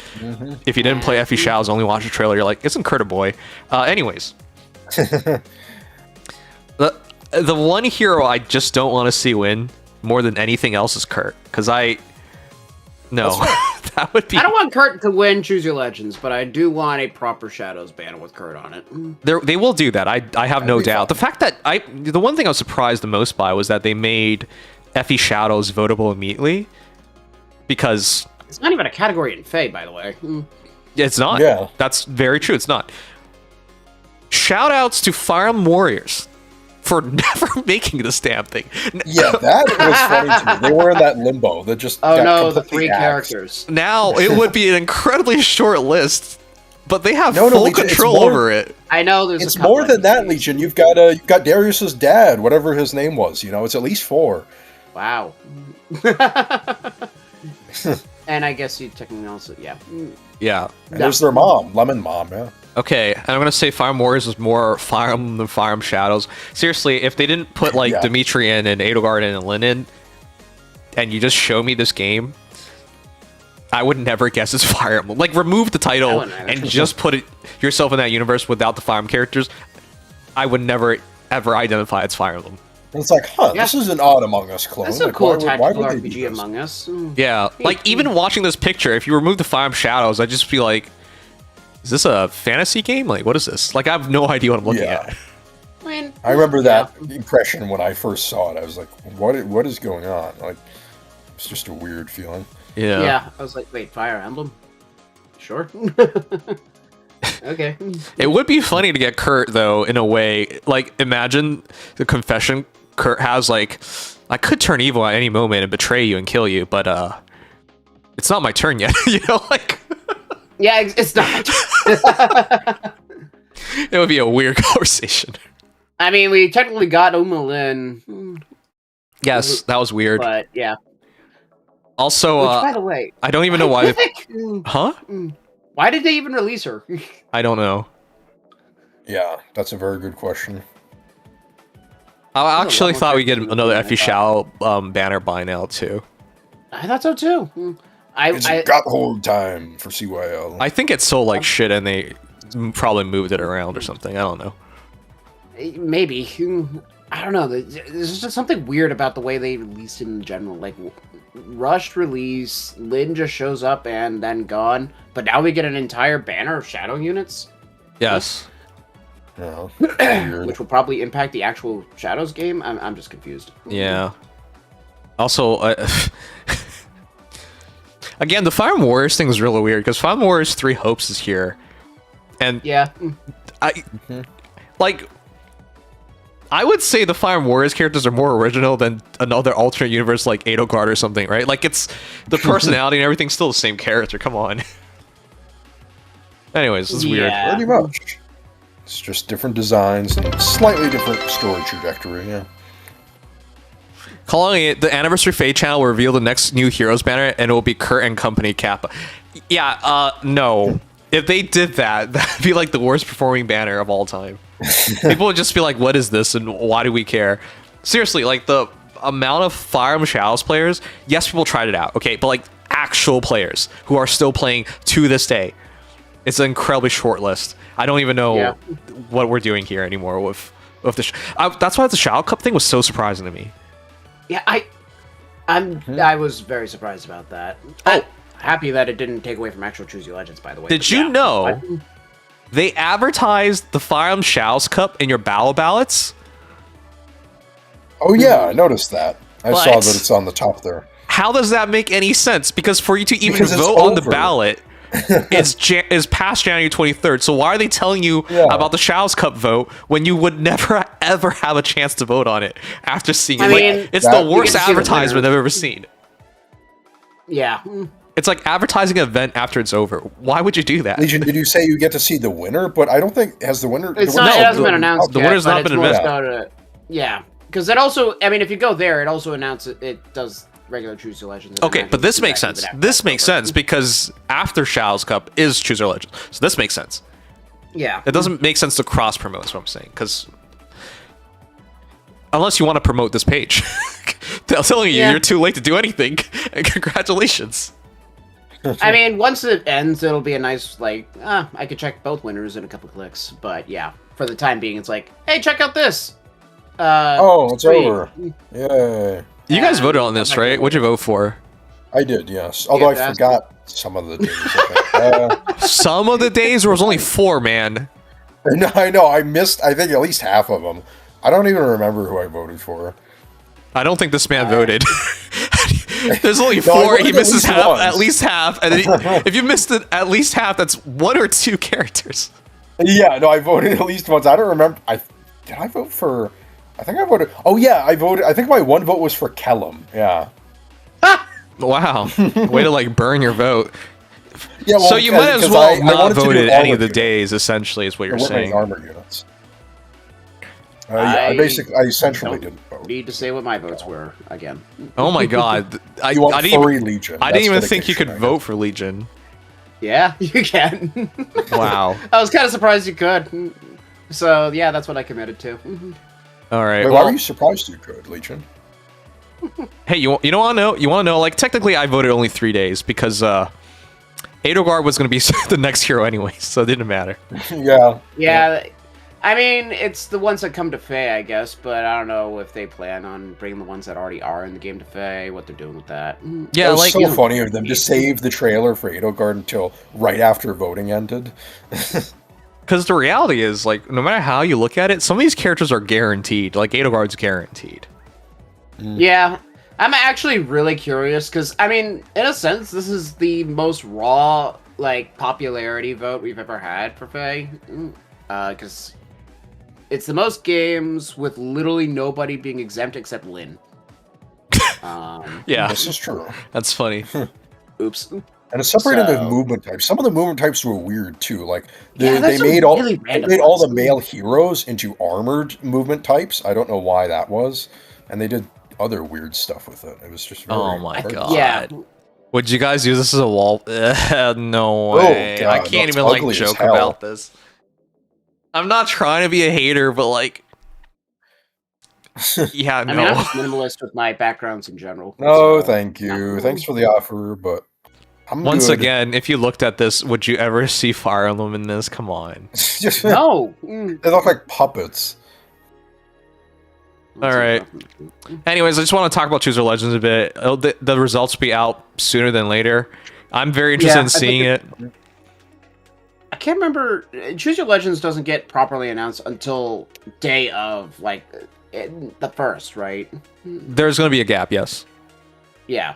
if you didn't play Effie Shao's, only watch the trailer, you're like, isn't Kurt a boy? Anyways. The one hero I just don't want to see win more than anything else is Kurt, because that would be. I don't want Kurt to win Choose Your Legends, but I do want a proper Shadows banner with Kurt on it. They will do that. I have no doubt. The fact that the one thing I was surprised the most by was that they made Effie Shadows votable immediately, because it's not even a category in Fae, by the way. It's not. Yeah, that's very true. It's not. Shoutouts to Fire Emblem Warriors for never making this damn thing. Yeah, that was funny too. They were in that limbo. That just the 3 characters. Now it would be an incredibly short list, but they have full control over it. I know it's more than that, Legion. You've got Darius's dad, whatever his name was. It's at least 4. Wow. And I guess you technically also yeah. And there's their mom, Lemon Mom. Yeah. Okay, and I'm gonna say Fire Emblem Warriors is more Fire Emblem than Fire Emblem Shadows. Seriously, if they didn't put like Dimitri in and Edelgard in and Lin in, and you just show me this game, I would never guess it's Fire Emblem. Like, remove the title and just put yourself in that universe without the Fire Emblem characters. I would never ever identify it's Fire Emblem. And it's like, this is an odd Among Us clone. That's a cool tactical RPG Among Us. Yeah, like even watching this picture, if you remove the Fire Emblem Shadows, I'd just feel like, is this a fantasy game? Like, what is this? Like, I have no idea what I'm looking at. I remember that impression when I first saw it. I was like, what is going on? Like, it's just a weird feeling. Yeah. I was like, wait, Fire Emblem? Sure. Okay. It would be funny to get Kurt, though, in a way. Like, imagine the confession Kurt has, like, I could turn evil at any moment and betray you and kill you, but, it's not my turn yet. Like... Yeah, it's not. It would be a weird conversation. I mean, we technically got Lin. Yes, that was weird. But, yeah. Also, which, by the way... I don't even know why... Huh? Why did they even release her? I don't know. Yeah, that's a very good question. I actually thought we'd get another Effie Shao banner by now, too. I thought so, too. It's got hold time for CYL. I think it sold like shit and they probably moved it around or something. I don't know. Maybe. I don't know. There's just something weird about the way they released it in general. Like, rushed release, Lin just shows up and then gone. But now we get an entire banner of shadow units? Yes. Which will probably impact the actual Shadows game? I'm just confused. Yeah. Also, again, the Fire Emblem Warriors thing is really weird, because Fire Emblem Warriors 3 Hopes is here. And yeah. like, I would say the Fire Emblem Warriors characters are more original than another alternate universe like Edelgard or something, right? Like, it's the personality and everything's still the same character. Come on. Anyways, this is weird. Pretty much. It's just different designs and slightly different story trajectory, yeah. Calling it the Anniversary Fate channel will reveal the next new Heroes banner, and it will be Kurt and Company Kappa. Yeah, no. If they did that, that'd be like the worst performing banner of all time. People would just be like, what is this, and why do we care? Seriously, like, the amount of Fire Emblem Shadows players, yes, people tried it out, okay? But, like, actual players who are still playing to this day. It's an incredibly short list. I don't even know what we're doing here anymore with the... that's why the Shadow Cup thing was so surprising to me. Yeah, I was very surprised about that. I'm happy that it didn't take away from actual Choose Your Legends, by the way. Did you know they advertised the Fire Emblem Shadows Cup in your battle ballots? Oh yeah, I noticed that. I saw that it's on the top there. How does that make any sense? Because for you to even Because it's vote on the over. ballot, it's past January 23rd. So why are they telling you about the Shadows Cup vote when you would never ever have a chance to vote on it after seeing it? I mean, it's the worst you get to see the advertisement winner. I've ever seen. Yeah. It's like advertising an event after it's over. Why would you do that? Legion, did you say you get to see the winner? But I don't think has the winner. It's the not. winner It hasn't been announced. The yet, winner's but not it's been more announced. about yeah, because it also. I mean, if you go there, it also announces it does regular Choose Your Legends. Okay, but this makes sense. This makes sense because after Shadows Cup is Choose Your Legends. So this makes sense. Yeah. It doesn't make sense to cross promote, is what I'm saying. Because unless you want to promote this page, they're telling you you're too late to do anything. And congratulations. I mean, once it ends, it'll be a nice like. I could check both winners in a couple clicks. But yeah, for the time being, it's like, hey, check out this. It's sweet. over. Yay. You guys voted on this, right? What'd you vote for? I did, yes. Although I forgot some of the days. I think. Some of the days there was only 4, man. No, I know. I missed, I think, at least half of them. I don't even remember who I voted for. I don't think this man voted. There's only No, I 4. He voted misses half, once. at least half. And then if you missed it at least half, that's 1 or 2 characters. Yeah, no, I voted at least once. I don't remember. Did I vote for... I think I voted... Oh, yeah, I voted... I think my one vote was for Kellum. Yeah. Wow. Way to, like, burn your vote. Yeah, well, So you might as because well I not wanted to do voted any of the armor days, essentially, is what you're units. saying. Armor units. Yeah, I essentially didn't vote. Need to say what my votes were again. Oh my god. I You want didn't furry even, Legion. I That's didn't even think you dedication, could I vote guess. for Legion. Yeah, you can. Wow. I was kind of surprised you could. So yeah, that's what I committed to. All right. Wait, why Well, were you surprised you could, Legion? hey, you want to know? You want to know? Like, technically, I voted only 3 days because Edelgard was going to be the next hero anyway, so it didn't matter. Yeah. Yeah, I mean, it's the ones that come to Fae, I guess, but I don't know if they plan on bringing the ones that already are in the game to Fae, what they're doing with that. Yeah, It was like so funny of them to save the trailer for Edelgard until right after voting ended. because the reality is, like, no matter how you look at it, some of these characters are guaranteed. Like Edelgard's guaranteed. Yeah, I'm actually really curious, because, I mean, in a sense, this is the most raw, like, popularity vote we've ever had for Fae. Because it's the most games with literally nobody being exempt except Lynn. Yeah, This is true. that's funny. Oops. And it's separated So- into movement types. Some of the movement types were weird too. Like Yeah, they there's some made all really they random made all the ones. male heroes into armored movement types. I don't know why that was. And they did other weird stuff with it. It was just very, Oh my very- god. Yeah. Would you guys use this as a wall? No way. I God, can't that's even like ugly as joke hell. about this. I'm not trying to be a hater, but like, yeah, no. I mean, I'm just minimalist with my backgrounds in general. No, so- thank you. Thanks for the offer, but I'm Once good. again, if you looked at this, would you ever see Fire Emblem in this? Come on. Just, No. they look like puppets. All right. Anyways, I just want to talk about Choose Your Legends a bit. The results will be out sooner than later. I'm very interested Yeah, in I think seeing it. I can't remember. Choose Your Legends doesn't get properly announced until day of, like, the first, right? There's going to be a gap, yes. Yeah.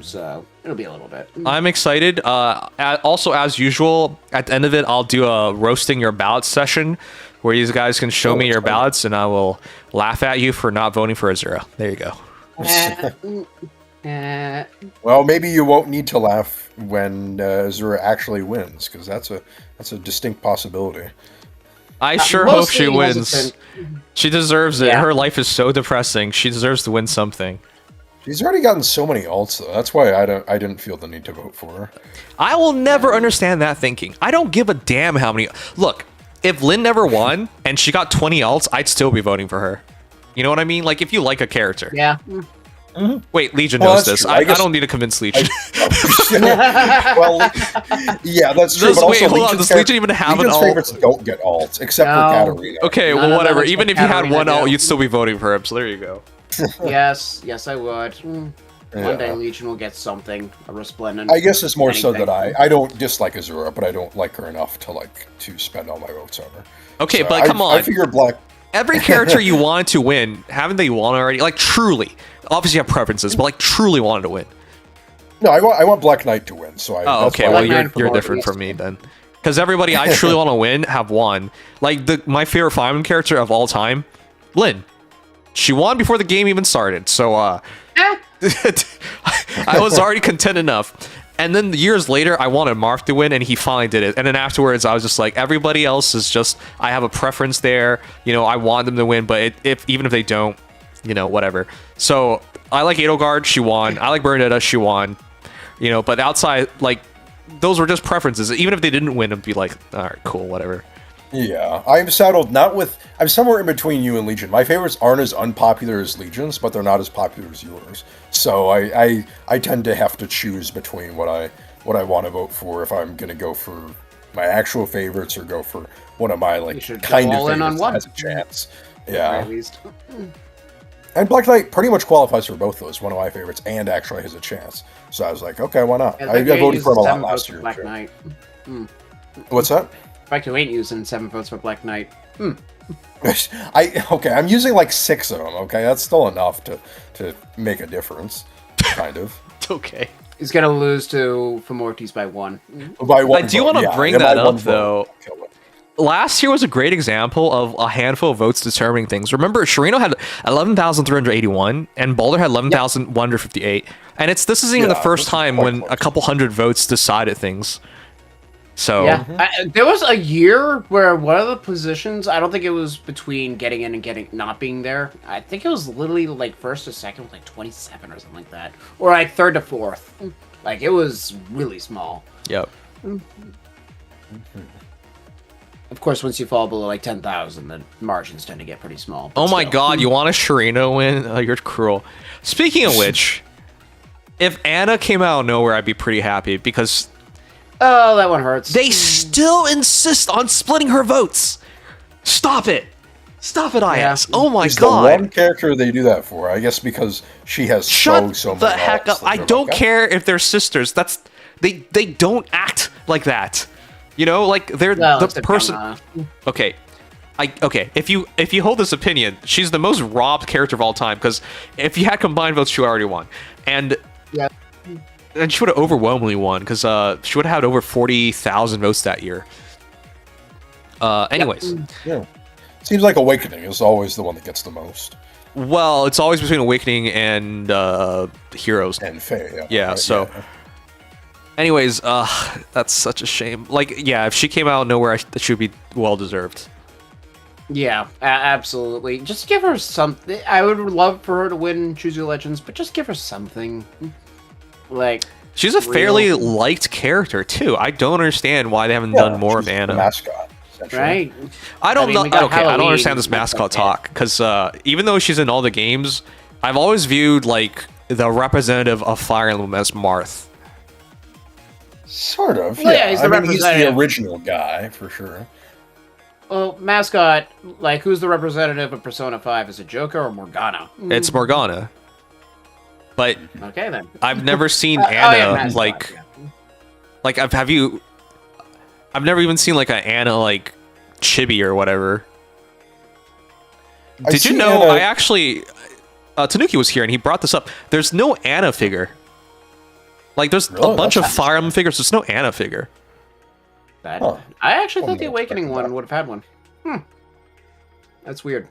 So it'll be a little bit. I'm excited. Also, as usual, at the end of it, I'll do a roasting your ballots session where you guys can show me your ballots, and I will laugh at you for not voting for Azura. There you go. Well, maybe you won't need to laugh when Azura actually wins, because that's a distinct possibility. I sure hope she mostly wins. hesitant. She deserves it. Yeah. Her life is so depressing. She deserves to win something. She's already gotten so many ults, though. That's why I didn't feel the need to vote for her. I will never understand that thinking. I don't give a damn how many. Look, if Lynn never won and she got 20 ults, I'd still be voting for her. You know what I mean? Like, if you like a character. Yeah. Wait, Legion Well, knows that's this. true. I don't need to convince Legion. Well, yeah, that's true. Does- but wait, also hold on, does Legion even have an Legion's ult? favorites don't get ults, except No. for Katarina. Okay, None well, of them whatever. is Even what if you had Katarina one ult, do. you'd still be voting for him. So there you go. Yes, I would. One day Yeah. Legion will get something, a resplendent. I guess it's more so that anything. I don't dislike Azura, but I don't like her enough to spend all my votes on her. Okay, So but come on. I figure Black. Every character you wanted to win, haven't they won already? Like, truly. Obviously, you have preferences, but, like, truly wanted to win. No, I want Black Knight to win. So Oh, that's okay. why Well, Black Knight you're for different Morbius. from me then. Because everybody I truly want to win have won. Like, my favorite Fire Emblem character of all time, Lynn. She won before the game even started. So, I was already content enough. And then years later, I wanted Marth to win, and he finally did it. And then afterwards, I was just like, everybody else is just, I have a preference there. You know, I want them to win, but even if they don't, you know, whatever. So I like Edelgard, she won. I like Bernadetta, she won. You know, but outside, like, those were just preferences. Even if they didn't win, it'd be like, all right, cool, whatever. Yeah, I'm saddled not with. I'm somewhere in between you and Legion. My favorites aren't as unpopular as Legion's, but they're not as popular as yours. So I tend to have to choose between what I want to vote for if I'm going to go for my actual favorites or go for one of my You like should go kind of all in favorites on that one. has a chance. At Yeah, least. and Black Knight pretty much qualifies for both those. One of my favorites and actually has a chance. So I was like, okay, why not? Yeah, I that voted for him a lot 7 votes last for year. Black too. Knight. What's that? In fact, you ain't using 7 votes for Black Knight. I'm using like 6 of them. Okay, that's still enough to make a difference, kind of. It's okay. He's gonna lose to Femortes by 1. By one I do vote, want to yeah, bring by that one up, vote, though. I'll kill it. Last year was a great example of a handful of votes determining things. Remember, Shirino had 11,381 and Boulder had 11,158. And this isn't even Yeah, the first this is time quite when close. a couple hundred votes decided things. So, Yeah, there was a year where one of the positions, I don't think it was between getting in and not being there. I think it was literally like first or second with like 27 or something like that. Or like third to fourth. Like it was really small. yep. Of course, once you fall below like 10,000, the margins tend to get pretty small. but Oh my still. god, you want a Shirino win? Oh, you're cruel. Speaking of which, if Anna came out of nowhere, I'd be pretty happy because Oh, that one hurts. they still insist on splitting her votes. Stop it. Stop it, IS. Oh my She's god. the one character they do that for. I guess because she has Shut so the many heck ults up. that I they're don't like, care if they're sisters. They don't act like that. You know, like they're Well, the except person. Gamma. Okay. Okay, if you hold this opinion, she's the most robbed character of all time because if you had combined votes, she already won. And Yeah. and she would have overwhelmingly won because she would have had over 40,000 votes that year. Anyways, Yeah. Seems like Awakening is always the one that gets the most. well, it's always between Awakening and Heroes. And Faye. Yeah, right, so- Anyways, that's such a shame. Like, yeah, if she came out of nowhere, she would be well deserved. Yeah, absolutely. Just give her something. I would love for her to win Choose Your Legends, but just give her something. Like, She's a fairly liked character too. I don't understand why they haven't done more of she's the Anna. mascot. essentially. right? I don't I mean, know. we got Okay, I don't Halloween, understand this that's mascot okay. talk because even though she's in all the games, I've always viewed like the representative of Fire Emblem as Marth. Sort of. Well, yeah, yeah, he's the I mean, he's the representative. original guy for sure. Well, mascot, like, who's the representative of Persona 5? Is it Joker or Morgana? It's Morgana, but Okay, then. I've never seen Oh, Anna yeah, mascot, like yeah. like have you? I've never even seen like an Anna like chibi or whatever. I Did you see know? Anna- I actually Tanuki was here and he brought this up. There's no Anna figure. Like, there's a Really? bunch of That's Fire Emblem figures. There's no Anna figure. That Huh. I actually thought Wasn't the Awakening expecting one that. would have had one. That's weird.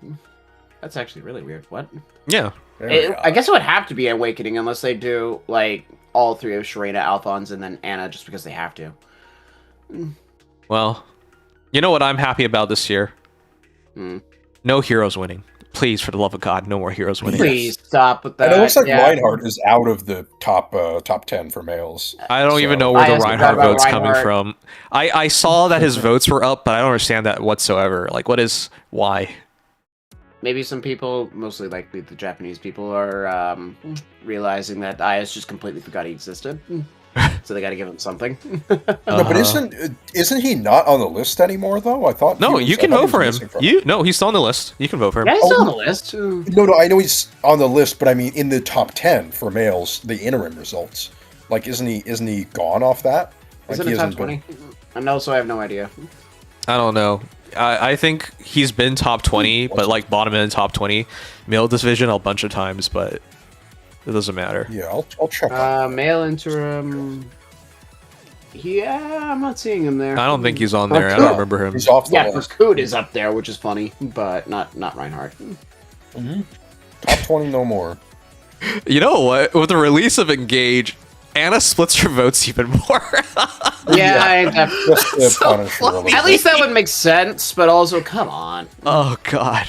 That's actually really weird. What? Yeah. There we go. I guess it would have to be Awakening unless they do like all three of Sharena, Alphonse, and then Anna just because they have to. Well, you know what I'm happy about this year? Hmm. No heroes winning. Please, for the love of God, no more heroes winning. Please stop with that. And it looks like yeah. Reinhardt is out of the top 10 for males. I don't even So- know where I the asked Reinhardt about vote's coming Reinhardt. from. I saw that his votes were up, but I don't understand that whatsoever. Like, why? Maybe some people, mostly likely the Japanese people, are realizing that IS just completely forgot he existed. So they got to give him something. No, but isn't he not on the list anymore though? I thought. No, he was- you I can thought he vote was for him. missing from- He's still on the list. You can vote for him. Yeah, he's still on the Oh. list. No, I know he's on the list, but I mean in the top 10 for males, the interim results. Like, isn't he gone off that? Is Like, it he in top hasn't been- 20? And also, I have no idea. I don't know. I think he's been top 20, but like bottom end top 20 male division a bunch of times, but it doesn't matter. Yeah, I'll check. on Male interim. Yeah, I'm not seeing him there. I don't think he's on there. I don't Yeah, remember him. He's off the Yeah, list. Perkut is up there, which is funny, but not Reinhardt. Top 20 no more. You know what? With the release of Engage, Anna splits her votes even more. Yeah, Just to punish her a little at bit. least that would make sense, but also, come on. Oh god.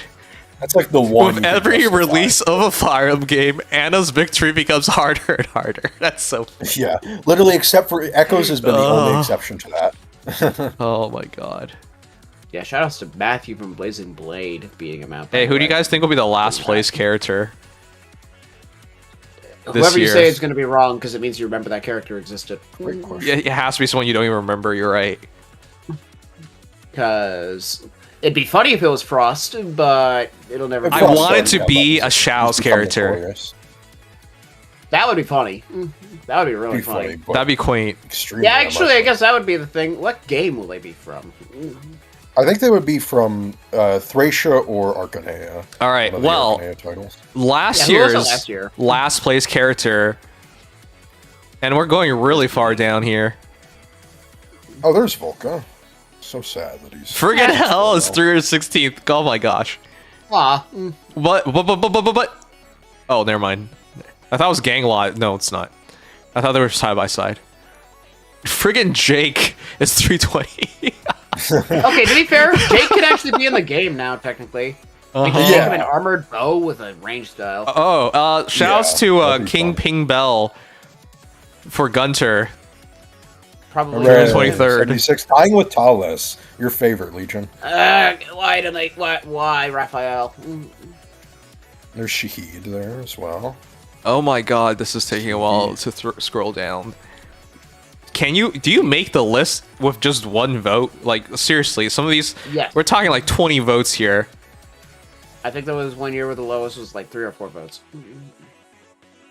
That's like the one. With you can every justify. release of a Fire Emblem game, Anna's victory becomes harder and harder. That's so Yeah, literally, except for Echoes has been the only exception to that. Oh my god. Yeah, shoutouts to Matthew from Blazing Blade beating him out. Hey, who do you guys think will be the last place character? Whoever you year? say is going to be wrong because it means you remember that character existed. Great question. Yeah, it has to be someone you don't even remember. You're right. Because it'd be funny if it was Frost, but it'll never be. I Frost want it doesn't to have be that. a Shao's He's become character. notorious. That would be funny. That would be really Be funny, funny. but That'd be quaint. extremely Yeah, actually, I unlikely. guess that would be the thing. What game will they be from? I think they would be from Thracia or Arcanea. All right. One of the Well, Arcanea titles. last Yeah, who was it year's last year? last place character, and we're going really far down here. Oh, there's Volca. So sad that he's. Friggin' hell is 316th. Oh my gosh. Aw. But. Oh, never mind. I thought it was Ganglot. No, it's not. I thought they were side by side. Friggin' Jake is 320. Okay, to be fair, Jake could actually be in the game now, technically. Like, Uh-huh. you Yeah. have an armored bow with a ranged style. Oh, shouts Yeah, to that'd be King fun. Ping Bell for Gunter. Probably. Right. 23rd. 76, tying with Thales, your favorite Legion. Why did they? Why, Raphael? There's Shahid there as well. Oh my god, this is taking a while to scroll down. Do you make the list with just one vote? Like, seriously, some of these, Yes. we're talking like 20 votes here. I think there was one year where the lowest was like 3 or 4 votes.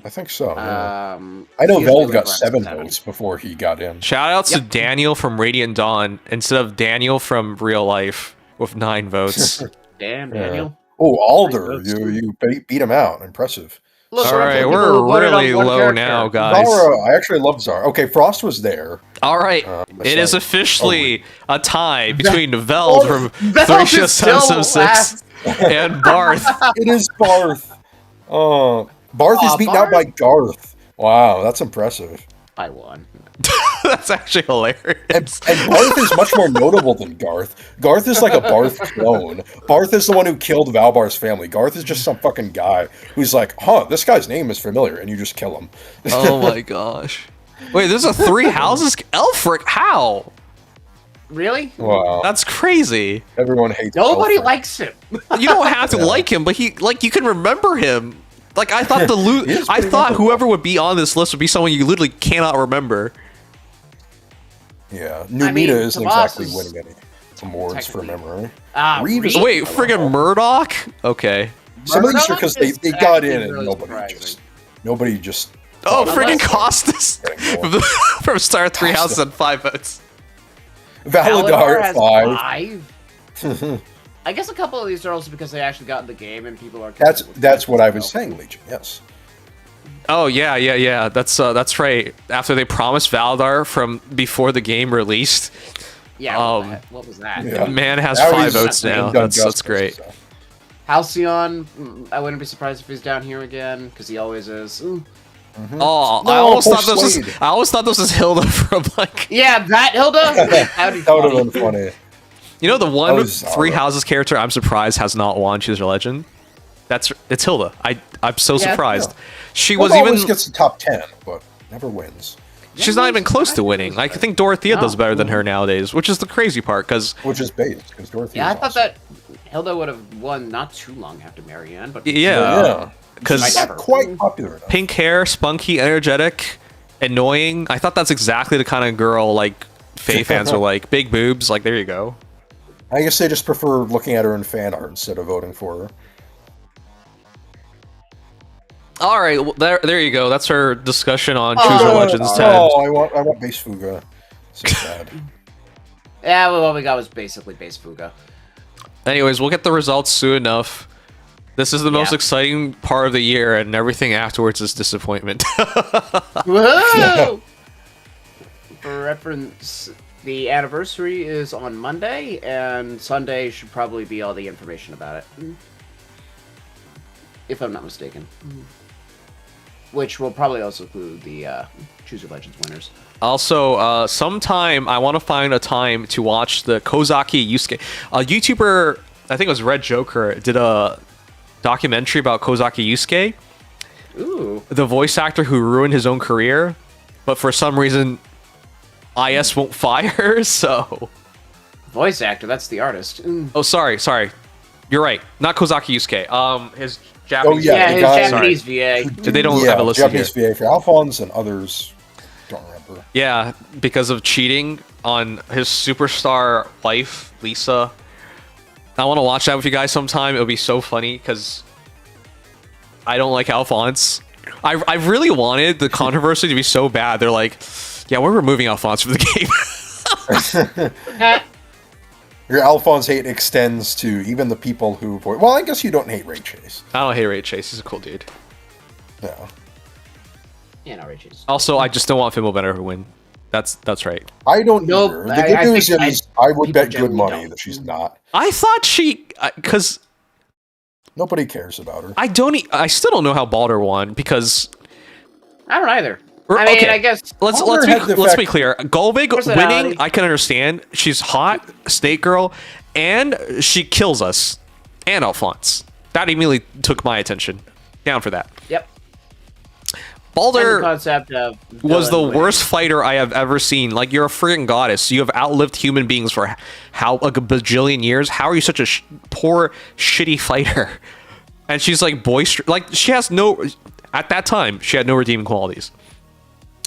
I think so. yeah. I I know Veld got 7 votes before he got in. Shout outs to Yep. Daniel from Radiant Dawn instead of Daniel from Real Life with 9 votes. Damn, Yeah. Daniel. Oh, Alder, Votes. you beat him out. Impressive. Look, All we're right, people we're who voted on really one low character. now, guys. Zara, I actually love Zara. Okay, Frost was there. All right, it is sorry. officially a tie between Veld from Veld Thracia is still 776 and Barth. It is Barth. Barth is Aw, beaten out by Garth. Wow, that's impressive. I won. That's actually hilarious. And Barth is much more notable than Garth. Garth is like a Barth clone. Barth is the one who killed Valbar's family. Garth is just some fucking guy who's like, this guy's name is familiar, and you just kill him. Oh my gosh. Wait, there's a 3 houses? Elfric, how? Really? Wow. That's crazy. Everyone hates Nobody Alfred. likes him. You don't have to like him, but you can remember him. Like, I thought is I pretty thought memorable. whoever would be on this list would be someone you literally cannot remember. Yeah, I mean, Numita isn't Tomas exactly is winning any awards for technically- memory. Reed Reed is- Wait, friggin' Murdoch? Okay. Some of these are Murdoch because is they got in actually and really nobody just. Oh, thought friggin' about it. Costas Getting more. from Star 3 houses and 5 votes. Validar has at 5. I guess a couple of these are also because they actually got in the game and people are. That's what I was saying, Legion. Yes. Oh yeah. That's right. After they promised Valdar from before the game released, Yeah. What was that? Yeah. man has Now 5 he's votes now. done That's justice, great. so. Halcyon, I wouldn't be surprised if he's down here again, because he always is. Oh, No, I almost Persuade. thought this was Hilda from like. Yeah, that Hilda. That'd be That would funny. have been funny. You know the one was Three Zara. Houses character I'm surprised has not won Choose Your Legend. It's Hilda. I'm so Yeah, surprised. yeah. She Hilda was even always gets the top 10, but never wins. she's not even close to winning. Like, I think Dorothea does better than her nowadays, which is the crazy part because Which is bait, because Dorothy. Yeah, I is thought awesome. that Hilda would have won not too long after Marianne, but yeah, because Might never. Quite popular enough. pink hair, spunky, energetic, annoying. I thought that's exactly the kind of girl like Faye fans were like. Big boobs, like there you go. I guess they just prefer looking at her in fan art instead of voting for her. All right, well, there you go. That's our discussion on Choose Your Legends 10. Oh, I want base Fuga. So sad. yeah, well, what we got was basically base Fuga. Anyways, we'll get the results soon enough. This is the most Yeah. exciting part of the year, and everything afterwards is disappointment. Woohoo! For reference, the anniversary is on Monday, and Sunday should probably be all the information about it. If I'm not mistaken. Which will probably also include the Choose Your Legends winners. Also, sometime I want to find a time to watch the Kozaki Yusuke. A YouTuber, I think it was Red Joker, did a documentary about Kozaki Yusuke, Ooh. the voice actor who ruined his own career, but for some reason, IS won't fire. So, Voice actor, that's the artist. oh, sorry, you're right. Not Kozaki Yusuke. His Japanese. yeah, Yeah, the his guy- Japanese VA. They don't have a list Japanese here. VA for Alphonse and others. Don't remember. Yeah, because of cheating on his superstar wife, Lisa. I want to watch that with you guys sometime. It'll be so funny because I don't like Alphonse. I really wanted the controversy to be so bad. They're like, yeah, we're removing Alphonse from the game. Your Alphonse hate extends to even the people who avoid. Well, I guess you don't hate Ray Chase. I don't hate Ray Chase. He's a cool dude. Yeah. Yeah, no, Rachel's. Also, I just don't want Fimble Benner to win. That's right. I don't Nope, either. The I- good I news think is I would people bet good generally money don't. that she's not. I thought she, because Nobody cares about her. I still don't know how Balder won because. I don't either. I mean, Okay. I guess. Let's Balder had the be fact- clear. Golvig Personality. winning, I can understand. She's hot, Snake Girl, and she kills us. And Alphonse. That immediately took my attention. Down for that. Yep. And the Balder concept of was the villain winning. worst fighter I have ever seen. Like, you're a friggin' goddess. You have outlived human beings for how like a bajillion years. How are you such a poor, shitty fighter? And she's like boisterous. Like, she has no. At that time, she had no redeeming qualities.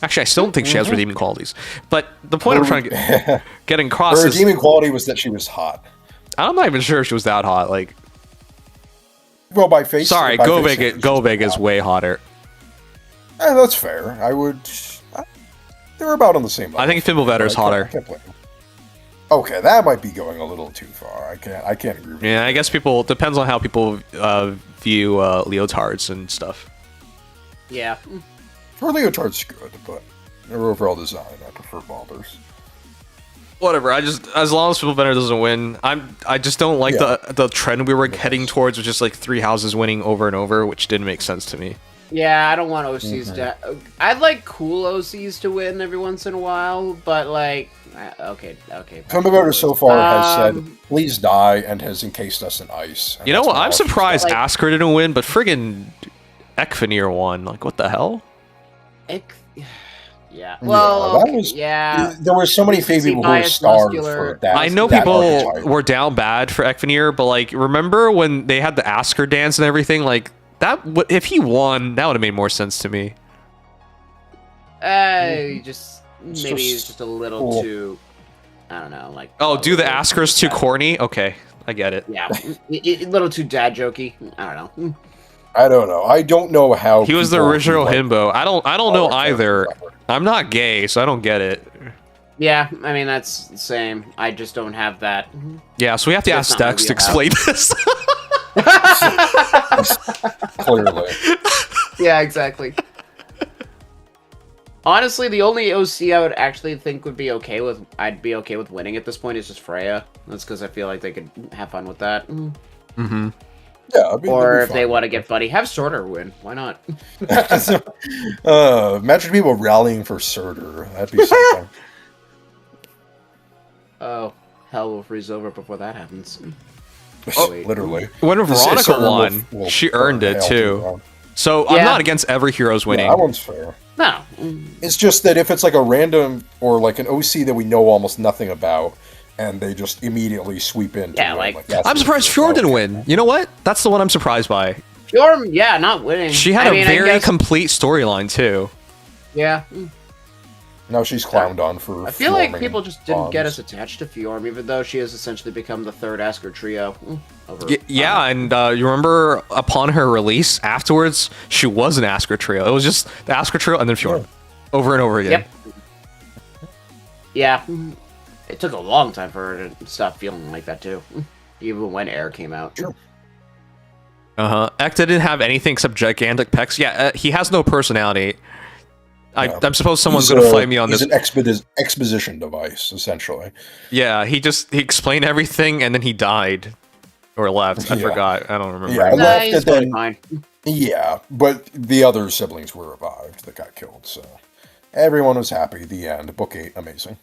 Actually, I still don't think she has redeeming qualities. But the point I'm trying to get across Her is redeeming quality was that she was hot. I'm not even sure if she was that hot. Like, Well, by face. sorry, by Go face Big. standards, Go she's Big is hot. way hotter. That's fair. I would. They're about on the same level. I think Fimblevetter's I can't- hotter. I can't blame them. Okay, that might be going a little too far. I can't agree with you. Yeah, I guess people depends on how people view leotards and stuff. Yeah. Her leotard's good, but her overall design, I prefer Baldur's. Whatever. I just as long as Fimblevetter doesn't win, I just don't like Yeah. the trend we were heading towards, which is like 3 houses winning over and over, which didn't make sense to me. Yeah, I don't want OCs to. I'd like cool OCs to win every once in a while, but like, okay. Fimblevetter so far has said, Um, "Please die," and has encased us in ice. And You know that's what? about I'm all she's surprised done. Like- Asker didn't win, but friggin' Ekvanir won. Like, what the hell? Yeah. Well, that okay, was. yeah. There were so many Fae people who were biased, starved muscular- for that. I know that people archetype. were down bad for Ekvanir, but like, remember when they had the Asker dance and everything? Like, if he won, that would have made more sense to me. Just maybe just it's just a little cool. too. I don't know, like. Oh, do the little Askers too corny? Okay, I get it. Yeah, a little too dad jokey. I don't know. I don't know. I don't know how He was the people who original like himbo. I don't know are either. clever. I'm not gay, so I don't get it. Yeah, I mean that's the same. I just don't have that. Yeah, so we have to That's ask not my Dex to explain this. Clearly. Yeah, exactly. Honestly, the only OC I would actually think would be okay with, I'd be okay with winning at this point is just Freya. That's because I feel like they could have fun with that. Mm-hmm. Yeah, I mean, Or if they want to get funny, have Sorter win. Why not? Imagine people rallying for Surtur. That'd be something. Oh, hell will freeze over before that happens. Wait. Literally. When Veronica Surtur won, will she earned it hail to the too. ground. So Yeah. I'm not against every hero's winning. Yeah, that one's fair. No. It's just that if it's like a random or like an OC that we know almost nothing about, and they just immediately sweep in. Yeah, like that's I'm what surprised it is. Fjord didn't win. You know what? That's the one I'm surprised by. Fjorm, yeah, not winning. She had I a mean, I very guess- complete storyline too. Yeah. Now she's clowned on for. I feel like forming people just didn't get bonds. as attached to Fjorm, even though she has essentially become the third Asker trio. Over, Yeah, and you remember upon her release, afterwards, she was an Asker trio. It was just the Asker trio and then Fjord. Over and over again. Yep. Yeah. It took a long time for her to stop feeling like that, too. Even when Air came out. Sure. Uh-huh. Ekta didn't have anything except gigantic pecs. Yeah, he has no personality. Yeah. I'm supposed someone's He's going to fight me on he's this. an exposition device, essentially. Yeah, he explained everything and then he died. Or left. I Yeah. forgot. I don't remember. Yeah, Nah, left he's and totally then fine. yeah, but the other siblings were revived that got killed, so everyone was happy. The end. Book 8, amazing.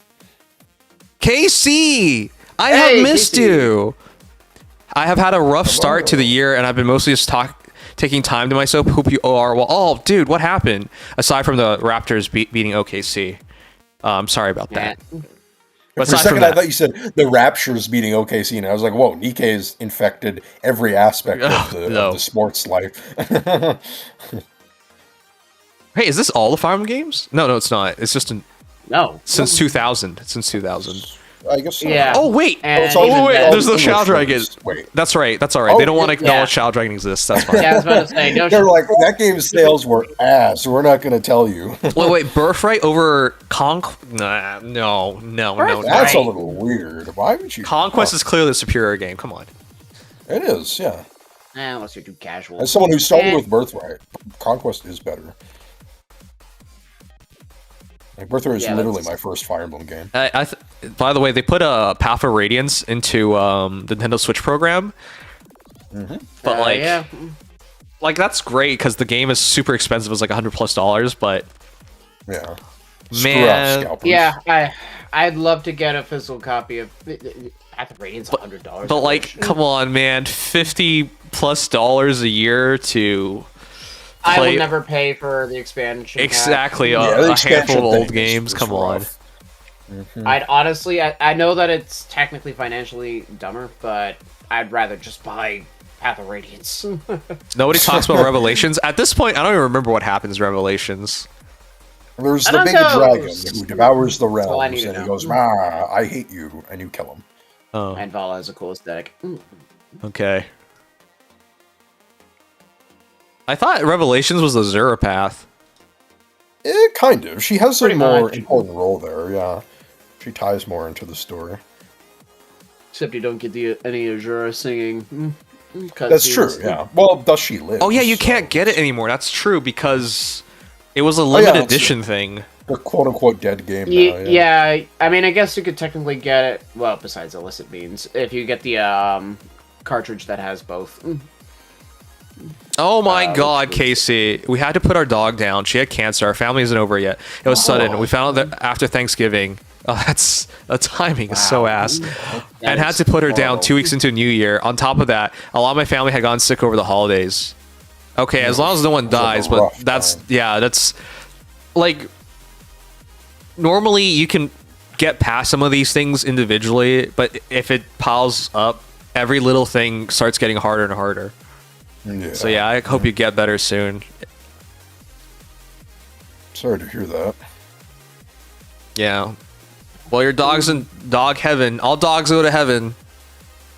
KC! I Hey, have missed KC. you! I have had a rough start to the year, and I've been mostly just taking time to myself. Hope you are well. Oh, dude, what happened? Aside from the Raptors beating OKC. I'm sorry about that. Yeah. But For a aside from second, I that, thought you said the Raptures beating OKC, and I was like, whoa, Nikke has infected every aspect of the sports life. hey, is this all the Fire Emblem games? No, it's not. It's just No. since 2000. Since 2000. I guess so. Yeah. Oh wait, And It's all even oh wait, then- there's no English Child Dragon. released. Wait. That's right. That's all right. Oh, They don't want to yeah. acknowledge Child Dragon exists. That's fine. Yeah, I was about to say, no They're like, that game's sales were ass. We're not going to tell you. Wait, Birthright over Nah, no. That's a little weird. Why would you? Conquest is clearly the superior game. Come on. It is, yeah. unless you're too casual. As someone who started Eh. with Birthright, Conquest is better. Like, Birthright is Yeah, literally that's- my first Fire Emblem game. By the way, they put a Path of Radiance into the Nintendo Switch program. But like that's great because the game is super expensive. It's like $100+. But Yeah. Man. scalpers. Yeah, I'd love to get a physical copy of Path of Radiance, $100. but like, come on, man, $50+ a year to I play will never pay for the expansion. pack. exactly Yeah, the a expansion handful of thing old is games. Come on. rough. I'd honestly, I know that it's technically financially dumber, but I'd rather just buy Path of Radiance. Nobody talks about Revelations at this point. I don't even remember what happens in Revelations. There's I the don't big know. dragon who devours the all I realms, need to and he know. goes, "Ah, I hate you," and you kill him. Oh, And Vala has a cool aesthetic. okay. I thought Revelations was the Zura path. Kind of. She has a Pretty more much. important role there, yeah. She ties more into the story. Except you don't get any Azura singing. That's true, yeah. Well, does she live? Oh yeah, you so- can't get it anymore. That's true because it was a limited that's edition thing. A quote-unquote dead game now, Yeah, I mean, I guess you could technically get it, well, besides illicit means, if you get the cartridge that has both. Oh my god, Casey. We had to put our dog down. She had cancer. Our family isn't over yet. It was sudden. We found out that after Thanksgiving. Oh, that's the timing is so ass. And had to put her down 2 weeks into New Year. On top of that, a lot of my family had gotten sick over the holidays. Okay, as long as no one dies, but rough that's time. that's like normally you can get past some of these things individually, but if it piles up, every little thing starts getting harder and harder. Yeah. So yeah, I hope you get better soon. Sorry to hear that. Yeah. Well, your dog's in dog heaven. All dogs go to heaven.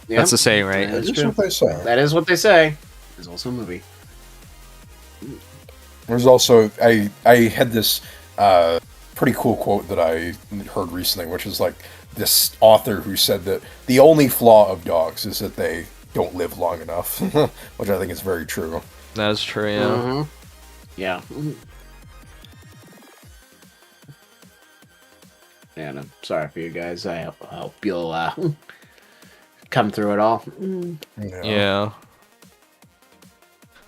Yep. That's the saying, right? That is That's true. what they say. That is what they say. There's also a movie. There's also I had this pretty cool quote that I heard recently, which is like this author who said that the only flaw of dogs is that they don't live long enough, which I think is very true. That is true, yeah. Mm-hmm. Yeah. And I'm sorry for you guys. I hope you'll come through it all. Yeah.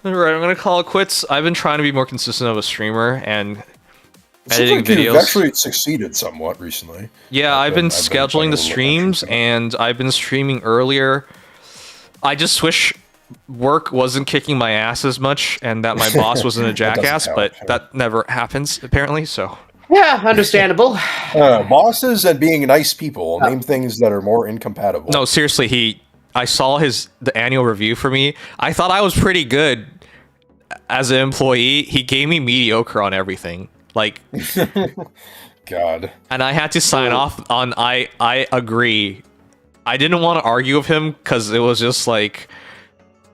Alright, I'm gonna call it quits. I've been trying to be more consistent of a streamer and editing Seems like you've videos. actually succeeded somewhat recently. Yeah, I've been trying scheduling to the look streams extra. and I've been streaming earlier. I just wish work wasn't kicking my ass as much and that my boss wasn't a That doesn't jackass, help, but yeah. that never happens apparently, so. Yeah, understandable. Bosses and being nice people name things that are more incompatible. No, seriously, I saw the annual review for me. I thought I was pretty good as an employee. He gave me mediocre on everything. Like, God. and I had to sign off on I agree. I didn't want to argue with him because it was just like,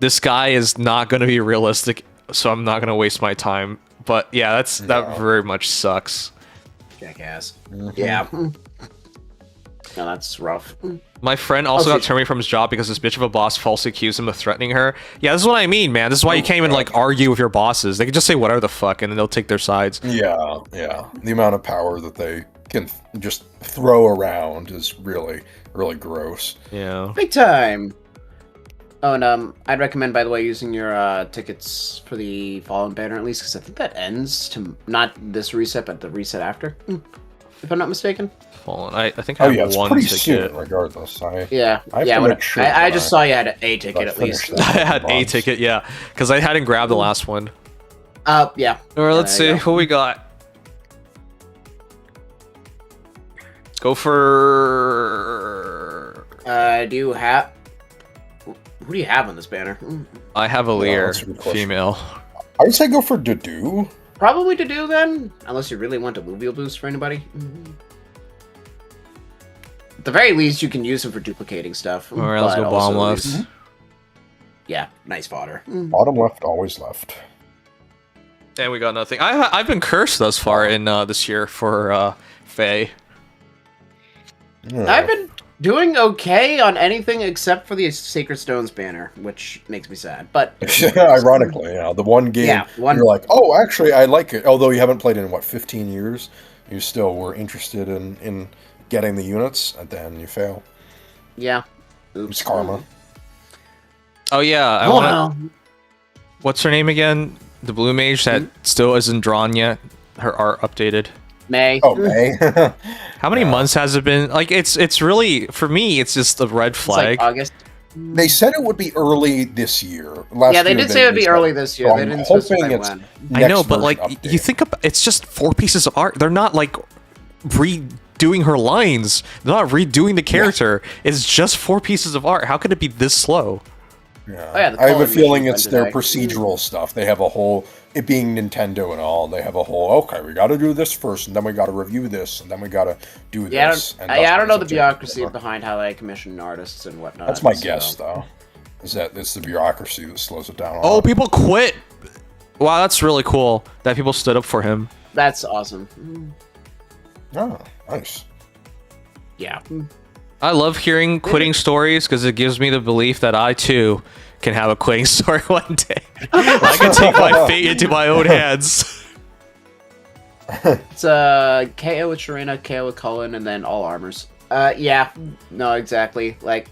this guy is not going to be realistic, so I'm not going to waste my time. But yeah, that very much sucks. Jackass. Yeah. No, that's rough. My friend also got terminated from his job because this bitch of a boss falsely accused him of threatening her. Yeah, this is what I mean, man. This is why you can't even like argue with your bosses. They can just say whatever the fuck, and then they'll take their sides. Yeah. The amount of power that they can just throw around is really, really gross. Yeah. Big time. Oh, and I'd recommend, by the way, using your tickets for the Fallen banner at least, because I think that ends to not this reset, but the reset after, if I'm not mistaken. Fallen. I think I have it's one pretty ticket. soon, regardless. Yeah, I just saw you had an A ticket at least. I had a ticket, yeah, because I hadn't grabbed the last one. Yeah. All right, let's see who we got. Go for. Do you have? Who do you have on this banner? I have a Lear, that's a good question. female. I would say go for Dudu. Probably to do then, unless you really want a Luvial boost for anybody. At the very least, you can use him for duplicating stuff. All right, let's go bomb left. Yeah, nice fodder. Bottom left, always left. And we got nothing. I've been cursed thus far in this year for Faye. I've been doing okay on anything except for the Sacred Stones banner, which makes me sad. But ironically, the one game you're like, oh, actually, I like it. Although you haven't played in 15 years, you still were interested in getting the units, and then you fail. Yeah, oops. It's karma. Oh yeah, what's her name again? The blue mage that still isn't drawn yet. Her art updated. May. Oh, May. How many months has it been? Like, it's really, for me, it's just a red flag. It's like August. They said it would be early this year. Yeah, they did say it would be early this year. So they I'm didn't hoping specify it's when. I know, but like, next version you update. think about, it's just 4 pieces of art. They're not like redoing her lines. They're not redoing the character. It's just 4 pieces of art. How could it be this slow? Yeah. Oh, yeah, the I have a color feeling mission it's their today. procedural stuff. They have a whole, it being Nintendo and all, they have a whole, okay, we gotta do this first, and then we gotta review this, and then we gotta do Yeah, this. I don't know the bureaucracy behind how they commission artists and whatnot. That's my so. guess, though. Is that it's the bureaucracy that slows it down a Oh, lot. people quit. Wow, that's really cool that people stood up for him. That's awesome. Oh, nice. Yeah. I love hearing quitting stories because it gives me the belief that I too can have a quitting story one day. I can take my fate into my own hands. It's KO with Sharina, KO with Cullen, and then all armors. Yeah. No, exactly. Like,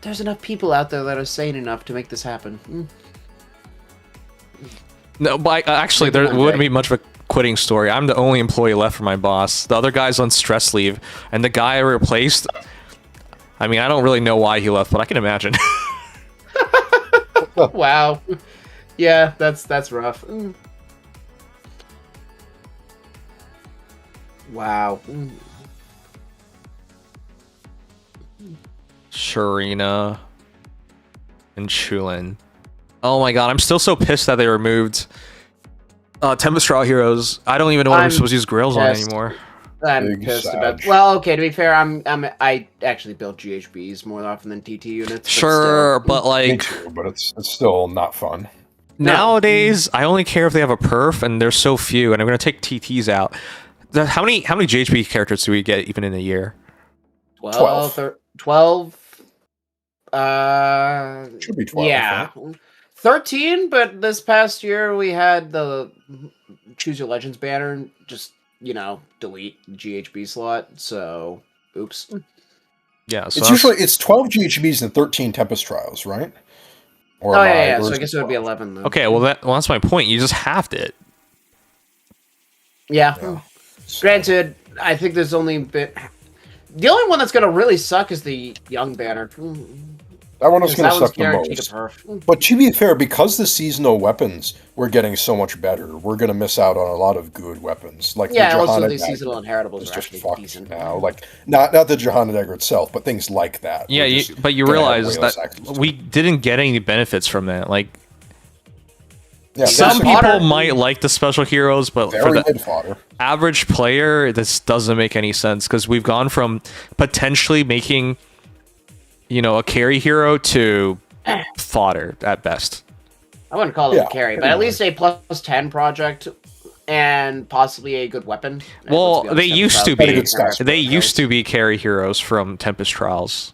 there's enough people out there that are sane enough to make this happen. No, but actually, there wouldn't be much of a quitting story. I'm the only employee left for my boss. The other guy's on stress leave, and the guy I replaced. I mean, I don't really know why he left, but I can imagine. Wow. Yeah, that's rough. Wow. Sharina and Chulin. Oh my god, I'm still so pissed that they removed Tempest Straw Heroes. I don't even know what we're supposed to use Grails on pissed. anymore. I'm Big pissed Sag. about. Well, okay. To be fair, I actually build GHBs more often than TT units. but Sure, still. but Me like too, but it's still not fun. nowadays, I only care if they have a perf, and there's so few, and I'm gonna take TTs out. How many GHB characters do we get even in a year? 12. 12. Should be 12. Yeah. I think. 13, but this past year we had the Choose Your Legends banner. Just delete the GHB slot. So, oops. Yeah, so It's 12 GHBs and 13 Tempest Trials, right? Or Oh am yeah. or So is I guess it would be 12? 11 then. okay. Well, that's my point. You just halved it. Yeah. Yeah. Granted, I think there's only bit. The only one that's gonna really suck is the young banner. That one was Because going to that one's suck the guaranteed most. to perf. But to be fair, because the seasonal weapons were getting so much better, we're going to miss out on a lot of good weapons. Like Yeah, the also Johanna the dagger seasonal inheritables is are just actually fucked decent. now. Like not the Johanna dagger itself, but things like that. Yeah, We're just but you gonna have realize way less that access to. we didn't get any benefits from that. Like Yeah, some this is people fodder. might like the special heroes, but for very the mid fodder. average player, this doesn't make any sense because we've gone from potentially making, a carry hero to fodder at best. I wouldn't call it Yeah, a carry, but pretty at least a plus 10 project and possibly a good weapon. And Well, let's be honest, they Tempest used to Trials Pretty be. good stats. They used to be carry heroes from Tempest Trials.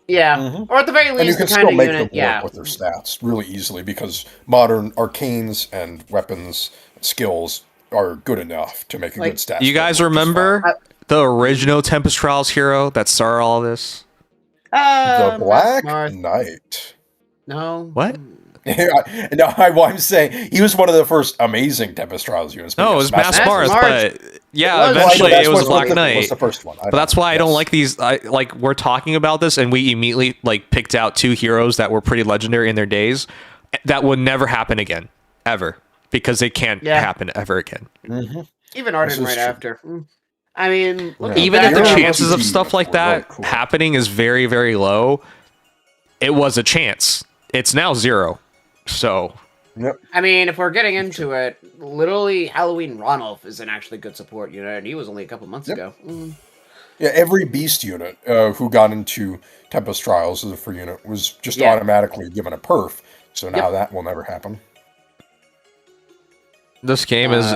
Yeah, Mhm. or at the very And you least, can the kind still of make unit. them work Yeah, with their stats really easily because modern arcanes and weapons skills are good enough to make a Like, good stat. You guys spread, which is remember fine. the original Tempest Trials hero that started all this? The Black Marth. Knight? No. What? No, I'm saying he was one of the first amazing Tempest Trials units. No, it was Mass Mass Marth, Marth. but yeah, It was. eventually That's it was what Black was Knight. the first one. But that's why I don't like these. We're talking about this, and we immediately picked out two heroes that were pretty legendary in their days. That would never happen again, ever, because they can't happen ever again. Even Arden This right is true. after. I mean, looking Even back if the on- chances of RPG stuff like were really that cool. happening is very, very low, it was a chance. It's now 0. So Yep. I mean, if we're getting into it, literally Halloween Ronolf is an actually good support unit, and he was only a couple months ago. Yeah, every beast unit who got into Tempest Trials as a free unit was just Yeah. automatically given a perf. So now that will never happen. this game is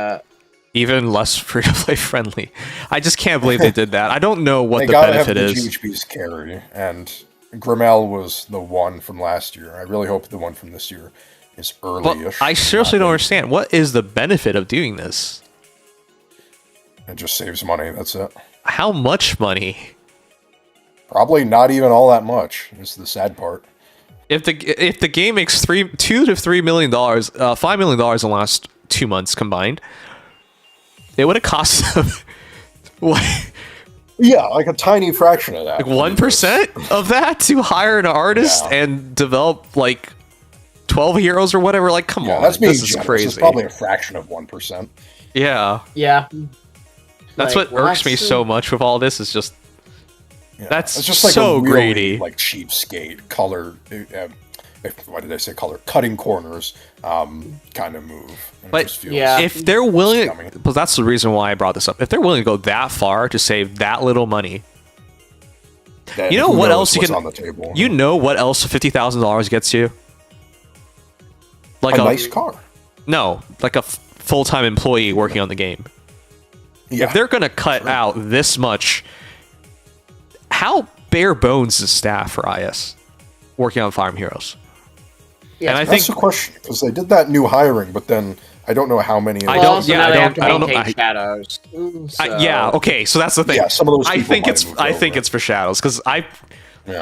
even less free to play friendly. I just can't believe they did that. I don't know what They the gotta have benefit the is. GHB's carry, and Grimmel was the one from last year. I really hope the one from this year is But early-ish. I seriously don't understand. What is the benefit of doing this? It just saves money, that's it. How much money? Probably not even all that much, is the sad part. If the game makes $2 to $3 million, $5 million in the last 2 months combined, it would have cost them what, Yeah, like a tiny fraction of that. 1% of that to hire an artist Yeah. and develop 12 heroes or whatever. Like, come Yeah, on, that's being this is generous. crazy. It's probably a fraction of 1%. Yeah, Yeah. that's Like, what irks me what's- so much with all this. Is just Yeah, That's it's just like so a really, greedy. cheapskate color. What did I say? Color cutting corners, kind of move. And it But just feels- yeah. if they're willing, scummy. but that's the reason why I brought this up. If they're willing to go that far to save that little money, then you know who what knows else you what's can? on the table? You know what else $50,000 gets you? Like a nice car. No, like a full-time employee working on the game. Yeah, If they're gonna cut out this much, how bare bones is staff for IS working on Fire Emblem Heroes? Yeah, and I that's think the question because they did that new hiring, but then I don't know how many. I Well, don't- also yeah, now I they don't- have to I don't know- maintain I- shadows. yeah, okay, so that's the thing. Yeah, some of those I people think might it's have moved I think over. it's for shadows because Yeah.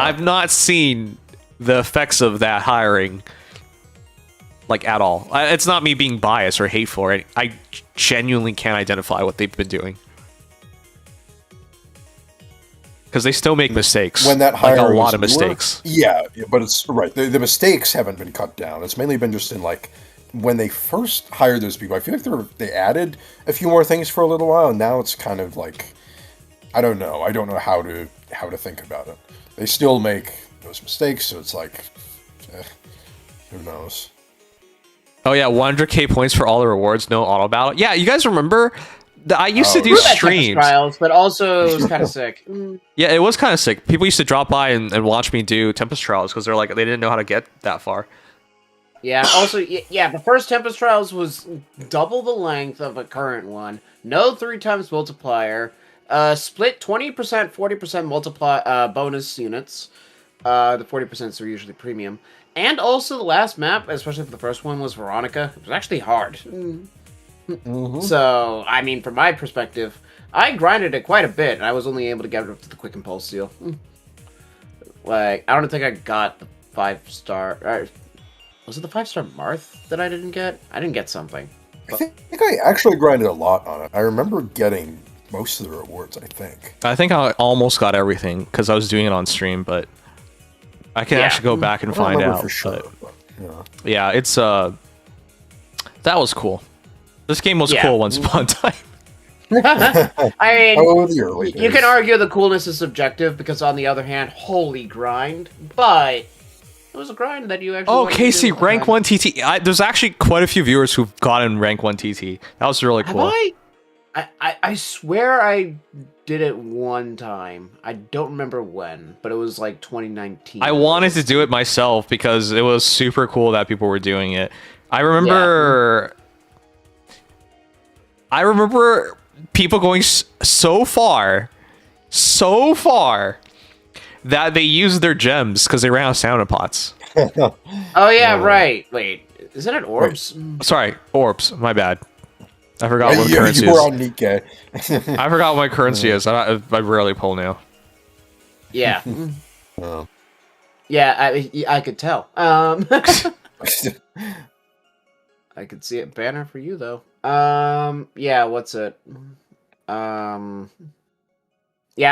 I've not seen the effects of that hiring at all. It's not me being biased or hateful. Or I genuinely can't identify what they've been doing because they still make mistakes. when that a hire lot of was newer. mistakes. Yeah, but it's right. The mistakes haven't been cut down. It's mainly been just in when they first hired those people. I feel like they added a few more things for a little while, and now it's kind of I don't know. I don't know how to think about it. They still make those mistakes, so it's who knows. Oh yeah, 100k points for all the rewards, no auto battle. Yeah, you guys remember? I used to do That type of streams. trials, but also it was kind of sick. Yeah, it was kind of sick. People used to drop by and watch me do Tempest Trials because they didn't know how to get that far. Yeah. Also, yeah, the first Tempest Trials was double the length of a current one. No 3 times multiplier. Split 20%, 40% multiply bonus units. The 40% are usually premium. And also the last map, especially for the first one, was Veronica. It was actually hard. So, I mean, from my perspective, I grinded it quite a bit, and I was only able to get up to the Quick Impulse seal. Like, I don't think I got the 5-star... was it the 5-star Marth that I didn't get? I didn't get something. I think I actually grinded a lot on it. I remember getting most of the rewards, I think. I think I almost got everything because I was doing it on stream, but I can actually go back and I don't find remember out. for sure. But Yeah. yeah, it's that was cool. This game was cool once upon a time. I mean, The early days. you can argue the coolness is subjective, because on the other hand, holy grind, but it was a grind that you actually... Oh, wanted to Casey, do. rank 1 TT. There's actually quite a few viewers who've gotten rank 1 TT. That was really Have cool. I swear I did it one time. I don't remember when, but it was like 2019. I wanted to do it myself because it was super cool that people were doing it. I remember people going so far that they used their gems because they ran out of stamina pots. Oh yeah, right. Wait, isn't it orbs? Sorry, orbs. My bad. I forgot what you currency were is. on Nikke. I forgot what my currency is. I rarely pull now. Yeah. Oh. Yeah, I could tell. I could see it. Banner for you though. Yeah, what's it? Yeah,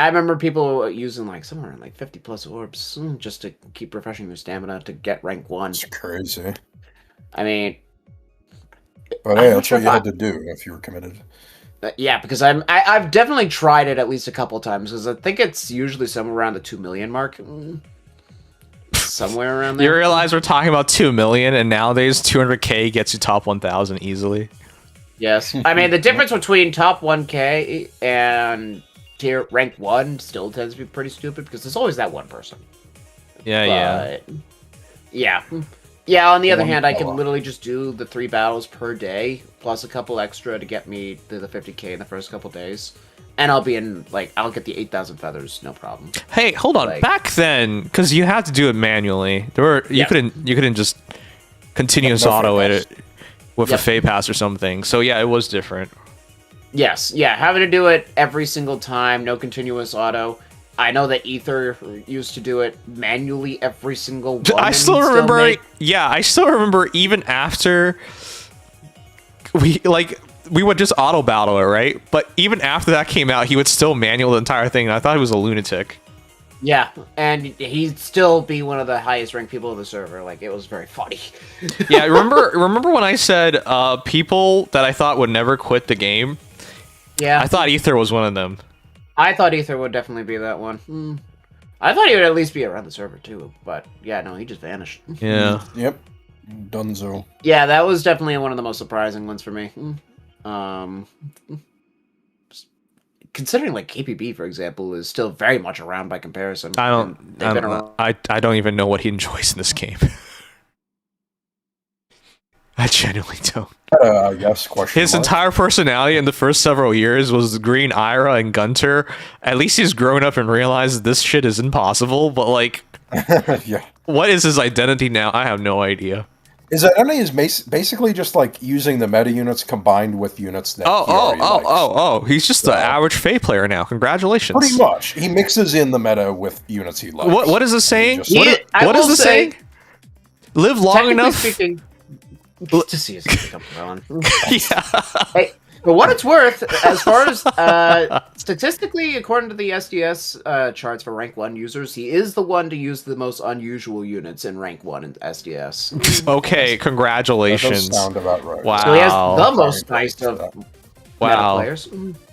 I remember people using like somewhere around like 50 plus orbs just to keep refreshing their stamina to get rank 1. It's crazy. I mean, But hey, that's what you had to do if you were committed. yeah, because I've definitely tried it at least a couple times, because I think it's usually somewhere around the 2 million mark. Somewhere around there. You realize we're talking about 2 million, and nowadays 200k gets you top 1,000 easily. Yes. I mean, the difference between top 1k and tier rank 1 still tends to be pretty stupid, because there's always that one person. Yeah. Yeah. Yeah, on the other One hand, I can fella. literally just do the 3 battles per day, plus a couple extra to get me to the 50k in the first couple days. And I'll be in, like, I'll get the 8,000 feathers, no problem. Hey, hold on. Like- Back then, because you had to do it manually. You couldn't just continuous No auto Fey it with Yep. a Fey pass or something. So yeah, it was different. Yes, yeah, having to do it every single time, no continuous auto. I know that Ether used to do it manually every single one. I and still he'd remember. make- Yeah, I still remember even after we would just auto battle it, right? But even after that came out, he would still manual the entire thing, and I thought he was a lunatic. Yeah, and he'd still be one of the highest ranked people in the server. Like, it was very funny. Yeah, remember when I said people that I thought would never quit the game? Yeah, I thought Ether was one of them. I thought Ether would definitely be that one. I thought he would at least be around the server too, but yeah, no, he just vanished. Yeah. Yep. Dunzo. Yeah, that was definitely one of the most surprising ones for me. Considering like KPB, for example, is still very much around by comparison. I and they've been around. I don't even know what he enjoys in this game. I genuinely don't. I guess question His mark. entire personality in the first several years was Green Ira and Gunter. At least he's grown up and realized this shit is impossible, but like, Yeah. what is his identity now? I have no idea. His identity is basically just like using the meta units combined with units that he already likes. He's just the average Fey player now. Congratulations. Pretty much. He mixes in the meta with units he likes. What is the saying? just- What is the saying? Live long Technically enough. speaking, to see his become around. Yeah. Hey, for what it's worth, as far as statistically, according to the SDS charts for rank 1 users, he is the one to use the most unusual units in rank 1 in SDS. Okay, That congratulations. does sound about right. Wow. So he has the most nice of meta Wow. players.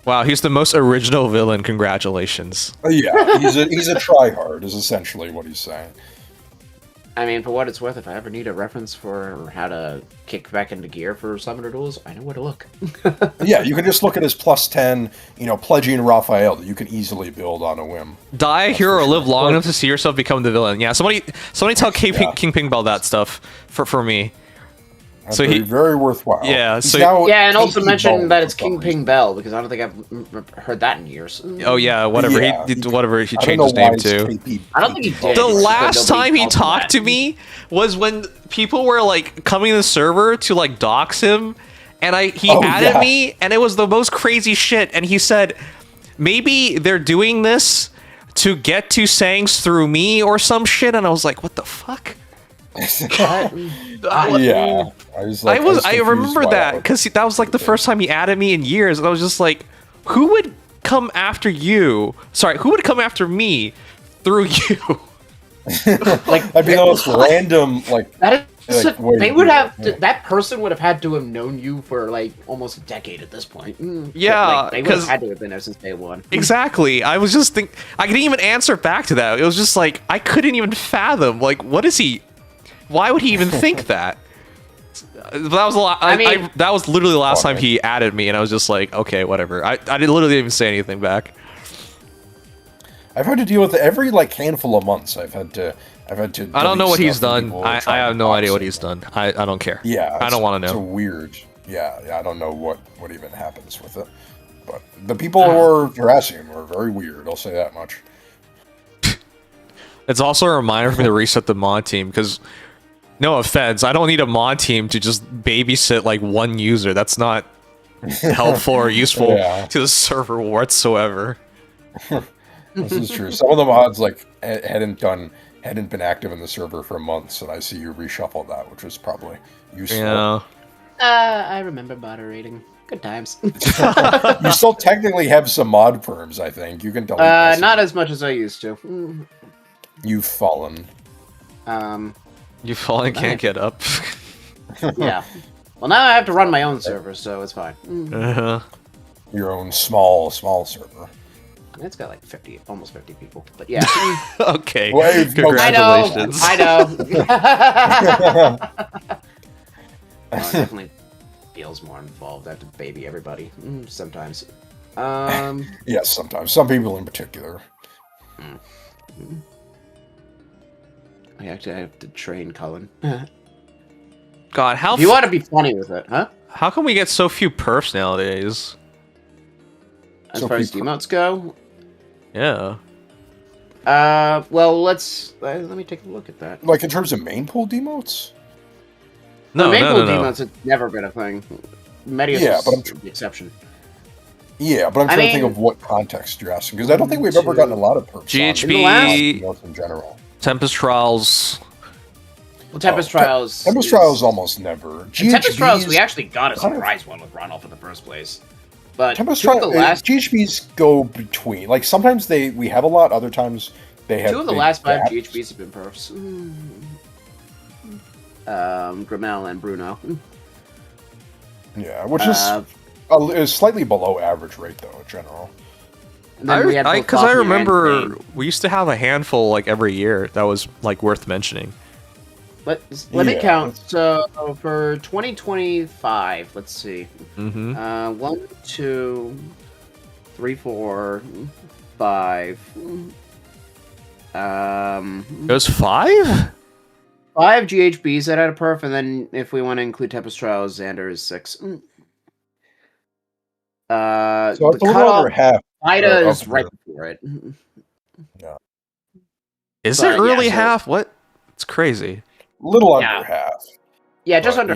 Wow, he's the most original villain. Congratulations. Yeah, he's a tryhard is essentially what he's saying. I mean, for what it's worth, if I ever need a reference for how to kick back into gear for summoner duels, I know where to look. Yeah, you can just look at his +10, pledging Raphael that you can easily build on a whim. Die a hero or live long enough to see yourself become the villain. Yeah, somebody tell King Ping Bell that stuff for me. That's So very worthwhile. Yeah, He's so- now Yeah, and also KP mention Bone that for it's some King reason. Ping Bell, because I don't think I've heard that in years. Oh yeah, whatever. Yeah, He I changed don't his know name why it's to. KP. I don't think he did. The But last nobody time he calls him talked that. to me was when people were like coming to the server to like dox him, and he added me, and it was the most crazy shit. And he said, maybe they're doing this to get to Sangs through me or some shit. And I was like, what the fuck? Yeah, I remember that because that was like the first time he added me in years, and I was just like, who would come after you? Sorry, who would come after me through you? Like, I'd be the most random, like that is. like, They would have that person would have had to have known you for like almost a decade at this point. Yeah, they would have had to have been there since day one. Exactly. I was just I couldn't even answer back to that. It was just like I couldn't even fathom. Like, what is he? Why would he even think that? That was a lot. That was literally the last time he added me, and I was just like, okay, whatever. I literally didn't even say anything back. I've had to deal with it every like handful of months. I've had to. I don't know what he's done. I have no idea what he's done. I don't care. Yeah, I don't want to know. It's weird. Yeah, I don't know what even happens with it. But the people who are harassing him are very weird. I'll say that much. It's also a reminder for me to reset the mod team because. No offense, I don't need a mod team to just babysit like one user. That's not helpful or useful to the server whatsoever. This is true. Some of the mods like hadn't been active in the server for months, and I see you reshuffled that, which was probably useful. Yeah. I remember moderating. Good times. You still technically have some mod perms, I think. You can delete not as much as I used to. You've fallen. You fall and can't get up. Yeah. Well, now I have to run my own server, so it's fine. Your own small server. It's got like almost 50 people, but yeah. Okay. Congratulations. I know. It definitely feels more involved. I have to baby everybody sometimes. Yes, sometimes. Some people in particular. I actually have to train Cullen. God, how... If you want to be funny with it, huh? How come we get so few perfs nowadays? As far as emotes go? Yeah. Well, let me take a look at that. Like, in terms of main pool demotes? No, main pool demotes have never been a thing. Medius is the exception. Yeah, but I'm trying to think of what context you're asking, because I don't think we've ever gotten a lot of perfs GHB... in general. Tempest Trials. Well, Tempest Trials... Tempest Trials almost never. Tempest Trials, we actually got a surprise one with Ronolf in the first place. But Tempest Trials, GHBs go between. Like, sometimes we have a lot, other times they have... 2 of the last 5 GHBs have been perfs. Grimmel and Bruno. Yeah, which is slightly below average rate, though, in general. Because I remember we used to have a handful like every year that was like worth mentioning. Let me count. So for 2025, let's see. 1, 2, 3, 4, 5. It was 5? 5 GHBs that had a perf, and then if we want to include Tempest Trials, Xander is 6. So it's a little over half. Ida is right before it. Yeah. Is it really half? What? It's crazy. A little under half. Yeah, just under.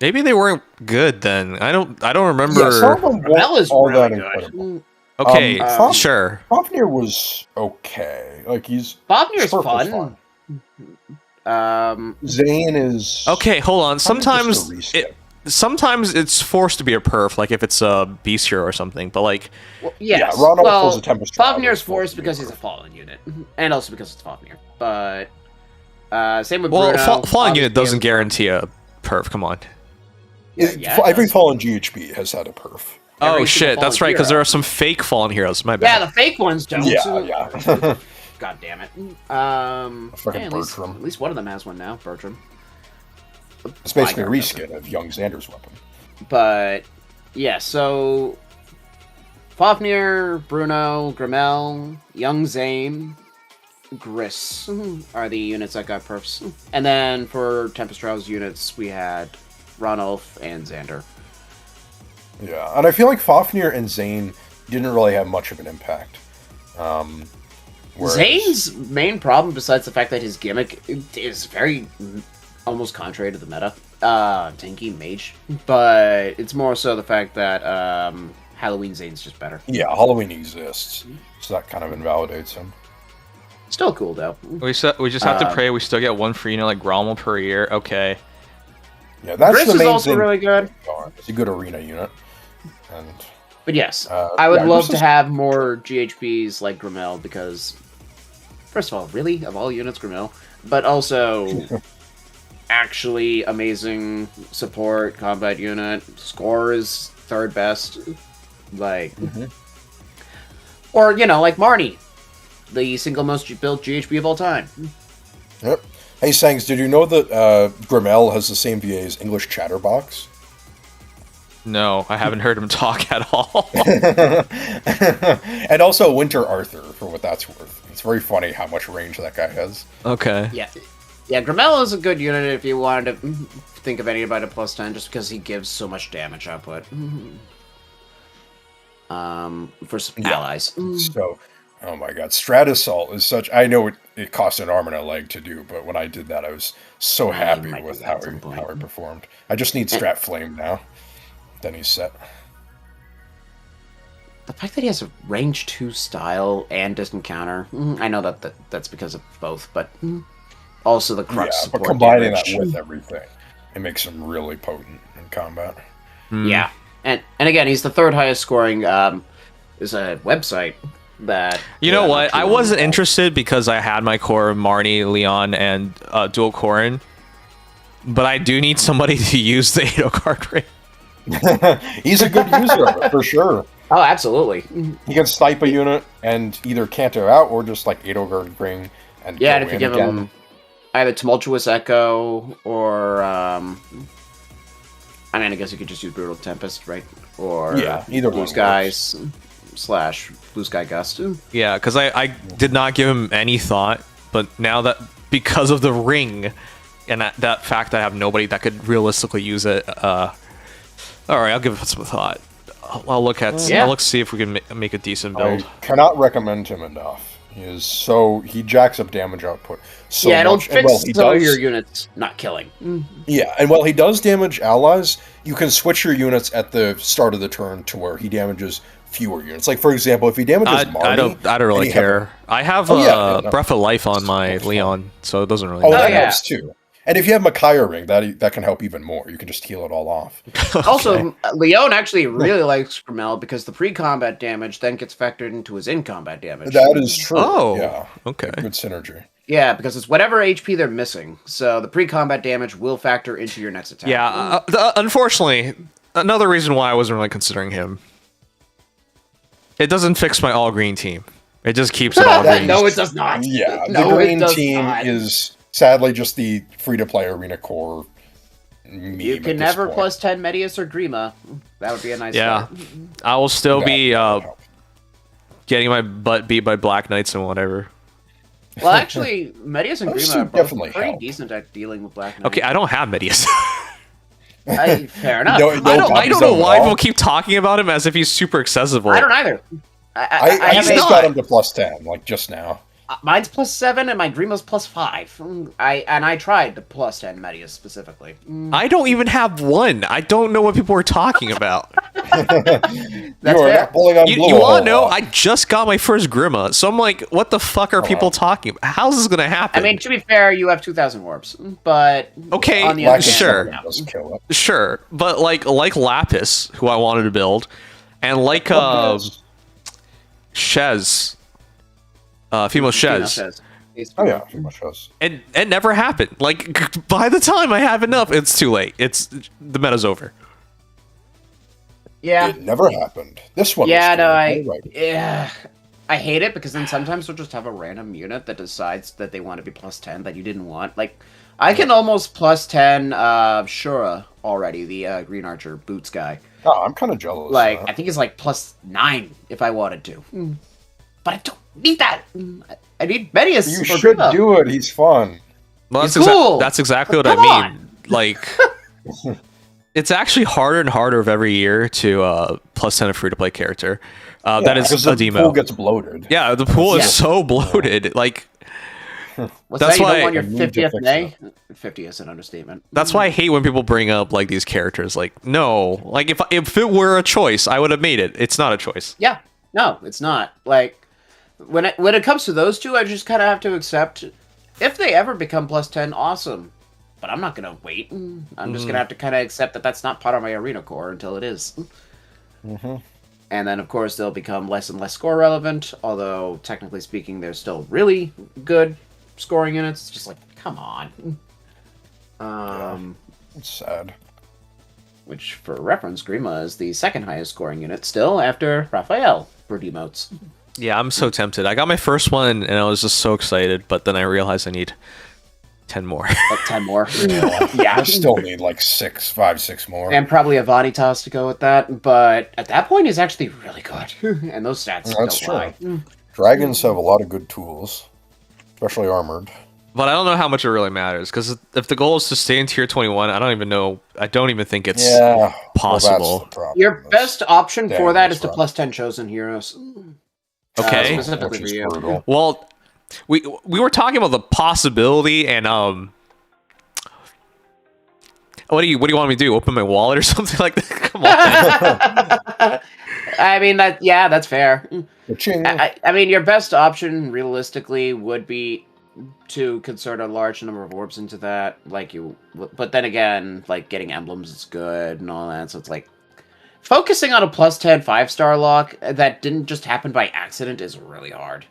Maybe they weren't good then. I don't remember. Yeah, some of them Bell is all really that good. incredible. Okay, sure. Fafnir was okay. Like Fafnir's fun. Zane is okay. Hold on. Sometimes it's forced to be a perf, like if it's a beast hero or something. But like, Ronald pulls a Tempest Trial. Fafnir's forced because he's a fallen unit, and also because it's Fafnir. But same with Bruno. Well, fallen unit doesn't guarantee a perf. Come on. Every fallen GHB has had a perf. Oh shit, that's right, because there are some fake fallen heroes. My bad. Yeah, the fake ones don't. Yeah. God damn it. Bertram. At least one of them has one now, Bertram. It's basically a reskin of young Xander's weapon. But yeah, so Fafnir, Bruno, Grimmel, young Zane, Gris are the units that got perfs. And then for Tempest Trials units, we had Ronolf and Xander. Yeah, and I feel like Fafnir and Zane didn't really have much of an impact. Zane's main problem, besides the fact that his gimmick is very almost contrary to the meta. Tanky Mage. But it's more so the fact that Halloween Zane's just better. Yeah, Halloween exists, so that kind of invalidates him. Still cool, though. We just have to pray we still get one free, like Grommel per year. Okay. Yeah, that's Gris the is main also thing. really good. It's a good arena unit. And But yes, I would yeah, love Gris to is- have more GHBs like Grimmel because, first of all, really, of all units, Grimmel, but also actually amazing support combat unit. Score is third best. Like, or, like Marnie, the single most built GHB of all time. Yep. Hey, Sangs, did you know that Grimmel has the same VA as English Chatterbox? No, I haven't heard him talk at all. And also Winter Arthur, for what that's worth. It's very funny how much range that guy has. Okay. Yeah. Yeah, Grimmel is a good unit if you wanted to think of anybody at +10, just because he gives so much damage output. For some allies. So, oh my god, Strat Assault is such... I know it costs an arm and a leg to do, but when I did that, I was so happy might with do how that at some point. he performed. I just need Strat Flame now. Then he's set. The fact that he has a range 2 style and distant counter, I know that's because of both, but also the crux Yeah, support but combining damage. that with everything, it makes him really potent in combat. Yeah, and again, he's the third highest scoring. There's a website that You know what? I wasn't interested because I had my core of Marnie, Leon, and dual Corrin. But I do need somebody to use the 8 card ring. He's a good user of it, for sure. Oh, absolutely. He can snipe a unit and either canter out or just like 8 guard ring and Yeah, go and if you in give again. him either Tumultuous Echo or I mean, I guess you could just use Brutal Tempest, right? Or Yeah, either Blue one Skies / Blue Sky Gust. Yeah, because I did not give him any thought, but now that because of the ring and that fact that I have nobody that could realistically use it, all right, I'll give it some thought. I'll look at Yeah. I'll look see if we can make a decent build. I cannot recommend him enough. He jacks up damage output so yeah, it'll much. And fix so your units not killing. Yeah, and while he does damage allies, you can switch your units at the start of the turn to where he damages fewer units. Like, for example, if he damages Marnie... I don't really and you have- care. I have no. Breath of Life on my Leon, so it doesn't really Oh, matter. that yeah. helps too. And if you have Micaiah Ring, that can help even more. You can just heal it all off. Also, Leon actually really likes Grimmel because the pre-combat damage then gets factored into his in-combat damage. That is true. Oh, yeah. okay. Good synergy. Yeah, because it's whatever HP they're missing. So the pre-combat damage will factor into your next attack. Yeah, unfortunately, another reason why I wasn't really considering him. It doesn't fix my all-green team. It just keeps it all green. No, it does not. Yeah, No, the it green does team not. is sadly just the free-to-play arena core meme You at can this never point. plus 10 Medius or Grima. That would be a nice Yeah, start. I will still That be would help. getting my butt beat by Black Knights and whatever. Well, actually, Medius and Those Grima two are both definitely pretty help. decent at dealing with Black Knight. Okay, I don't have Medius. Fair enough. No, I no don't copies know of it why all. people keep talking about him as if he's super accessible. I don't either. I have just a- got him to plus 10, like just now. Mine's +7 and my Grima's +5. I tried the +10 Medius specifically. I don't even have one. I don't know what people are talking about. You are fair. not pulling on You blue a want whole to know? lot. I just got my first Grima, so I'm like, what the fuck are people talking about? How's this gonna happen? I mean, to be fair, you have 2,000 warps, but Okay, on the Black other and sure. hand, Does kill it. sure, but like Lapis, who I wanted to build, and like Shez, female Shez. Oh yeah, pretty much does. And it never happened. Like by the time I have enough, it's too late. It's the meta's over. Yeah, It never happened. This one. yeah, was no, good. You're right. yeah, I hate it because then sometimes they'll just have a random unit that decides that they want to be +10 that you didn't want. Like, I can almost +10 Shura already, the Green Archer boots guy. Oh, I'm kind of jealous. Like, I think it's like +9 if I wanted to. But I don't need that. I need Medius. you for should Grima. do it. He's fun. Well, He's cool. that's exactly what Come I mean. on. Like, it's actually harder and harder of every year to +10 a free-to-play character. That is because a the demo. pool gets bloated. Yeah, the pool Yeah. is so bloated. Like, What's That's that? You why- don't want your I need to 50th fix day? 50 is an understatement. That's why I hate when people bring up like these characters. Like, no, like if it were a choice, I would have made it. It's not a choice. Yeah, no, it's not. Like, when it comes to those two, I just kind of have to accept, if they ever become plus 10, awesome. But I'm not going to wait. I'm just going to have to kind of accept that that's not part of my arena core until it is. Mm-hmm. And then, of course, they'll become less and less score relevant, although, technically speaking, they're still really good scoring units. It's just like, come on. It's sad. Which, for reference, Grima is the second highest scoring unit still, after Raphael for Emotes. Yeah, I'm so tempted. I got my first one and I was just so excited, but then I realized I need 10 more. Like 10 more. Yeah, I still need like 6 more. And probably a Vanitas to go with that, but at that point, he's actually really good. And those stats That's don't true. lie. Dragons have a lot of good tools, especially armored. But I don't know how much it really matters, because if the goal is to stay in tier 21, I don't even think it's possible. Well, problem. Your best option Yeah, for that that's is to right. plus 10 chosen heroes. Okay. Specifically Which for is you. brutal. Well, we were talking about the possibility, and what do you want me to do? Open my wallet or something like that? Come on. I mean, that's fair. Ka-ching. I mean, your best option, realistically, would be to consert a large number of orbs into that. But then again, like, getting emblems is good and all that, so it's like, focusing on a plus 10 5-star lock that didn't just happen by accident is really hard.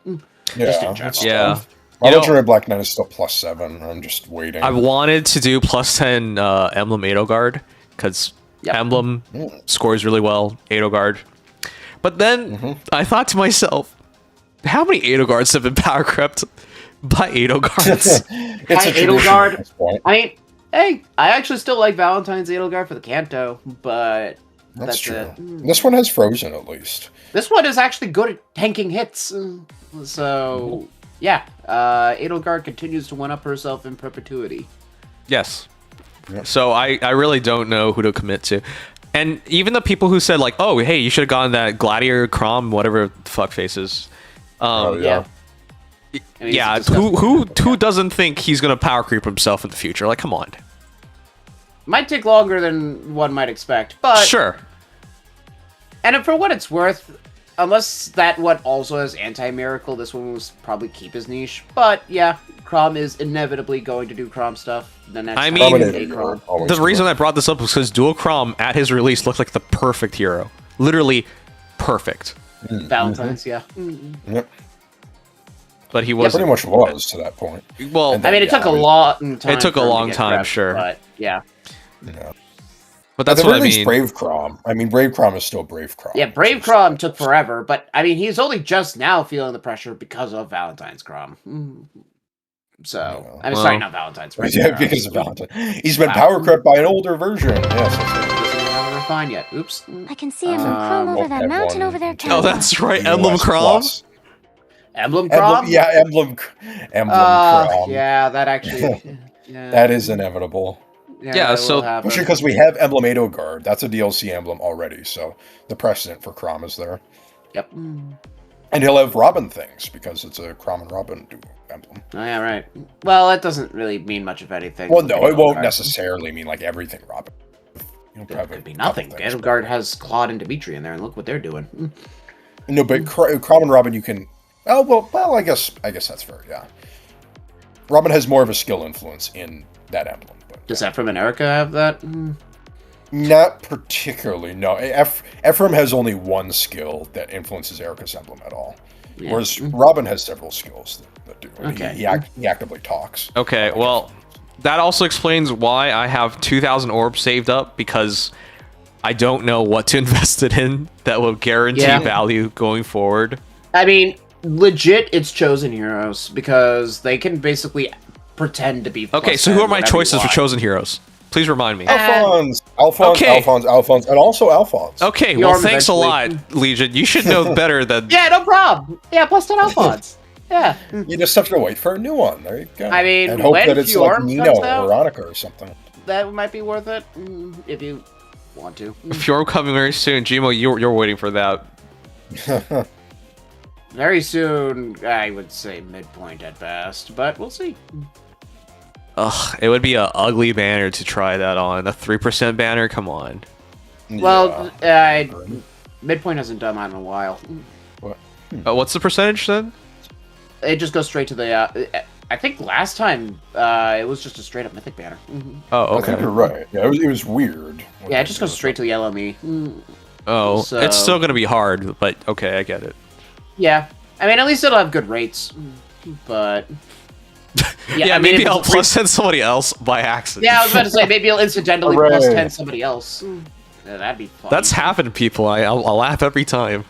Just in general. it's Yeah. tough. You My know- legendary Black Knight is still plus 7. I'm just waiting. I wanted to do plus 10 Emblem Edelgard, because Yep. Emblem scores really well, Edelgard. But then I thought to myself, how many Edelgards have been power crept by Edelgards? It's Hi, a tradition Edelgard. at this point. I mean, hey, I actually still like Valentine's Edelgard for the Kanto, but That's true. it. This one has Frozen at least. This one is actually good at tanking hits. So, yeah, Edelgard continues to one-up herself in perpetuity. Yes. Yep. So I really don't know who to commit to. And even the people who said, like, oh, hey, you should have gotten that Gladiator Crom, whatever the fuck faces. Oh, Yeah. I mean, Yeah, it's disgusting. who doesn't think he's going to power creep himself in the future? Like, come on. Might take longer than one might expect, but... Sure. And for what it's worth, unless that one also has anti-miracle, this one will probably keep his niche. But yeah, Crom is inevitably going to do Crom stuff. The next I time mean- we Dominator, see Crom. always The good. reason I brought this up was because Dual Crom at his release looked like the perfect hero. Literally perfect. Valentine's, yeah. Yep. But he It wasn't. pretty much was to that point. Well, And I mean, it took a long time. It took a for him to long get time, prepped, sure. But yeah. Yeah. but that's At the what I very least, mean. Brave Crom. I mean, Brave Crom is still Brave Crom. Yeah, Brave Crom took forever, but I mean, he's only just now feeling the pressure because of Valentine's Crom. So, Yeah. I mean, Well- sorry, not Valentine's. Yeah, because of Valentine. He's been Wow. power crept by an older version. Yes, that's right. Doesn't even have a refine yet. Oops. I can see him from Chrome over won't that have mountain one over there. until- Oh, that's right. US Emblem Crom. Plus. Emblem Crom? Emblem, yeah, Emblem Crom. Yeah, that actually. Yeah, That is inevitable. Yeah, that so- will happen. Especially because we have Emblem Edelgard. That's a DLC emblem already, so the precedent for Crom is there. Yep. And he'll have Robin things, because it's a Crom and Robin duo emblem. Oh, yeah, right. Well, that doesn't really mean much of anything. Well, no, it won't Edelgard. necessarily mean like everything Robin. You'll It have a could be couple nothing. things, but- Edelgard has Claude and Dimitri in there, and look what they're doing. No, but Crom and Robin, you can. Oh well, I guess that's fair. Yeah, Robin has more of a skill influence in that emblem, but Does Ephraim and Erica have that? not particularly. No, Ephraim has only one skill that influences Erica's emblem at all, Yeah. whereas Robin has several skills that do. And Okay. he actively talks. Okay, well, that also explains why I have 2,000 orbs saved up, because I don't know what to invest it in that will guarantee Yeah. value going forward. I mean, legit, it's chosen heroes because they can basically pretend to be. Okay, plus so who 10 are my whenever you choices for want. chosen heroes? Please remind me. Alphonse, Okay. Alphonse, and also Alphonse. Okay, You well, are thanks a lot, eventually- Legion. You should know better than... Yeah, no problem. Yeah, plus 10 Alphonse. Yeah. You just have to wait for a new one. There you go. I mean, and hope when that it's like Fjorm Nino comes or out- Veronica or something. That might be worth it if you want to. If you're coming very soon, Gmo, you're waiting for that. very soon, I would say midpoint at best, but we'll see. Ugh, it would be a ugly banner to try that on. A 3% banner? Come on. Well, midpoint hasn't done that in a while. What? What's the percentage then? It just goes straight to the. I think last time it was just a straight up mythic banner. Oh, I think okay. you're right. Yeah, it was weird. Yeah, it just goes straight to the LME. Oh, So- it's still gonna be hard, but okay, I get it. Yeah, I mean, at least it'll have good rates, but. Yeah, I mean, maybe if I'll it's plus 10 somebody else by accident. Yeah, I was about to say maybe you'll incidentally Hooray. plus 10 somebody else. Yeah, that'd be fun. That's happened to people. I'll laugh every time.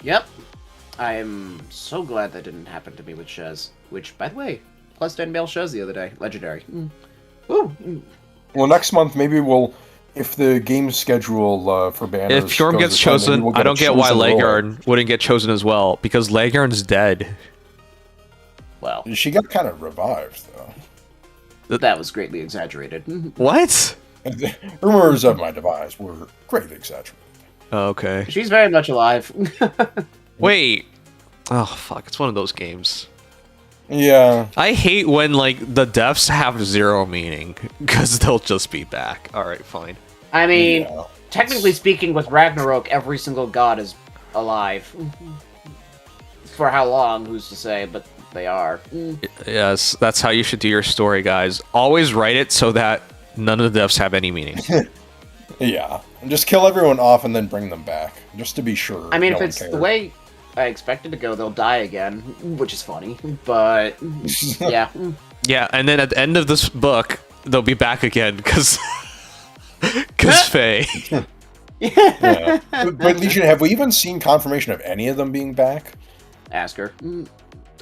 Yep. I am so glad that didn't happen to me with Shez. Which, by the way, plus 10 male Shez the other day. Legendary. Woo! Well, next month maybe we'll, if the game schedule for banners. If Fjorm goes gets as planned, maybe chosen, we'll I don't a get why chosen role. Legarn wouldn't get chosen as well, because Legarn's dead. Well, She got kind of revived though. that was greatly exaggerated. What? Rumors of my demise were greatly exaggerated. Oh, okay. She's very much alive. Wait. Oh, fuck. It's one of those games. Yeah. I hate when, like, the deaths have zero meaning, because they'll just be back. Alright, fine. I mean, Yeah. technically speaking, with Ragnarok, every single god is alive. For how long, who's to say, but they are. Yes, that's how you should do your story, guys. Always write it so that none of the deaths have any meaning. Yeah. And just kill everyone off and then bring them back, just to be sure. I mean, no if one it's cares. the way I expect it to go, they'll die again, which is funny, but yeah. Yeah, and then at the end of this book, they'll be back again, because Faye. Yeah. But Legion, have we even seen confirmation of any of them being back? Ask her.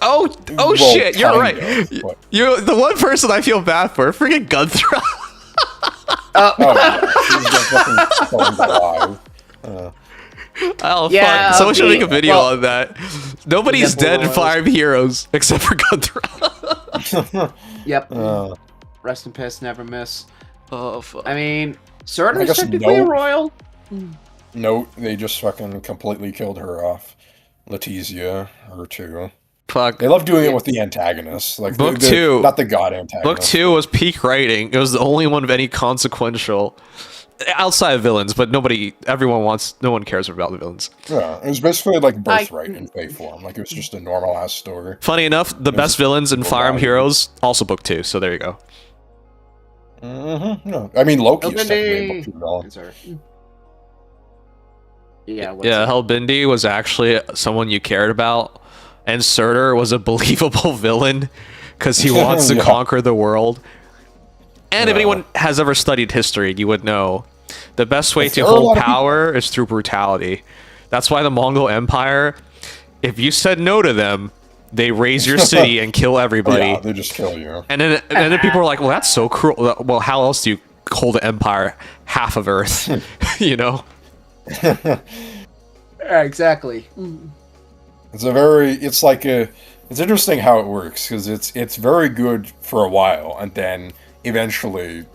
Oh Well, shit, you're kind right. of, but- You're the one person I feel bad for. Freaking Gunthra. Oh, yeah. She's just fucking falling alive. Oh, Yeah, fuck. Someone should okay. make a video Well, on that. Nobody's yeah, dead in well, Fire Emblem Heroes except for Gunthra. Yep. Uh, Rest in piss, never miss. Oh, fuck. I mean, Surtur I is guess technically no. a royal. no, they just fucking completely killed her off. Letizia, her too. Fuck. They love doing it with the antagonists, like Book the, two. not the god antagonist. Book 2 was peak writing. It was the only one of any consequential outside of villains, but no one cares about the villains. Yeah, it was basically like Birthright in Fae form. Like it was just a normal ass story. Funny enough, the best villains in Fire Emblem Heroes also Book 2, so there you go. Mm-hmm. No, I mean Loki is technically a Opening. book 2 villain. It's her. Yeah. What's Yeah, it? Hellbindi was actually someone you cared about, and Surtur was a believable villain because he wants to Yeah. conquer the world. And if Yeah. anyone has ever studied history, you would know the best way to feel a lot hold of people- power is through brutality. That's why the Mongol Empire, if you said no to them, they raise your city and kill everybody. Yeah, they just kill you. And then people are like, well, that's so cruel. Well, how else do you hold an empire half of Earth? You know? Yeah, exactly. It's it's interesting how it works because it's very good for a while and then eventually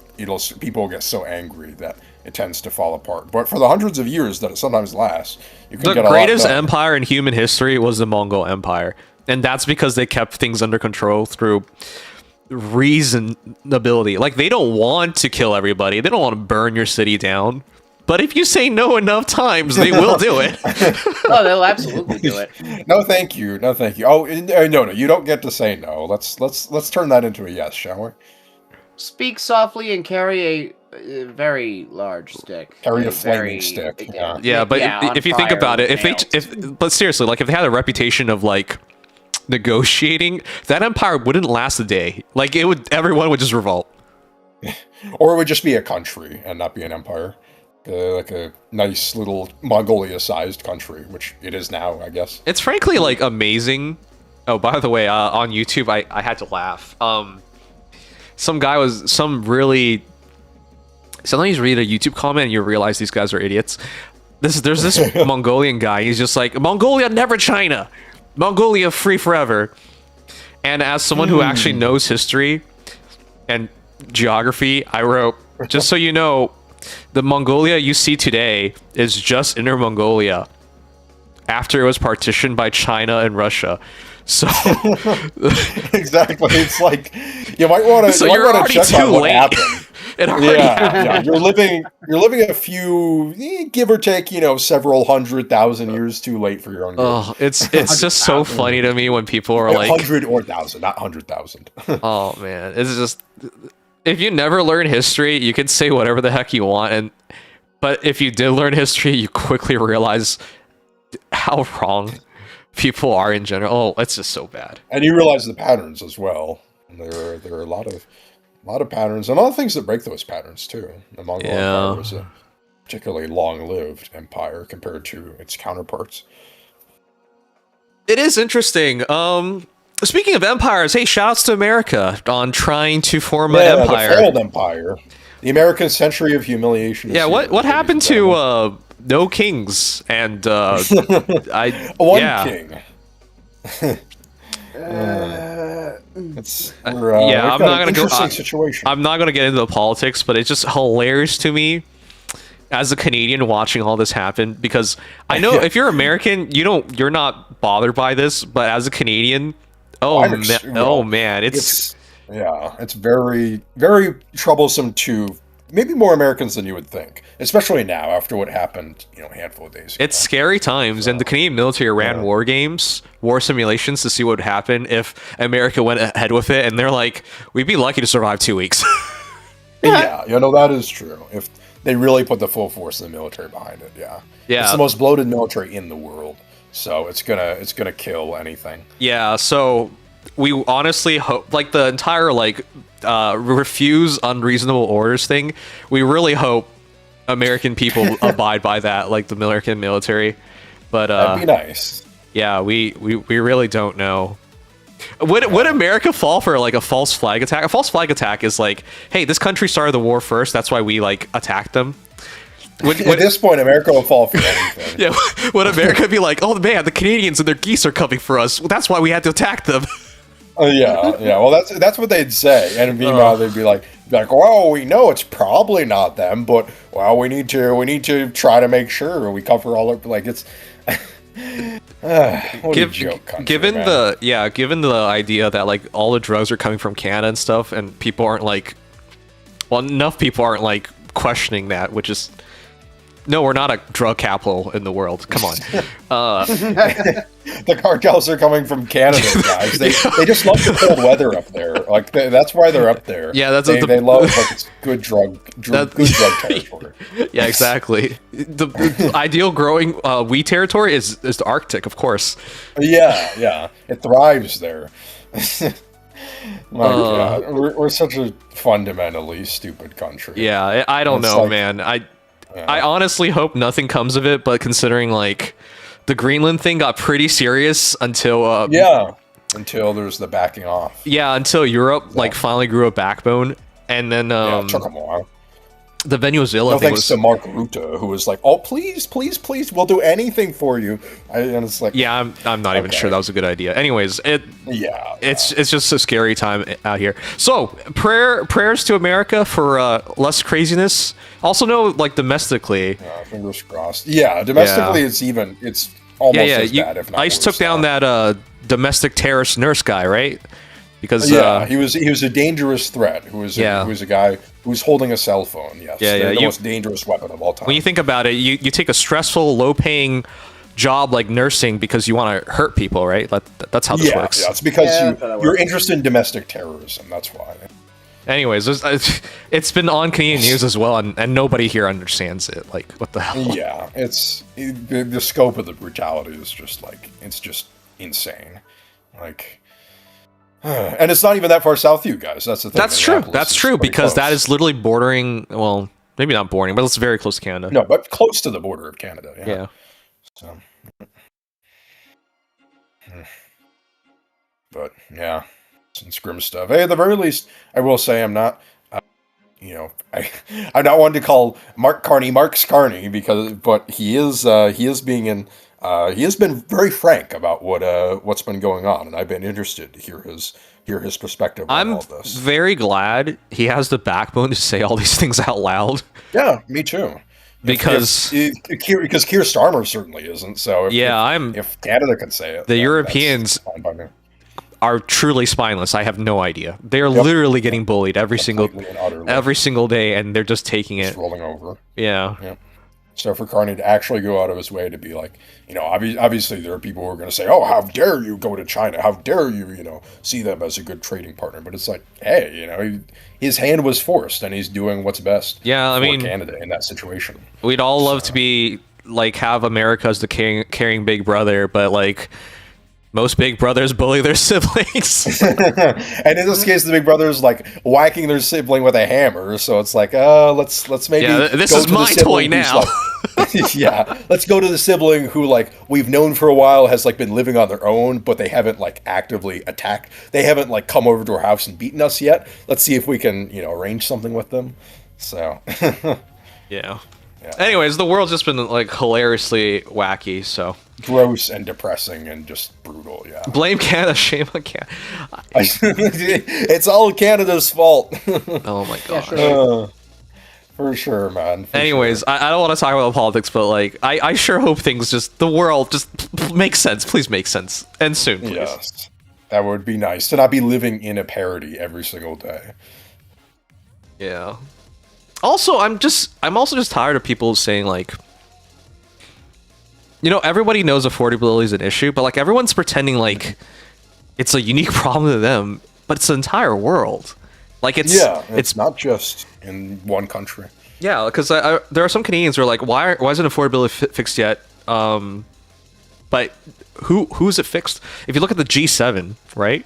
people get so angry that it tends to fall apart. But for the hundreds of years that it sometimes lasts, you can The get a lot greatest done. empire in human history was the Mongol Empire. And that's because they kept things under control through reasonability. Like, they don't want to kill everybody. They don't want to burn your city down. But if you say no enough times, they will do it. Oh, they'll absolutely do it. No, thank you. No, thank you. Oh, no, you don't get to say no. Let's turn that into a yes, shall we? Speak softly and carry a very large stick. Carry a flaming stick, yeah. Yeah, but on if you think fire about it, nails. but seriously, like, if they had a reputation of, like, negotiating, that empire wouldn't last a day. Like, everyone would just revolt. Or it would just be a country and not be an empire. Like a nice little Mongolia-sized country, which it is now, I guess. It's frankly, like, amazing. Oh, by the way, on YouTube, I had to laugh. Sometimes you read a YouTube comment and you realize these guys are idiots. There's this Mongolian guy. He's just like, Mongolia, never China. Mongolia, free forever. And as someone who actually knows history and geography, I wrote, just so you know, the Mongolia you see today is just Inner Mongolia. after it was partitioned by China and Russia. So Exactly. It's like you might want to. so you you're might want already to check too on what late. happened. It already happened. Yeah. You're living a few, give or take, several 100,000 years too late for your own good. Oh, it's just so funny to me when people are like 100 or 1,000, not 100,000. oh man, it's just if you never learn history, you can say whatever the heck you want, but if you did learn history, you quickly realize how wrong people are in general. Oh, it's just so bad. And you realize the patterns as well. And there are a lot of patterns, and a lot of things that break those patterns too. The Mongol Empire was a particularly long-lived empire compared to its counterparts. It is interesting. Speaking of empires, hey, shoutouts to America on trying to form an empire. The failed empire. The American century of humiliation. Yeah, what happened to no kings and one king? I'm not gonna go. Situation. I'm not gonna get into the politics, but it's just hilarious to me as a Canadian watching all this happen, because I know if you're American, you're not bothered by this, but as a Canadian, man, it's very, very troublesome to maybe more Americans than you would think, especially now after what happened, a handful of days ago. It's scary times, and the Canadian military ran war simulations to see what would happen if America went ahead with it, and they're like, we'd be lucky to survive 2 weeks. Yeah, that is true. If they really put the full force of the military behind it, yeah. It's the most bloated military in the world, so it's gonna kill anything. Yeah, so we honestly hope, like, the entire refuse unreasonable orders thing, we really hope American people abide by that, like the American military. But that'd be nice. Yeah, we really don't know. Would America fall for like a false flag attack? A false flag attack is like, hey, this country started the war first, that's why we attacked them. At this point, America will fall for anything. Yeah, would America be like, oh man, the Canadians and their geese are coming for us, well, that's why we had to attack them? Yeah. Well, that's what they'd say, and meanwhile they'd be like, well, we know it's probably not them, but well, we need to try to make sure we cover all of it's. What a joke country, given man. the idea that all the drugs are coming from Canada and stuff, and people aren't enough people aren't questioning that, which is. No, we're not a drug capital in the world. Come on. The cartels are coming from Canada, guys. They just love the cold weather up there. That's why they're up there. Yeah, they love it's good drug territory. Yeah, exactly. The ideal growing wheat territory is the Arctic, of course. Yeah, it thrives there. God, we're such a fundamentally stupid country. Yeah, I don't know, man. I honestly hope nothing comes of it, but considering the Greenland thing got pretty serious until until there's the backing off. Yeah, until Europe finally grew a backbone, and then it took them a while. The Venezuela thing thanks to Mark Rutte, who was like, "Oh, please, we'll do anything for you." And it's like, yeah, I'm not even sure that was a good idea. Anyways, it's just a scary time out here. So prayers to America for less craziness. Also, domestically. Fingers crossed. Yeah, domestically, it's almost as bad, if not ICE worse took down that domestic terrorist nurse guy, right? Because he was a dangerous threat. Who was a guy who was holding a cell phone. Yes, the most dangerous weapon of all time. When you think about it, you take a stressful, low-paying job like nursing because you want to hurt people, right? That's how this works. Yeah, it's because you're interested in domestic terrorism. That's why. Anyways, it's been on Canadian news as well, and nobody here understands it. What the hell? Yeah, the scope of the brutality is just it's just insane. And it's not even that far south, you guys. That's the thing. That's true because that is literally bordering. Well, maybe not bordering, but it's very close to Canada. No, but close to the border of Canada. Yeah. So, but yeah, some grim stuff. Hey, at the very least, I will say I'm not. I'm not one to call Mark Carney Mark's Carney but he is being he has been very frank about what's been going on, and I've been interested to hear his perspective on all this. I'm very glad he has the backbone to say all these things out loud. Yeah, me too. because because Keir Starmer certainly isn't. So if Canada can say it, the Europeans are truly spineless. I have no idea. They're literally getting bullied every single day, and they're just taking it, rolling over. Yeah. Yep. So for Carney to actually go out of his way to be like, obviously there are people who are going to say, "Oh, how dare you go to China? How dare you, see them as a good trading partner?" But it's like, hey, his hand was forced, and he's doing what's best. Yeah, I mean, Canada in that situation. We'd all love to be like have America as the caring big brother, but like most big brothers bully their siblings. And in this case, the big brother is like whacking their sibling with a hammer. So it's like, let's maybe. Yeah, this is my toy now. Yeah, let's go to the sibling who we've known for a while has been living on their own, but they haven't actively attacked. They haven't come over to our house and beaten us yet. Let's see if we can arrange something with them. So. Yeah. Anyways, the world's just been hilariously wacky, so gross and depressing and just brutal. Yeah. Blame Canada, shame on Canada. It's all Canada's fault. Oh my god. Yeah, for sure, man. Anyways, sure. I don't want to talk about politics, but I sure hope the world just makes sense. Please make sense, and soon, please. Yes, that would be nice to not be living in a parody every single day. Yeah. Also, I'm also just tired of people saying everybody knows affordability is an issue, but everyone's pretending it's a unique problem to them, but it's the entire world. It's not just in one country. Yeah, because there are some Canadians who are like, why isn't affordability fixed yet? But who's it fixed? If you look at the G7, right?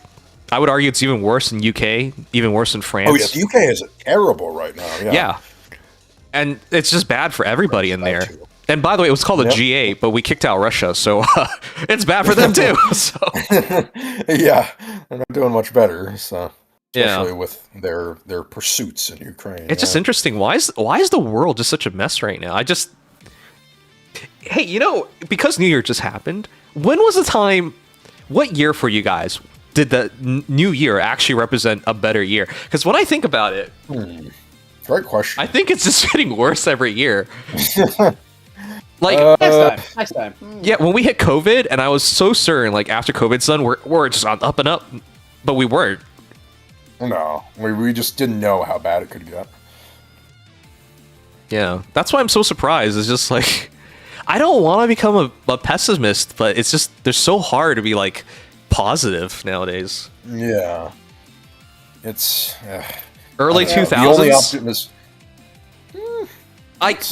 I would argue it's even worse in UK, even worse in France. Oh yeah, the UK is terrible right now. Yeah. And it's just bad for everybody in there. And by the way, it was called a G8, but we kicked out Russia, so it's bad for them too. So yeah, they're not doing much better. So especially with their pursuits in Ukraine. It's just interesting. Why is the world just such a mess right now? Hey, because New Year just happened. When was the time? What year for you guys did the new year actually represent a better year? Because when I think about it. Great question. I think it's just getting worse every year. Next time. Yeah, when we hit COVID, and I was so certain, after COVID's done, we're just on up and up, but we weren't. No, we just didn't know how bad it could get. Yeah, that's why I'm so surprised. It's just I don't want to become a pessimist, but it's just they're so hard to be positive nowadays. Yeah, it's. Early 2000s. The only optimism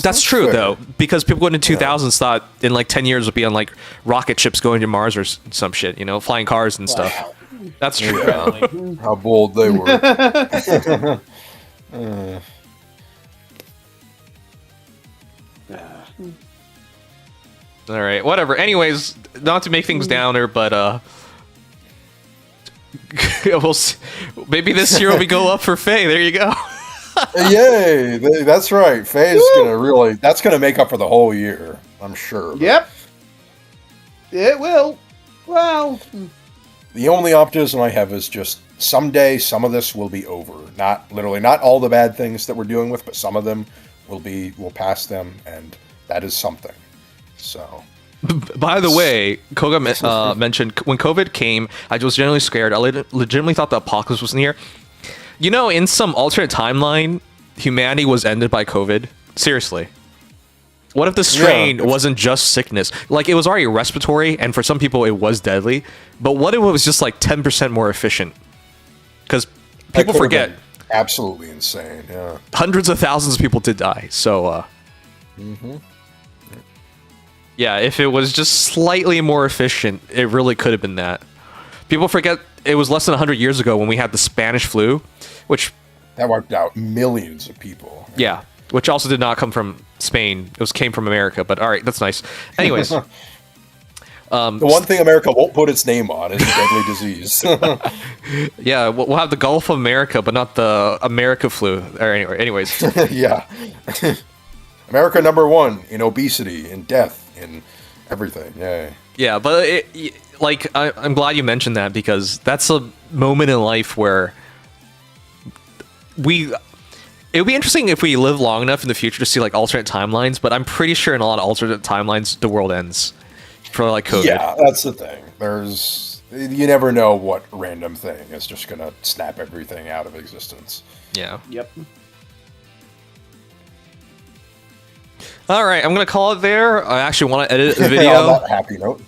that's true though, because people going into 2000s thought in 10 years would be on rocket ships going to Mars or some shit, flying cars and stuff. Wow. That's true. Yeah. How bold they were. All right, whatever. Anyways, not to make things downer, but we'll see. Maybe this year we go up for Faye. There you go. Yay! That's right. Faye is that's gonna make up for the whole year. I'm sure. Yep. It will. Well, the only optimism I have is just someday some of this will be over. Not all the bad things that we're dealing with, but some of them we'll pass them, and that is something. So. By the way, Koga mentioned when COVID came, I was genuinely scared. I legitimately thought the apocalypse was near. In some alternate timeline, humanity was ended by COVID. Seriously. What if the strain wasn't just sickness? It was already respiratory, and for some people it was deadly. But what if it was just 10% more efficient? Because people forget. Absolutely insane, yeah. Hundreds of thousands of people did die, so... Yeah, if it was just slightly more efficient, it really could have been that. People forget it was less than 100 years ago when we had the Spanish flu, which... That wiped out millions of people. Yeah, which also did not come from Spain. It came from America, but all right, that's nice. Anyways. The one thing America won't put its name on is a deadly disease. Yeah, we'll have the Gulf of America, but not the America flu. Or anyways. Yeah. America #1 in obesity, in death, in everything. Yay. Yeah, but I'm glad you mentioned that, because that's a moment in life where It would be interesting if we live long enough in the future to see like alternate timelines, but I'm pretty sure in a lot of alternate timelines the world ends for like COVID. Yeah, that's the thing. You never know what random thing is just gonna snap everything out of existence. Yeah. Yep. All right, I'm gonna call it there. I actually want to edit the On video. that happy note.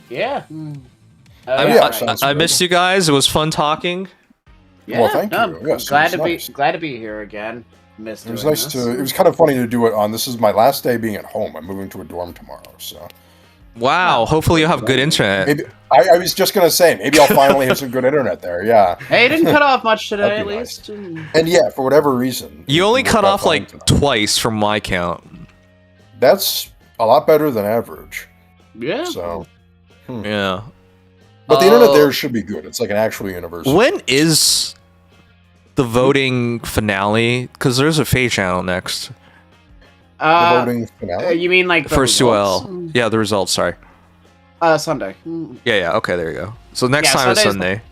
Yeah. I missed you guys. It was fun talking. Yeah. Well, thank you. Yes, glad it to was nice. glad to be here again. Missed It was doing nice this. to. It was kind of funny to do it on. This is my last day being at home. I'm moving to a dorm tomorrow, so. Wow. Hopefully you'll have good internet. Maybe I was just gonna say maybe I'll finally have some good internet there. Yeah. Hey, it didn't cut off much today, That'd at be least. And yeah, for whatever reason, You only it cut worked out off fine like tonight. twice from my count. That's a lot better than average. Yeah. So, Yeah. but the internet there should be good. It's like an actual university. When is the voting finale? Because there's a Faye channel next The voting finale? You mean like the for results? Suel. Yeah, the results. Sorry. Sunday. Yeah. Okay. There you go. So next Yeah, time is Sunday's Sunday.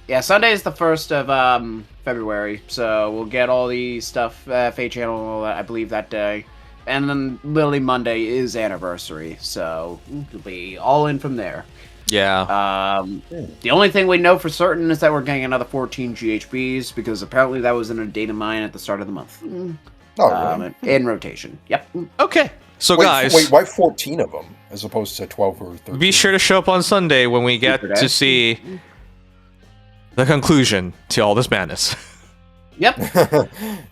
Yeah, Sunday is the 1st of February, so we'll get all the stuff, Fate Channel, and all that, I believe, that day. And then literally Monday is anniversary, so it'll be all in from there. Yeah. The only thing we know for certain is that we're getting another 14 GHBs, because apparently that was in a data mine at the start of the month. Oh, really? In rotation. Yep. Okay. So Wait, guys, wait, why 14 of them as opposed to 12 or 13? be sure to show up on Sunday when we get Super to day. see the conclusion to all this madness. Yep.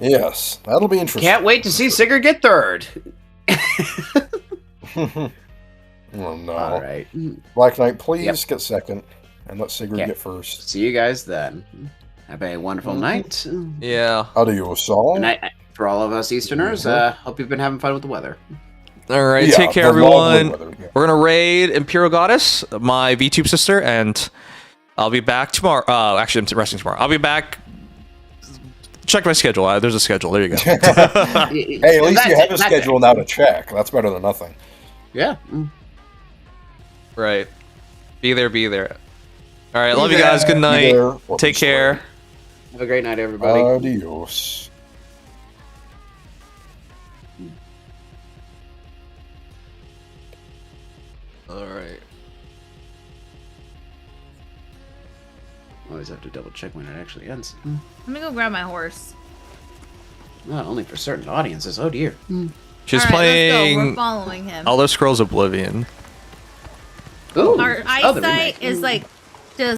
Yes, that'll be interesting. Can't wait to see Sigurd get third. Oh no. All right. Black Knight, please Yep. get second, and let Sigurd Yeah. get first. See you guys then. Have a wonderful night. Yeah. Adios all. Good night for all of us Easterners. Hope you've been having fun with the weather. All right. Yeah, Take care, the lovely everyone. weather, yeah. We're gonna raid Imperial Goddess, my VTube sister, and I'll be back tomorrow. Actually, I'm resting tomorrow. I'll be back. Check my schedule. There's a schedule. There you go. Hey, at least you have a schedule now to check. That's better than nothing. Yeah. Right. Be there. Be there. All right. Be Love you guys. there, Good be night. there, or Take be care. Have a great night, everybody. Adios. All right. Always have to double check when it actually ends. I'm gonna go grab my horse. Not only for certain audiences. Oh dear. She's All right, let's go. We're playing following him. Elder Scrolls Oblivion. Ooh. Our Oh, the eyesight remake. is like